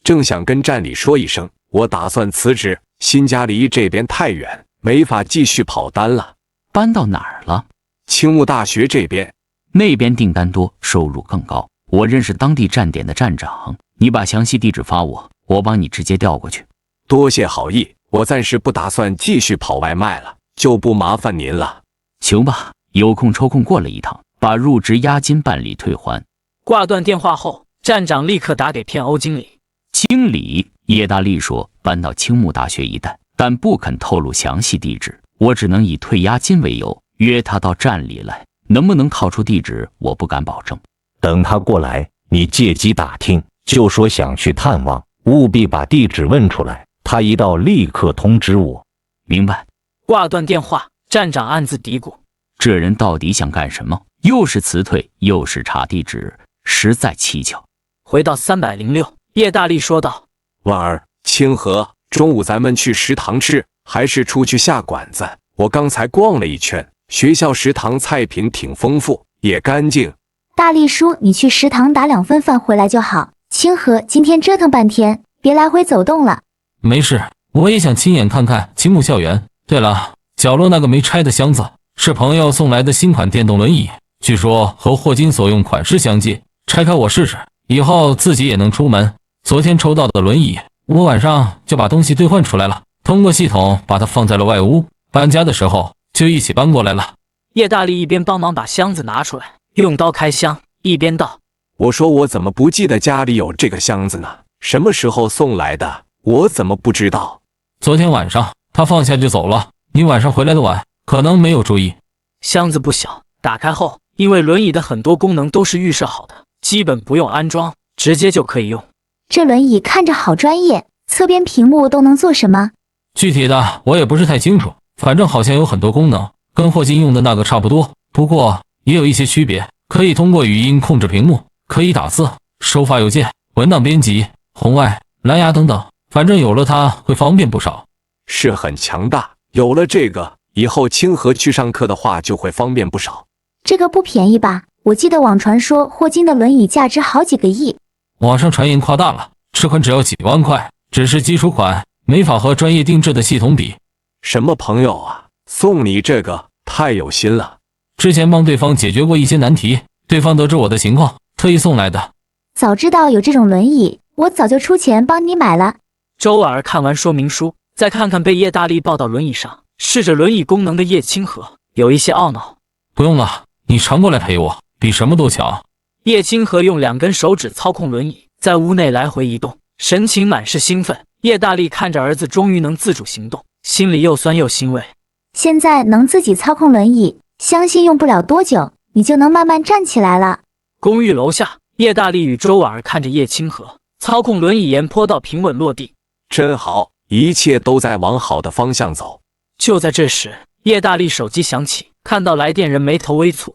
正想跟站里说一声，我打算辞职，新家离这边太远，没法继续跑单了。搬到哪儿了？青木大学这边。那边订单多，收入更高。我认识当地站点的站长，你把详细地址发我，我帮你直接调过去。多谢好意，我暂时不打算继续跑外卖了，就不麻烦您了。行吧，有空抽空过来一趟，把入职押金办理退还。挂断电话后，站长立刻打给片欧经理。经理，叶大力说搬到青木大学一带，但不肯透露详细地址，我只能以退押金为由约他到站里来，能不能套出地址，我不敢保证。等他过来，你借机打听，就说想去探望，务必把地址问出来，他一到立刻通知我。明白。挂断电话，站长暗自嘀咕：这人到底想干什么？又是辞退，又是查地址，实在蹊跷。回到306，叶大力说道。婉儿、清河，中午咱们去食堂吃，还是出去下馆子？我刚才逛了一圈，学校食堂菜品挺丰富，也干净。大力叔，你去食堂打2份饭回来就好。清河，今天折腾半天，别来回走动了。没事，我也想亲眼看看青木校园。对了，角落那个没拆的箱子是朋友送来的新款电动轮椅，据说和霍金所用款式相近，拆开我试试，以后自己也能出门。昨天抽到的轮椅，我晚上就把东西兑换出来了，通过系统把它放在了外屋，搬家的时候就一起搬过来了。叶大力一边帮忙把箱子拿出来，用刀开箱，一边道：我说我怎么不记得家里有这个箱子呢？什么时候送来的？我怎么不知道？昨天晚上他放下就走了，你晚上回来的晚，可能没有注意。箱子不小，打开后，因为轮椅的很多功能都是预设好的，基本不用安装，直接就可以用。这轮椅看着好专业，侧边屏幕都能做什么？具体的我也不是太清楚，反正好像有很多功能，跟霍金用的那个差不多，不过也有一些区别，可以通过语音控制屏幕，可以打字、收发邮件、文档编辑、红外、蓝牙等等，反正有了它会方便不少。是很强大，有了这个，以后清河去上课的话就会方便不少。这个不便宜吧？我记得网传说霍金的轮椅价值好几个亿。网上传言夸大了，这款只要几万块，只是基础款，没法和专业定制的系统比。什么朋友啊，送你这个太有心了。之前帮对方解决过一些难题，对方得知我的情况，特意送来的。早知道有这种轮椅，我早就出钱帮你买了。周尔看完说明书，再看看被叶大力抱到轮椅上，试着轮椅功能的叶清河，有一些懊恼。不用了，你常过来陪我，比什么都强。叶清河用2根手指操控轮椅，在屋内来回移动，神情满是兴奋。叶大力看着儿子终于能自主行动，心里又酸又欣慰。现在能自己操控轮椅，相信用不了多久，你就能慢慢站起来了。公寓楼下，叶大力与周尔看着叶清河操控轮椅沿坡道平稳落地，真好，一切都在往好的方向走。就在这时，叶大力手机响起，看到来电人眉头微蹙。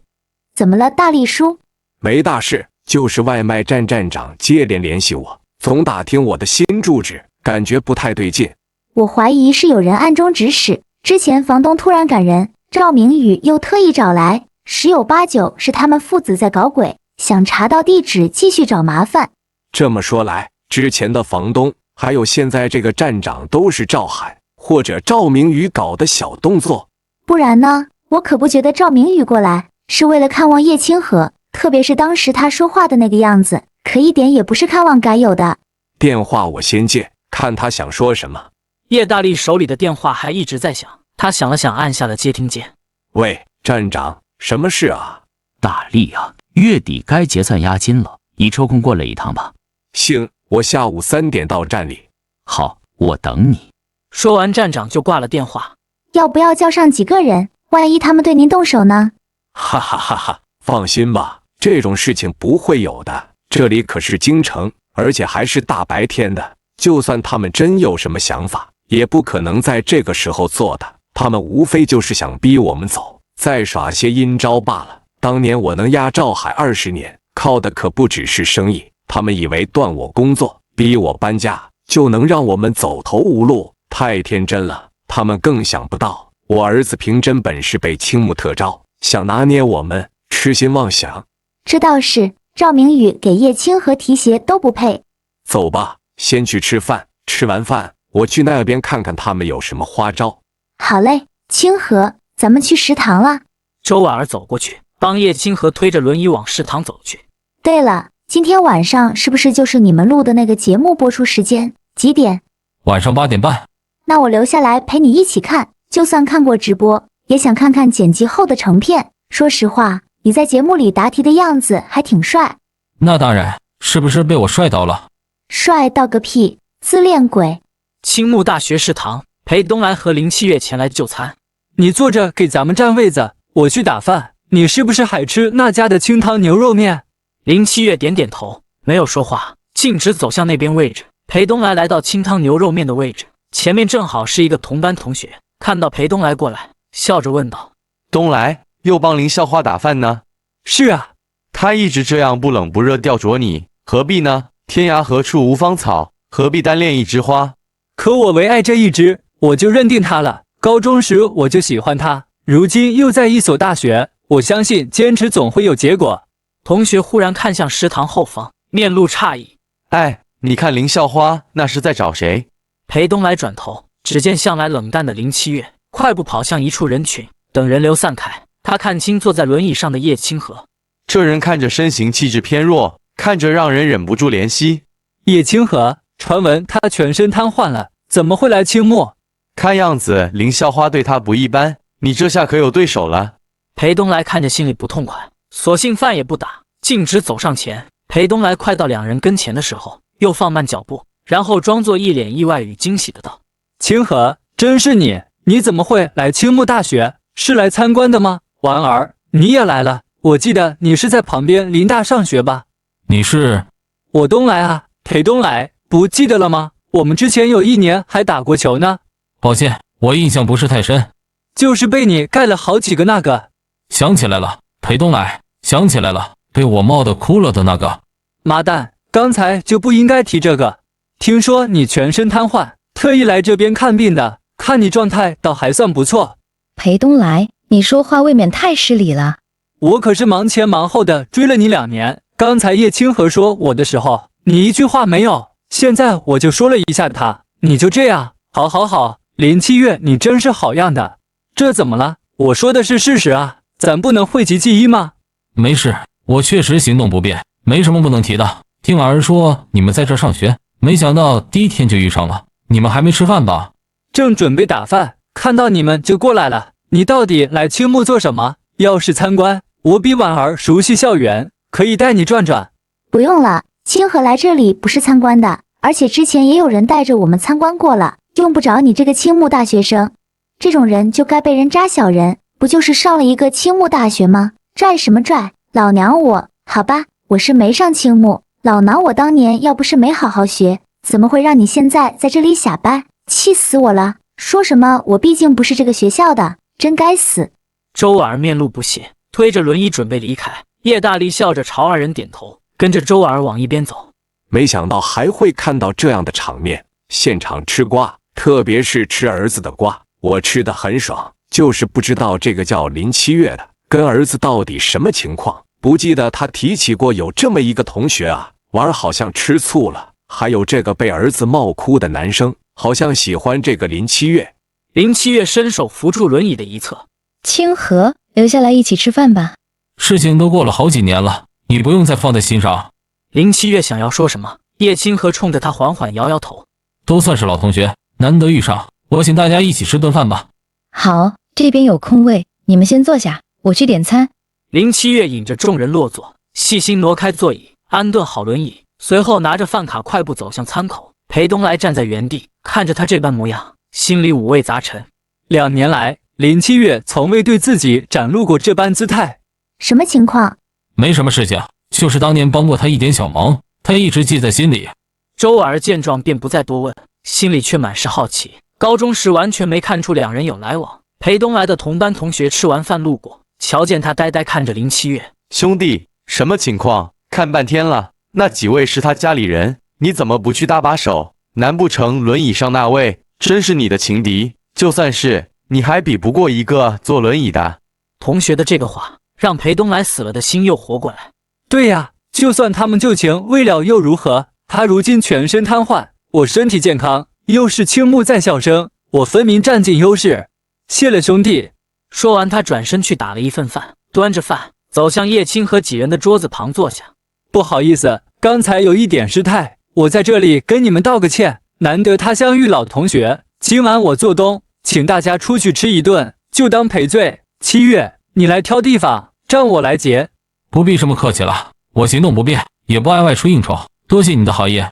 怎么了，大力叔？没大事，就是外卖站站长接连联系我，总打听我的新住址，感觉不太对劲。我怀疑是有人暗中指使，之前房东突然赶人，赵明宇又特意找来，十有八九是他们父子在搞鬼，想查到地址继续找麻烦。这么说来，之前的房东还有现在这个站长都是赵海或者赵明宇搞的小动作。不然呢？我可不觉得赵明宇过来是为了看望叶清河，特别是当时他说话的那个样子，可一点也不是看望该有的。电话我先接，看他想说什么。叶大力手里的电话还一直在响，他想了想，按下了接听键。喂，站长，什么事啊？大力啊，月底该结算押金了，你抽空过来一趟吧。行，我下午3点到站里。好，我等你。说完，站长就挂了电话。要不要叫上几个人？万一他们对您动手呢？哈哈哈哈！放心吧，这种事情不会有的。这里可是京城，而且还是大白天的，就算他们真有什么想法，也不可能在这个时候做的。他们无非就是想逼我们走，再耍些阴招罢了。当年我能压赵海20年，靠的可不只是生意。他们以为断我工作，逼我搬家，就能让我们走投无路，太天真了。他们更想不到，我儿子凭真本事被青木特招，想拿捏我们，痴心妄想。这倒是，赵明宇给叶清河提鞋都不配。走吧，先去吃饭，吃完饭我去那边看看他们有什么花招。好嘞，清河，咱们去食堂了。周婉儿走过去，帮叶清河推着轮椅往食堂走去。对了，今天晚上是不是就是你们录的那个节目播出时间？几点？晚上8点半。那我留下来陪你一起看，就算看过直播，也想看看剪辑后的成片。说实话，你在节目里答题的样子还挺帅。那当然，是不是被我帅到了？帅到个屁，自恋鬼。青木大学食堂，裴东来和林七月前来就餐。你坐着给咱们占位子，我去打饭。你是不是还吃那家的清汤牛肉面？林七月点点头，没有说话，径直走向那边位置。裴东来来到清汤牛肉面的位置，前面正好是一个同班同学，看到裴东来过来，笑着问道：东来又帮林校花打饭呢？是啊，他一直这样不冷不热吊着你，何必呢？天涯何处无芳草，何必单恋一枝花？可我唯爱这一枝，我就认定他了。高中时我就喜欢他，如今又在一所大学，我相信坚持总会有结果。同学忽然看向食堂后方，面露诧异。哎，你看林校花那是在找谁？裴东来转头，只见向来冷淡的林七月快步跑向一处人群，等人流散开，他看清坐在轮椅上的叶清河。这人看着身形气质偏弱，看着让人忍不住怜惜。叶清河，传闻他全身瘫痪了，怎么会来青木？看样子林校花对他不一般，你这下可有对手了。裴东来看着心里不痛快，索性饭也不打，径直走上前。裴东来快到两人跟前的时候，又放慢脚步，然后装作一脸意外与惊喜的道：清河，真是你，你怎么会来青木大学？是来参观的吗？婉儿，你也来了，我记得你是在旁边林大上学吧？你是？我东来啊，裴东来，不记得了吗？我们之前有一年还打过球呢。抱歉，我印象不是太深。就是被你盖了好几个那个。想起来了，裴东来，想起来了，被我冒得哭了的那个。妈蛋，刚才就不应该提这个。听说你全身瘫痪，特意来这边看病的，看你状态倒还算不错。裴东来，你说话未免太失礼了。我可是忙前忙后的追了你2年，刚才叶清河说我的时候，你一句话没有，现在我就说了一下他，你就这样？好，林七月，你真是好样的。这怎么了？我说的是事实啊，咱不能讳疾忌医吗？没事，我确实行动不便，没什么不能提的。听婉儿说你们在这上学，没想到第一天就遇上了。你们还没吃饭吧？正准备打饭，看到你们就过来了。你到底来青木做什么？要是参观，我比婉儿熟悉校园，可以带你转转。不用了，清河来这里不是参观的，而且之前也有人带着我们参观过了，用不着你这个青木大学生。这种人就该被人扎小人，不就是上了一个青木大学吗？拽什么拽？老娘我，好吧，我是没上青木，老娘我当年要不是没好好学，怎么会让你现在在这里瞎掰？气死我了！说什么我毕竟不是这个学校的，真该死！周儿面露不屑，推着轮椅准备离开。叶大力笑着朝二人点头，跟着周儿往一边走。没想到还会看到这样的场面，现场吃瓜，特别是吃儿子的瓜，我吃得很爽，就是不知道这个叫林七月的跟儿子到底什么情况。不记得他提起过有这么一个同学啊，婉儿好像吃醋了。还有这个被儿子冒哭的男生，好像喜欢这个林七月。林七月伸手扶住轮椅的一侧。清河，留下来一起吃饭吧。事情都过了好几年了，你不用再放在心上。林七月想要说什么，叶清河冲着他缓缓摇摇头。都算是老同学，难得遇上，我请大家一起吃顿饭吧。好，这边有空位，你们先坐下，我去点餐。林七月引着众人落座，细心挪开座椅，安顿好轮椅，随后拿着饭卡快步走向餐口。裴东来站在原地，看着他这般模样，心里五味杂陈。2年来，林七月从未对自己展露过这般姿态。什么情况？没什么事情，就是当年帮过他一点小忙，他一直记在心里。周儿见状便不再多问，心里却满是好奇。高中时完全没看出两人有来往。裴东来的同班同学吃完饭路过，瞧见他呆呆看着林七月。兄弟，什么情况？看半天了，那几位是他家里人，你怎么不去搭把手？难不成轮椅上那位真是你的情敌？就算是，你还比不过一个坐轮椅的。同学的这个话让裴东来死了的心又活过来。对呀，就算他们旧情未了又如何？他如今全身瘫痪，我身体健康，又是青木在校生，我分明占尽优势。谢了兄弟。说完，他转身去打了一份饭，端着饭走向叶青和几人的桌子旁坐下。不好意思，刚才有一点失态，我在这里跟你们道个歉。难得他相遇老同学，今晚我做东，请大家出去吃一顿，就当赔罪。七月，你来挑地方，账我来结。不必这么客气了，我行动不便，也不爱外出应酬，多谢你的好意。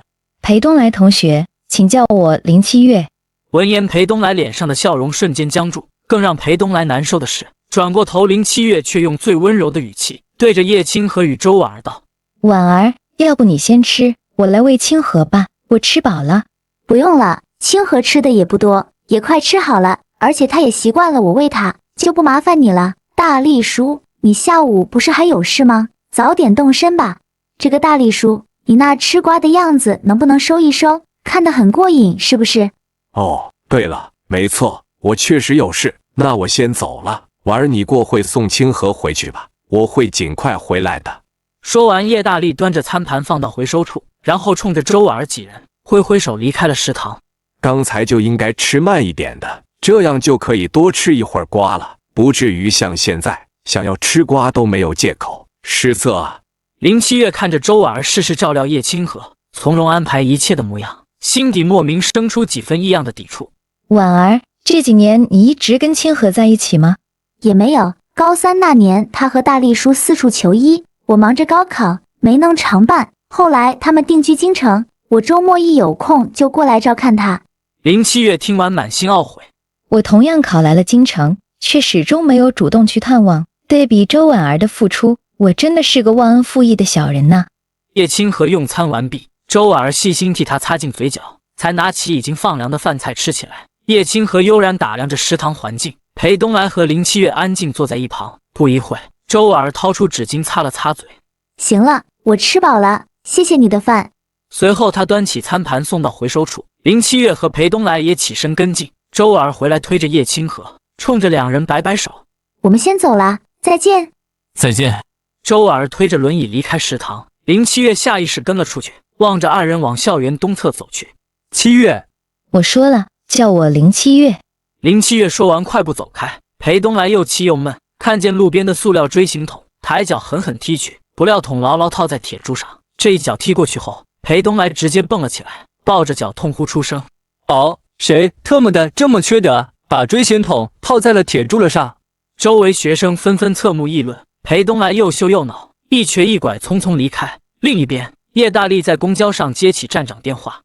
裴东来同学，请叫我林七月。闻言，裴东来脸上的笑容瞬间僵住。更让裴东来难受的是，转过头，林七月却用最温柔的语气对着叶清河与周婉儿道：“婉儿，要不你先吃，我来喂清河吧，我吃饱了。”不用了，清河吃的也不多，也快吃好了，而且他也习惯了我喂他，就不麻烦你了。大力叔，你下午不是还有事吗？早点动身吧。这个大力叔，你那吃瓜的样子能不能收一收？看得很过瘾，是不是？哦，对了，没错，我确实有事，那我先走了。婉儿，你过会送清河回去吧，我会尽快回来的。说完，叶大力端着餐盘放到回收处，然后冲着周婉儿几人挥挥手离开了食堂。刚才就应该吃慢一点的，这样就可以多吃一会儿瓜了，不至于像现在想要吃瓜都没有借口，失色啊！林七月看着周婉儿事事照料叶清河，从容安排一切的模样，心底莫名生出几分异样的抵触。婉儿，这几年你一直跟清河在一起吗？也没有，高三那年他和大力叔四处求医，我忙着高考没能常伴，后来他们定居京城，我周末一有空就过来照看他。林七月听完满心懊悔，我同样考来了京城，却始终没有主动去探望。对比周婉儿的付出，我真的是个忘恩负义的小人呐。叶清河用餐完毕，周婉儿细心替他擦净嘴角，才拿起已经放凉的饭菜吃起来。叶清河悠然打量着食堂环境，裴东来和林七月安静坐在一旁。不一会，周婉儿掏出纸巾擦了擦嘴。行了，我吃饱了，谢谢你的饭。随后他端起餐盘送到回收处，林七月和裴东来也起身跟进。周婉儿回来推着叶清河，冲着两人摆摆手：“我们先走啦，再见。”再见。周婉儿推着轮椅离开食堂，林七月下意识跟了出去，望着二人往校园东侧走去。七月，我说了，叫我林七月。林七月说完，快步走开。裴东来又气又闷，看见路边的塑料锥形桶，抬脚狠狠踢去，不料桶牢牢套在铁柱上。这一脚踢过去后，裴东来直接蹦了起来，抱着脚痛呼出声：“哦，谁特么的这么缺德，把锥形桶套在了铁柱了上？”周围学生纷纷侧目议论。裴东来又羞又恼，一瘸一拐匆匆离开。另一边，叶大力在公交上接起站长电话：“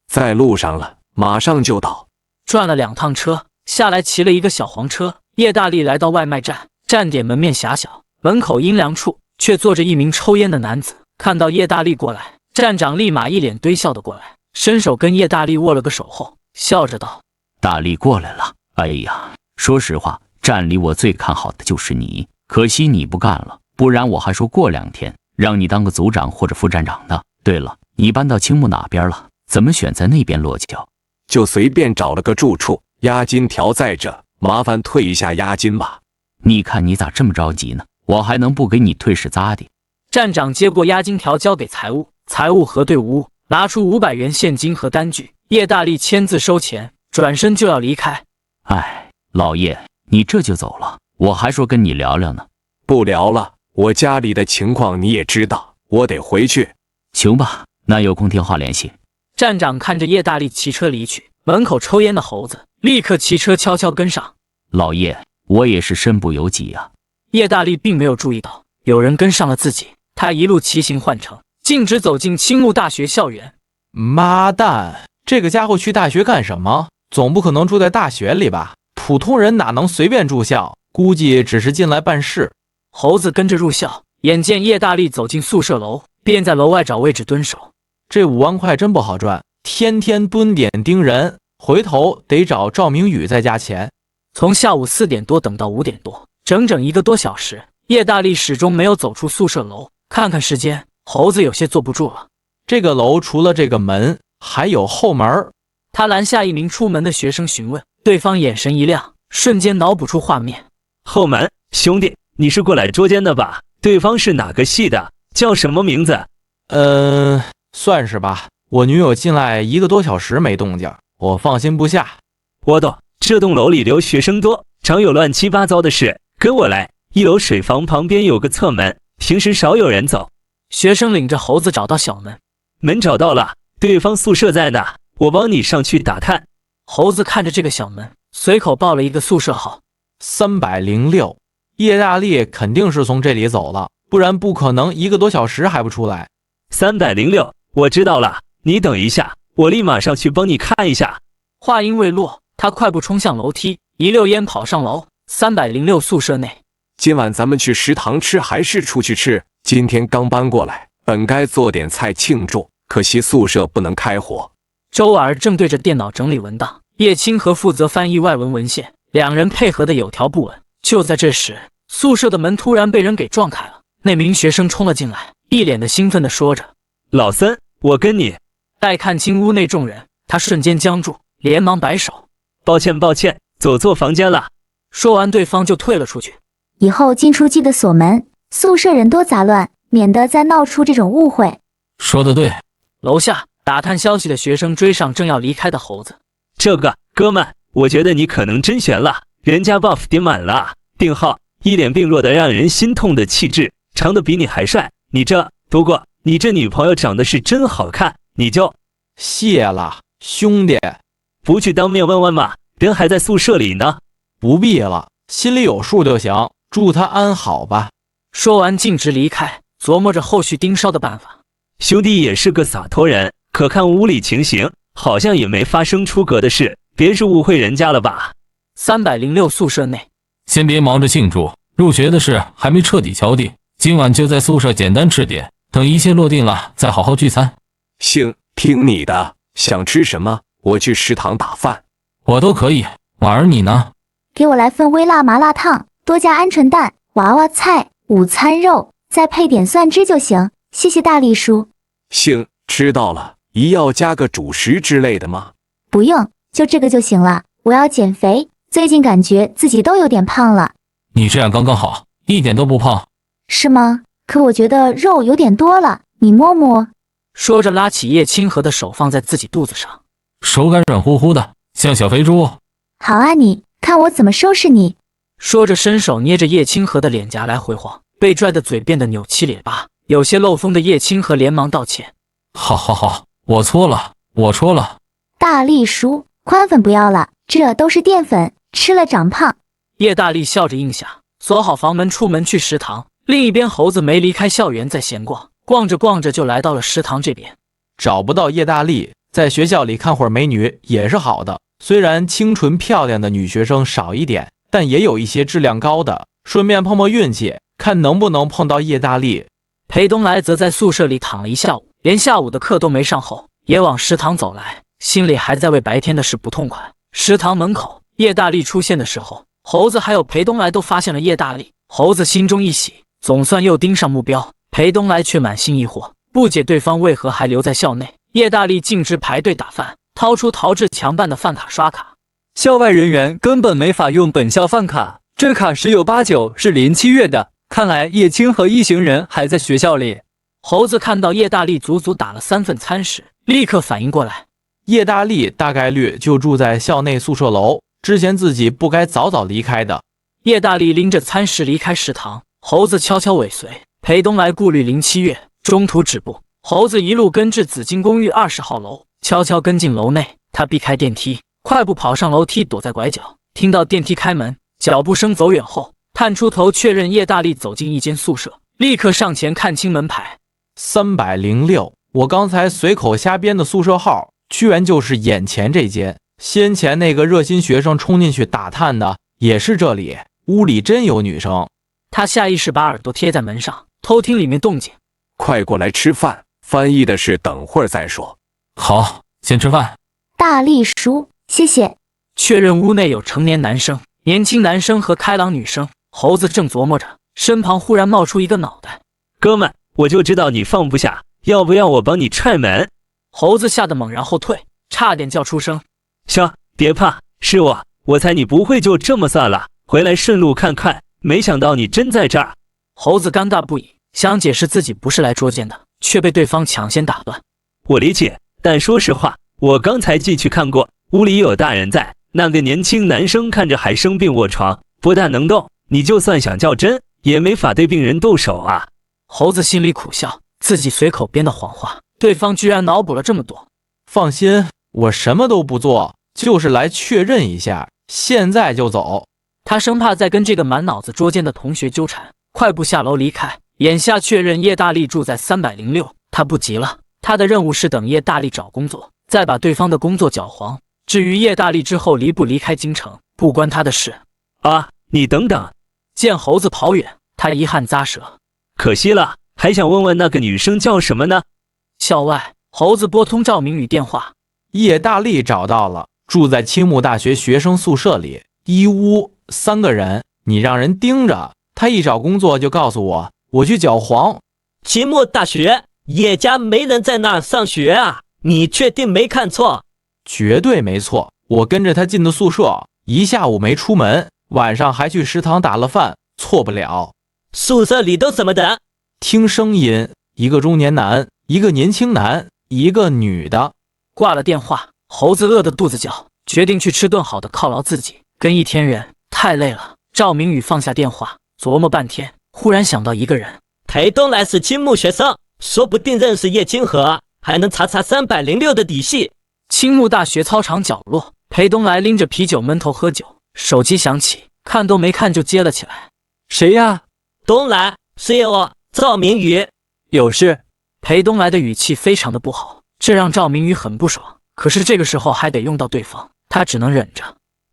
在路上了，马上就到。”转了2趟车，下来骑了一个小黄车。叶大力来到外卖站，站点门面狭小，门口阴凉处却坐着一名抽烟的男子。看到叶大力过来，站长立马一脸堆笑的过来，伸手跟叶大力握了个手后，笑着道：“大力过来了。哎呀，说实话，站里我最看好的就是你，可惜你不干了，不然我还说过2天让你当个组长或者副站长呢。对了，你搬到青木哪边了？怎么选在那边落脚？”“就随便找了个住处，押金条在这，麻烦退一下押金吧。”“你看你咋这么着急呢？我还能不给你退是咋的？”站长接过押金条交给财务，财务核对无误，拿出500元现金和单据。叶大力签字收钱，转身就要离开。“哎，老叶，你这就走了？我还说跟你聊聊呢。”“不聊了，我家里的情况你也知道，我得回去。”“行吧，那有空电话联系。”站长看着叶大力骑车离去，门口抽烟的猴子立刻骑车悄悄跟上。“老叶，我也是身不由己啊。”叶大力并没有注意到有人跟上了自己，他一路骑行换乘，径直走进青木大学校园。妈蛋，这个家伙去大学干什么？总不可能住在大学里吧？普通人哪能随便住校？估计只是进来办事。猴子跟着入校，眼见叶大力走进宿舍楼，便在楼外找位置蹲守。这5万块真不好赚，天天蹲点盯人，回头得找赵明宇再加钱。从下午4点多等到5点多，整整1个多小时，叶大力始终没有走出宿舍楼。看看时间，猴子有些坐不住了。这个楼除了这个门，还有后门。他拦下一名出门的学生询问，对方眼神一亮，瞬间脑补出画面。后门，兄弟，你是过来捉奸的吧？对方是哪个系的？叫什么名字？算是吧。我女友进来1个多小时没动静，我放心不下。我懂，这栋楼里留学生多，常有乱七八糟的事。跟我来，1楼水房旁边有个侧门，平时少有人走。学生领着猴子找到小门，门找到了，对方宿舍在哪？我帮你上去打探。猴子看着这个小门，随口报了一个宿舍号，306。叶大力肯定是从这里走了，不然不可能1个多小时还不出来。306，我知道了，你等一下，我立马上去帮你看一下。话音未落，他快步冲向楼梯，一溜烟跑上楼。306宿舍内，今晚咱们去食堂吃还是出去吃？今天刚搬过来，本该做点菜庆祝，可惜宿舍不能开火。周婉儿正对着电脑整理文档，叶清河负责翻译外文文献，两人配合的有条不紊。就在这时，宿舍的门突然被人给撞开了，那名学生冲了进来，一脸的兴奋地说着：“老三，我跟你……待看清屋内众人，他瞬间僵住，连忙摆手：“抱歉，抱歉，走错房间了。”说完，对方就退了出去。以后进出记得锁门，宿舍人多杂乱，免得再闹出这种误会。说得对。楼下打探消息的学生追上正要离开的猴子。这个哥们，我觉得你可能真悬了，人家 buff 点满了，定号，一脸病弱的让人心痛的气质，长得比你还帅。不过你这女朋友长得是真好看，你就……谢了，兄弟。不去当面问问吗？人还在宿舍里呢。不必了，心里有数就行，祝他安好吧。说完径直离开，琢磨着后续盯梢的办法。兄弟也是个洒脱人，可看屋里情形，好像也没发生出格的事，别是误会人家了吧？306宿舍内，先别忙着庆祝，入学的事还没彻底敲定，今晚就在宿舍简单吃点，等一切落定了再好好聚餐。行，听你的，想吃什么？我去食堂打饭。我都可以，婉儿你呢？给我来份微辣麻辣烫，多加鹌鹑蛋、娃娃菜、午餐肉，再配点蒜汁就行。谢谢大力叔。行，知道了。一要加个主食之类的吗？不用，就这个就行了。我要减肥，最近感觉自己都有点胖了。你这样刚刚好，一点都不胖。是吗？可我觉得肉有点多了，你摸摸。说着拉起叶清河的手放在自己肚子上，手感软乎乎的，像小肥猪。好啊，你看我怎么收拾你。说着伸手捏着叶清河的脸颊来回晃，被拽的嘴变得扭七咧八，有些漏风的叶清河连忙道歉。好，我错了。大力叔，宽粉不要了，这都是淀粉，吃了长胖。叶大力笑着应下，锁好房门出门去食堂。另一边猴子没离开校园在闲逛，逛着就来到了食堂这边。找不到叶大力，在学校里看会儿美女也是好的，虽然清纯漂亮的女学生少一点，但也有一些质量高的，顺便碰碰运气，看能不能碰到叶大力。裴东来则在宿舍里躺了一下午，连下午的课都没上后，也往食堂走来，心里还在为白天的事不痛快。食堂门口，叶大力出现的时候，猴子还有裴东来都发现了叶大力，猴子心中一喜，总算又盯上目标。裴东来却满心疑惑，不解对方为何还留在校内。叶大力径直排队打饭，掏出陶制强办的饭卡刷卡。校外人员根本没法用本校饭卡，这卡十有八九是临7月的。看来叶青和一行人还在学校里。猴子看到叶大力足足打了3份餐食，立刻反应过来，叶大力大概率就住在校内宿舍楼，之前自己不该早早离开的。叶大力拎着餐食离开食堂，猴子悄悄尾随。裴东来顾虑临7月，中途止步。猴子一路跟至紫金公寓20号楼，悄悄跟进楼内。他避开电梯，快步跑上楼梯，躲在拐角。听到电梯开门，脚步声走远后，探出头确认叶大力走进一间宿舍，立刻上前看清门牌。306，我刚才随口瞎编的宿舍号，居然就是眼前这间。先前那个热心学生冲进去打探的也是这里，屋里真有女生。他下意识把耳朵贴在门上，偷听里面动静。快过来吃饭，翻译的是等会儿再说。好，先吃饭。大力叔，谢谢。确认屋内有成年男生、年轻男生和开朗女生，猴子正琢磨着，身旁忽然冒出一个脑袋。哥们，我就知道你放不下，要不要我帮你踹门？猴子吓得猛然后退，差点叫出声。行，别怕，是我猜你不会就这么算了，回来顺路看看，没想到你真在这儿。猴子尴尬不已，想解释自己不是来捉奸的，却被对方抢先打断。我理解，但说实话，我刚才进去看过，屋里有大人在，那个年轻男生看着还生病卧床，不但能动，你就算想较真，也没法对病人动手啊。猴子心里苦笑，自己随口编的谎话，对方居然脑补了这么多。放心，我什么都不做，就是来确认一下，现在就走。他生怕再跟这个满脑子捉奸的同学纠缠，快步下楼离开。眼下确认叶大力住在306，他不急了，他的任务是等叶大力找工作，再把对方的工作搅黄。至于叶大力之后离不离开京城，不关他的事。啊，你等等！见猴子跑远，他遗憾咂舌，可惜了，还想问问那个女生叫什么呢？校外，猴子拨通赵明宇电话，叶大力找到了，住在青木大学学生宿舍里，一屋3个人，你让人盯着，他一找工作就告诉我，我去搅黄。青木大学，叶家没人在那儿上学啊？你确定没看错？绝对没错，我跟着他进的宿舍，一下午没出门，晚上还去食堂打了饭，错不了。宿舍里都什么人？听声音，一个中年男，一个年轻男，一个女的。挂了电话，猴子饿得肚子叫，决定去吃顿好的犒劳自己。跟一天人太累了。赵明宇放下电话，琢磨半天，忽然想到一个人。裴东来是青木学生，说不定认识叶清河，还能查查306的底细。青木大学操场角落，裴东来拎着啤酒闷头喝酒，手机响起，看都没看就接了起来。谁呀？东来，是我，赵明宇。有事？裴东来的语气非常的不好，这让赵明宇很不爽。可是这个时候还得用到对方，他只能忍着。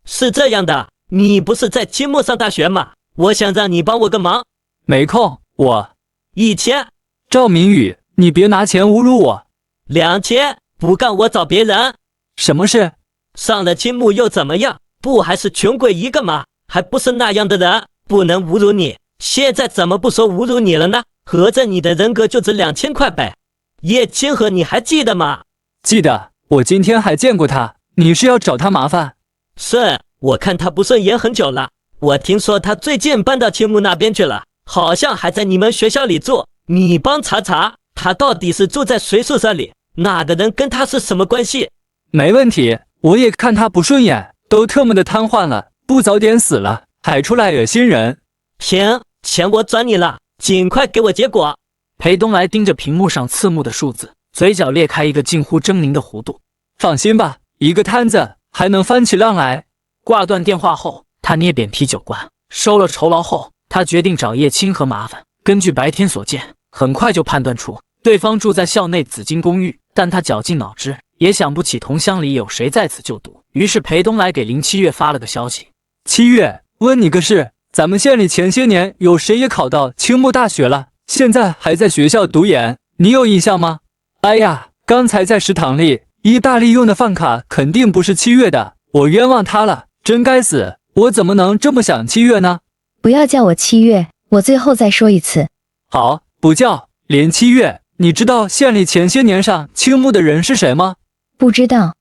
是这样的，你不是在清末上大学吗？我想让你帮我个忙。没空，我1000。赵明宇，你别拿钱侮辱我。2000，不干我找别人。什么事？上了青木又怎么样？不还是穷鬼一个吗？还不是那样的人，不能侮辱你。现在怎么不说侮辱你了呢？合着你的人格就值2000块呗。叶清河你还记得吗？记得，我今天还见过他。你是要找他麻烦？是，我看他不顺眼很久了。我听说他最近搬到青木那边去了，好像还在你们学校里住。你帮查查，他到底是住在谁宿舍里？那个人跟他是什么关系？没问题，我也看他不顺眼，都特么的瘫痪了，不早点死了，还出来恶心人。行，钱我转你了，尽快给我结果。裴东来盯着屏幕上刺目的数字，嘴角裂开一个近乎狰狞的弧度。放心吧，一个摊子还能翻起浪来。挂断电话后，他捏扁啤酒罐，收了酬劳后，他决定找叶清河麻烦。根据白天所见，很快就判断出对方住在校内紫金公寓，但他绞尽脑汁也想不起同乡里有谁在此就读。于是裴东来给07月发了个消息：7月，问你个事，咱们县里前些年有谁也考到青木大学了，现在还在学校读研，你有印象吗？哎呀，刚才在食堂里，意大利用的饭卡肯定不是7月的，我冤枉他了，真该死，我怎么能这么想7月呢？不要叫我7月，我最后再说一次。好，不叫，连7月。你知道县里前些年上青木的人是谁吗？不知道。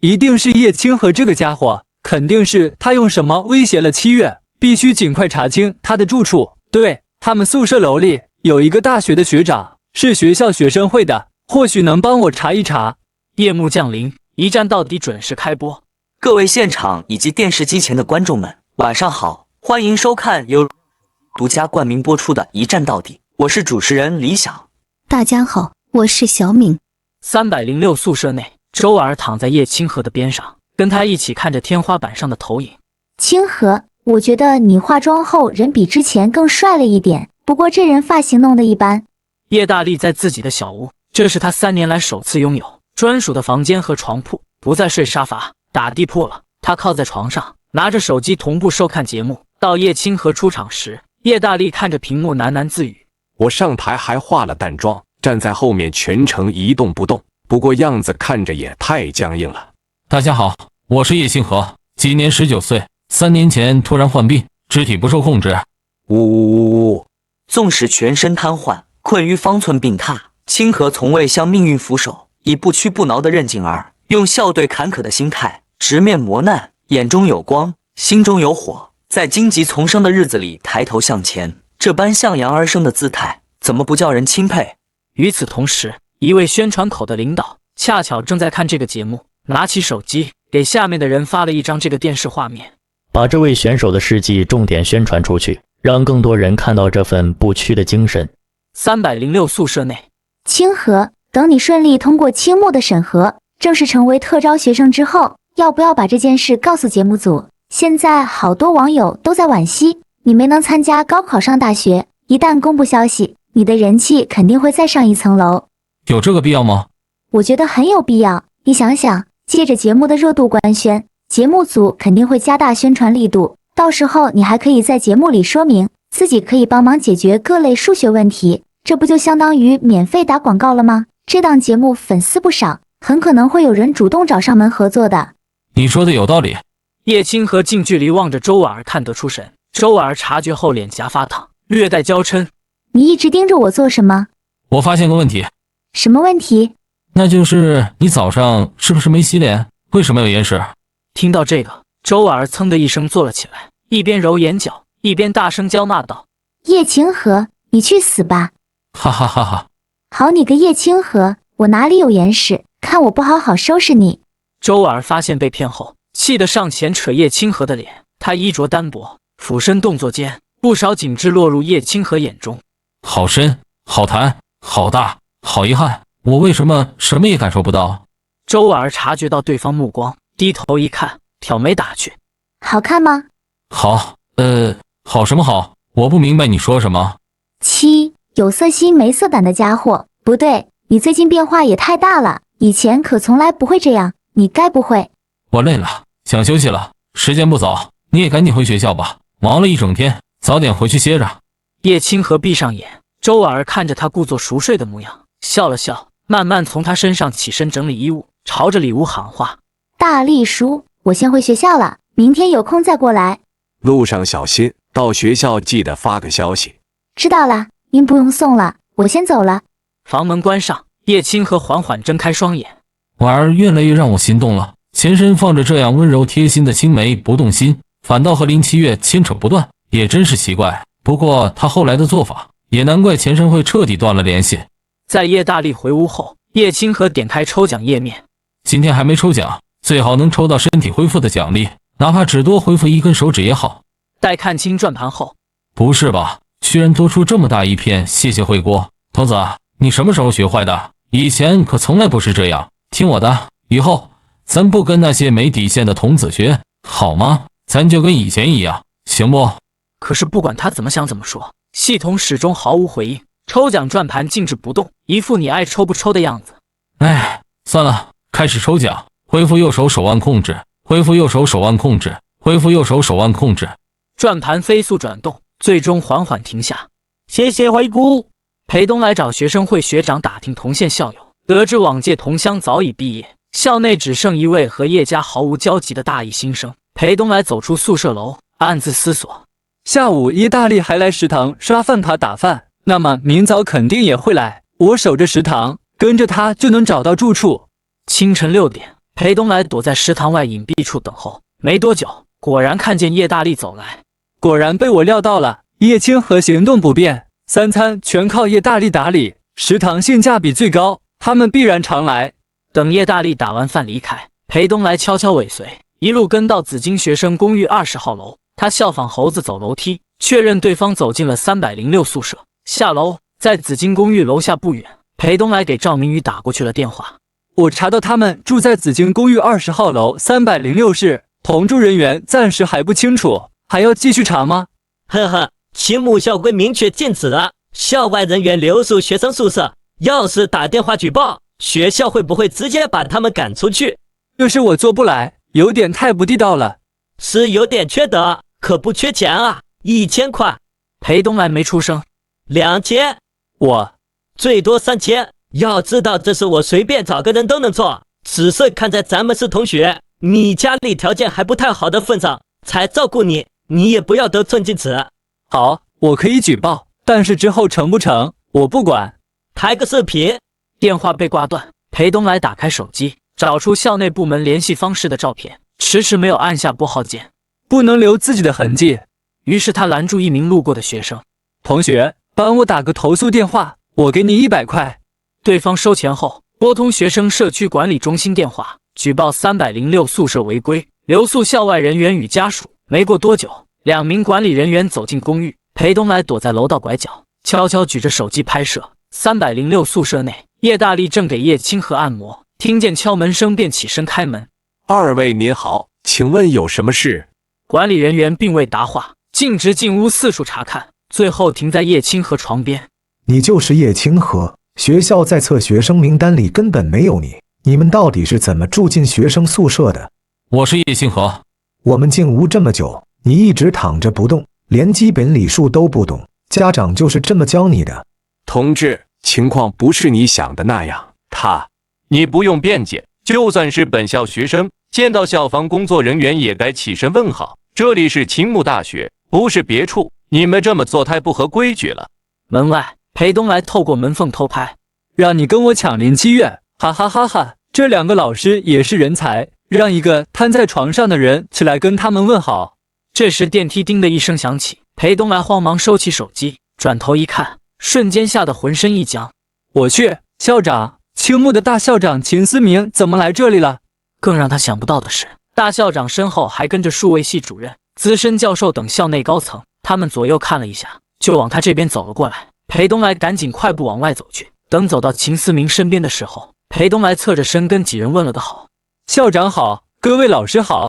一定是叶清河这个家伙，肯定是他用什么威胁了7月，必须尽快查清他的住处。对，他们宿舍楼里有一个大学的学长，是学校学生会的，或许能帮我查一查。夜幕降临，一站到底准时开播。各位现场以及电视机前的观众们，晚上好，欢迎收看由独家冠名播出的《一站到底》，我是主持人李想。大家好，我是小敏。306宿舍内，周儿躺在叶清河的边上，跟他一起看着天花板上的投影。清河，我觉得你化妆后人比之前更帅了一点，不过这人发型弄得一般。叶大力在自己的小屋，这是他3年来首次拥有专属的房间和床铺，不再睡沙发、打地铺了。他靠在床上，拿着手机同步收看节目。到叶清河出场时，叶大力看着屏幕喃喃自语：我上台还化了淡妆，站在后面全程一动不动，不过样子看着也太僵硬了。大家好，我是叶清河，今年19岁，3年前突然患病，肢体不受控制。呜呜呜呜！纵使全身瘫痪，困于方寸病榻，清河从未向命运俯首，以不屈不挠的韧劲儿，用笑对坎坷的心态，直面磨难，眼中有光，心中有火，在荆棘丛生的日子里抬头向前，这般向阳而生的姿态，怎么不叫人钦佩？与此同时，一位宣传口的领导恰巧正在看这个节目，拿起手机给下面的人发了一张这个电视画面，把这位选手的事迹重点宣传出去，让更多人看到这份不屈的精神。306宿舍内，清河，等你顺利通过青木的审核，正式成为特招学生之后，要不要把这件事告诉节目组？现在好多网友都在惋惜你没能参加高考上大学，一旦公布消息，你的人气肯定会再上一层楼。有这个必要吗？我觉得很有必要。你想想，借着节目的热度官宣，节目组肯定会加大宣传力度，到时候你还可以在节目里说明自己可以帮忙解决各类数学问题，这不就相当于免费打广告了吗？这档节目粉丝不少，很可能会有人主动找上门合作的。你说的有道理。叶清河近距离望着周尔看得出神，周尔察觉后脸颊发烫，略带娇嗔：你一直盯着我做什么？我发现个问题。什么问题？那就是你早上是不是没洗脸？为什么有眼屎？听到这个，周婉儿噌的一声坐了起来，一边揉眼角，一边大声娇骂道：“叶清河，你去死吧！”哈哈哈哈！好你个叶清河，我哪里有眼屎？看我不好好收拾你！周婉儿发现被骗后，气得上前扯叶清河的脸。她衣着单薄，俯身动作间，不少紧致落入叶清河眼中。好深，好弹，好大，好遗憾，我为什么什么也感受不到？周婉儿察觉到对方目光，低头一看，挑眉打趣：“好看吗？”“好，好什么好？我不明白你说什么。”“七，有色心没色胆的家伙，不对，你最近变化也太大了，以前可从来不会这样，你该不会……”“我累了，想休息了，时间不早，你也赶紧回学校吧，忙了一整天，早点回去歇着。”叶清河闭上眼，周婉儿看着他故作熟睡的模样，笑了笑，慢慢从他身上起身整理衣物，朝着里屋喊话：“大力叔，我先回学校了，明天有空再过来。路上小心，到学校记得发个消息。”“知道了，您不用送了，我先走了。”房门关上，叶清河缓缓睁开双眼。婉儿越来越让我心动了，前身放着这样温柔贴心的青梅不动心，反倒和林七月牵扯不断，也真是奇怪。不过他后来的做法，也难怪前身会彻底断了联系。在叶大力回屋后，叶清河点开抽奖页面。今天还没抽奖，最好能抽到身体恢复的奖励，哪怕只多恢复一根手指也好。待看清转盘后，不是吧？居然多出这么大一片，谢谢惠锅。童子，你什么时候学坏的？以前可从来不是这样。听我的，以后咱不跟那些没底线的童子学，好吗？咱就跟以前一样，行不？可是不管他怎么想怎么说，系统始终毫无回应，抽奖转盘静止不动，一副你爱抽不抽的样子。哎，算了，开始抽奖。恢复右手手腕控制，恢复右手手腕控制，恢复右手手腕控制。转盘飞速转动，最终缓缓停下。谢谢惠姑。裴东来找学生会学长打听同县校友，得知往届同乡早已毕业，校内只剩一位和叶家毫无交集的大一新生。裴东来走出宿舍楼，暗自思索。下午叶大力还来食堂刷饭卡打饭，那么明早肯定也会来。我守着食堂，跟着他就能找到住处。清晨6点，裴东来躲在食堂外隐蔽处等候。没多久，果然看见叶大力走来。果然被我料到了，叶清河行动不便，3餐全靠叶大力打理，食堂性价比最高，他们必然常来。等叶大力打完饭离开，裴东来悄悄尾随，一路跟到紫金学生公寓20号楼。他效仿猴子走楼梯，确认对方走进了306宿舍。下楼，在紫金公寓楼下不远，裴东来给赵明宇打过去了电话。我查到他们住在紫金公寓20号楼306室，同住人员暂时还不清楚，还要继续查吗？呵呵，其母校规明确禁止了校外人员留宿学生宿舍，要是打电话举报，学校会不会直接把他们赶出去？这事我做不来，有点太不地道了。是有点缺德，可不缺钱啊，1000块。裴东来没出声。2000，我最多3000。要知道这是我随便找个人都能做，只是看在咱们是同学，你家里条件还不太好的份上，才照顾你，你也不要得寸进尺。好，我可以举报，但是之后成不成，我不管。拍个视频。电话被挂断，裴东来打开手机，找出校内部门联系方式的照片，迟迟没有按下拨号键，不能留自己的痕迹。于是他拦住一名路过的学生：“同学，帮我打个投诉电话，我给你100块。”对方收钱后，拨通学生社区管理中心电话，举报306宿舍违规，留宿校外人员与家属。没过多久，2名管理人员走进公寓，裴东来躲在楼道拐角，悄悄举着手机拍摄。306宿舍内，叶大力正给叶清河按摩，听见敲门声便起身开门。二位您好，请问有什么事？管理人员并未答话，径直进屋四处查看，最后停在叶清河床边。你就是叶清河？学校在册学生名单里根本没有你，你们到底是怎么住进学生宿舍的？我是叶清河。我们进屋这么久，你一直躺着不动，连基本礼数都不懂，家长就是这么教你的？同志，情况不是你想的那样，你不用辩解，就算是本校学生，见到校方工作人员也该起身问好。这里是青木大学，不是别处，你们这么做太不合规矩了。门外，裴东来透过门缝偷拍，让你跟我抢林七月，哈哈哈哈！这2个老师也是人才，让一个瘫在床上的人起来跟他们问好。这时电梯叮的一声响起，裴东来慌忙收起手机，转头一看，瞬间吓得浑身一僵。我去，校长，青木的大校长秦思明怎么来这里了？更让他想不到的是，大校长身后还跟着数位系主任、资深教授等校内高层，他们左右看了一下，就往他这边走了过来。裴东来赶紧快步往外走去，等走到秦思明身边的时候，裴东来侧着身跟几人问了个好。校长好，各位老师好。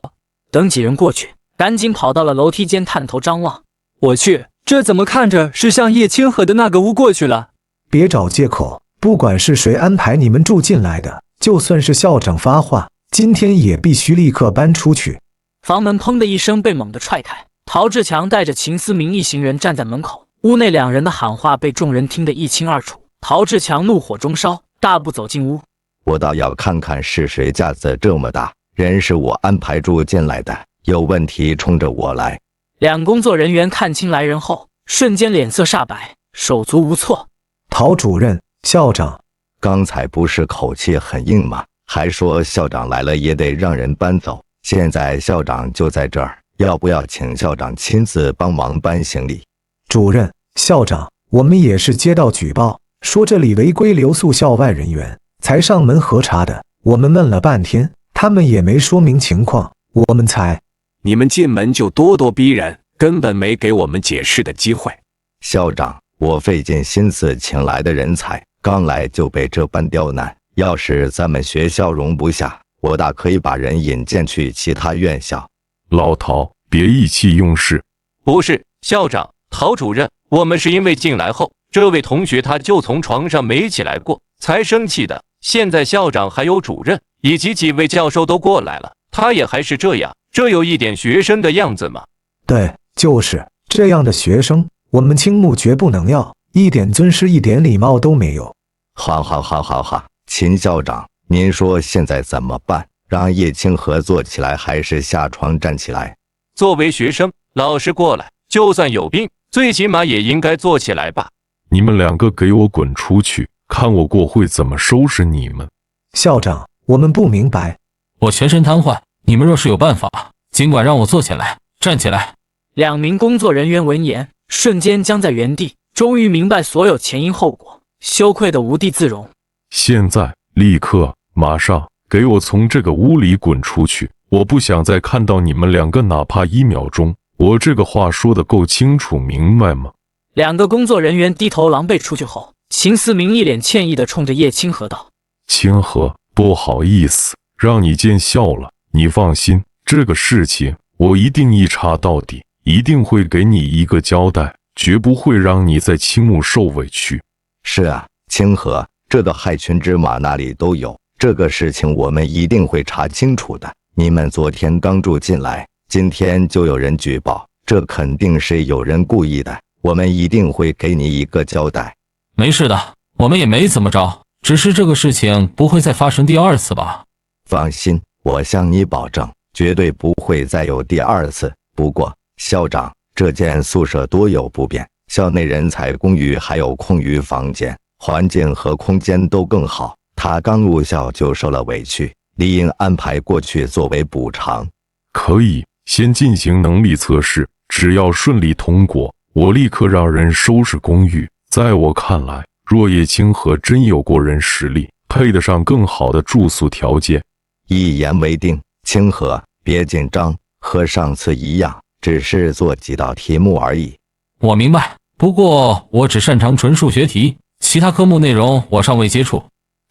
等几人过去，赶紧跑到了楼梯间探头张望。我去，这怎么看着是向叶清河的那个屋过去了？别找借口，不管是谁安排你们住进来的，就算是校长发话，今天也必须立刻搬出去。房门砰的一声被猛地踹开，陶志强带着秦思明一行人站在门口。屋内2人的喊话被众人听得一清二楚。陶志强怒火中烧，大步走进屋。我倒要看看是谁架子这么大，人是我安排住进来的，有问题冲着我来。2工作人员看清来人后，瞬间脸色煞白，手足无措。陶主任，校长，刚才不是口气很硬吗？还说校长来了也得让人搬走，现在校长就在这儿，要不要请校长亲自帮忙搬行李？主任，校长，我们也是接到举报，说这里违规留宿校外人员，才上门核查的。我们问了半天，他们也没说明情况，我们才……你们进门就咄咄逼人，根本没给我们解释的机会。校长，我费尽心思请来的人才，刚来就被这般刁难。要是咱们学校容不下，我大可以把人引荐去其他院校。老陶，别意气用事。不是，校长。陶主任，我们是因为进来后，这位同学他就从床上没起来过，才生气的。现在校长还有主任以及几位教授都过来了，他也还是这样，这有一点学生的样子吗？对，就是这样的学生，我们青木绝不能要，一点尊师一点礼貌都没有。哈，秦校长，您说现在怎么办？让叶清河坐起来还是下床站起来？作为学生，老师过来，就算有病，最起码也应该坐起来吧。你们2个给我滚出去，看我过会怎么收拾你们。校长，我们不明白。我全身瘫痪，你们若是有办法，尽管让我坐起来，站起来。2名工作人员闻言，瞬间僵在原地，终于明白所有前因后果，羞愧得无地自容。现在，立刻，马上给我从这个屋里滚出去！我不想再看到你们2个，哪怕1秒钟。我这个话说得够清楚明白吗？2个工作人员低头狼狈出去后，秦思明一脸歉意地冲着叶清河道：“清河，不好意思，让你见笑了。你放心，这个事情我一定一查到底，一定会给你一个交代，绝不会让你在青木受委屈。”是啊，清河，这个害群之马哪里都有，这个事情我们一定会查清楚的。你们昨天刚住进来，今天就有人举报，这肯定是有人故意的，我们一定会给你一个交代。没事的，我们也没怎么着，只是这个事情不会再发生第2次吧？放心，我向你保证，绝对不会再有第2次。不过，校长，这间宿舍多有不便，校内人才公寓还有空余房间，环境和空间都更好。他刚入校就受了委屈，理应安排过去作为补偿。可以先进行能力测试，只要顺利通过，我立刻让人收拾公寓。在我看来，若叶清河真有过人实力，配得上更好的住宿条件。一言为定，清河，别紧张，和上次一样，只是做几道题目而已。我明白，不过我只擅长纯数学题，其他科目内容我尚未接触。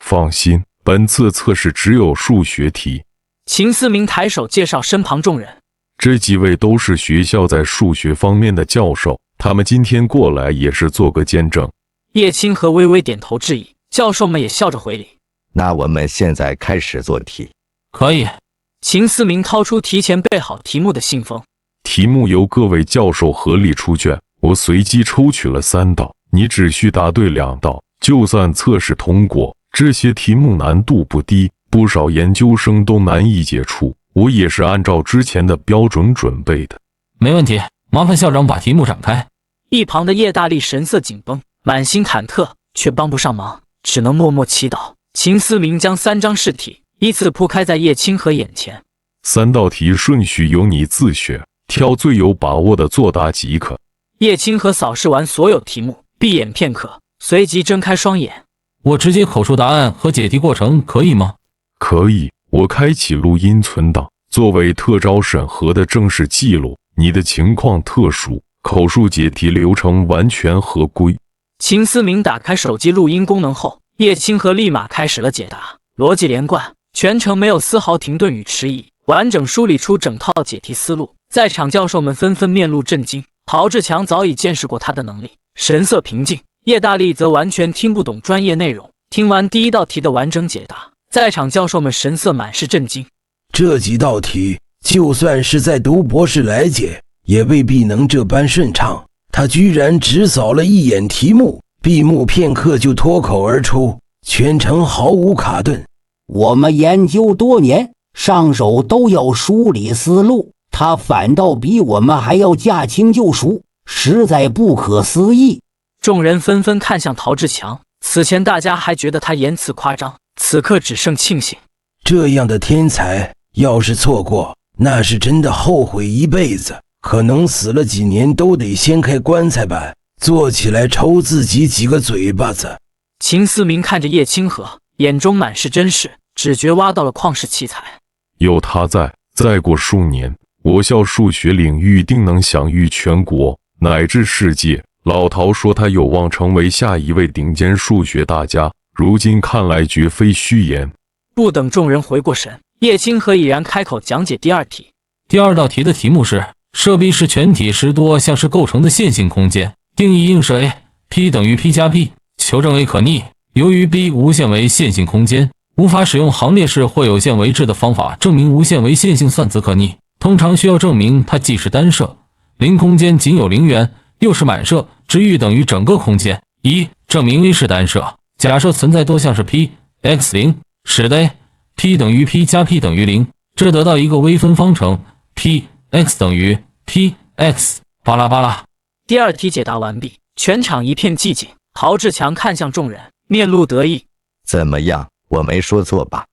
放心，本次测试只有数学题。秦思明抬手介绍身旁众人，这几位都是学校在数学方面的教授，他们今天过来也是做个见证。叶清河微微点头致意，教授们也笑着回礼。那我们现在开始做题。可以。秦思明掏出提前备好题目的信封，题目由各位教授合力出卷，我随机抽取了3道，你只需答对2道，就算测试通过。这些题目难度不低，不少研究生都难以解出，我也是按照之前的标准准备的。没问题，麻烦校长把题目展开。一旁的叶大力神色紧绷，满心忐忑，却帮不上忙，只能默默祈祷。秦思明将3张试题依次铺开在叶清河眼前。3道题顺序由你自选，挑最有把握的作答即可。叶清河扫视完所有题目，闭眼片刻，随即睁开双眼。我直接口述答案和解题过程可以吗？可以，我开启录音存档，作为特招审核的正式记录。你的情况特殊，口述解题流程完全合规。秦思明打开手机录音功能后，叶清河立马开始了解答，逻辑连贯，全程没有丝毫停顿与迟疑，完整梳理出整套解题思路。在场教授们纷纷面露震惊。陶志强早已见识过他的能力，神色平静；叶大力则完全听不懂专业内容。听完第1道题的完整解答，在场教授们神色满是震惊。这几道题，就算是在读博士来解，也未必能这般顺畅。他居然只扫了一眼题目，闭目片刻就脱口而出，全程毫无卡顿。我们研究多年，上手都要梳理思路，他反倒比我们还要驾轻就熟，实在不可思议。众人纷纷看向陶志强，此前大家还觉得他言辞夸张，此刻只剩庆幸。这样的天才，要是错过，那是真的后悔一辈子，可能死了几年都得掀开棺材板，坐起来抽自己几个嘴巴子。秦思明看着叶清河，眼中满是珍视，只觉挖到了旷世奇才。有他在，再过数年，我校数学领域定能享誉全国乃至世界。老陶说他有望成为下一位顶尖数学大家，如今看来绝非虚言。不等众人回过神，叶清河已然开口讲解第2题。第2道题的题目是：设 B 是全体10多项式构成的线性空间，定义映射 A，P 等于 P 加 P， 求证 A 可逆。由于 B 无限为线性空间，无法使用行列式或有限为制的方法证明无限为线性算子可逆，通常需要证明它既是单设，零空间仅有0元，又是满设，值域等于整个空间。1. 证明 A 是单设，假设存在多项式 P、X0， 使得 P 等于 P 加 P 等于0，这得到一个微分方程 P(x) 等于 Px， 巴拉巴拉。第2题解答完毕，全场一片寂静。陶志强看向众人，面露得意。怎么样，我没说错吧？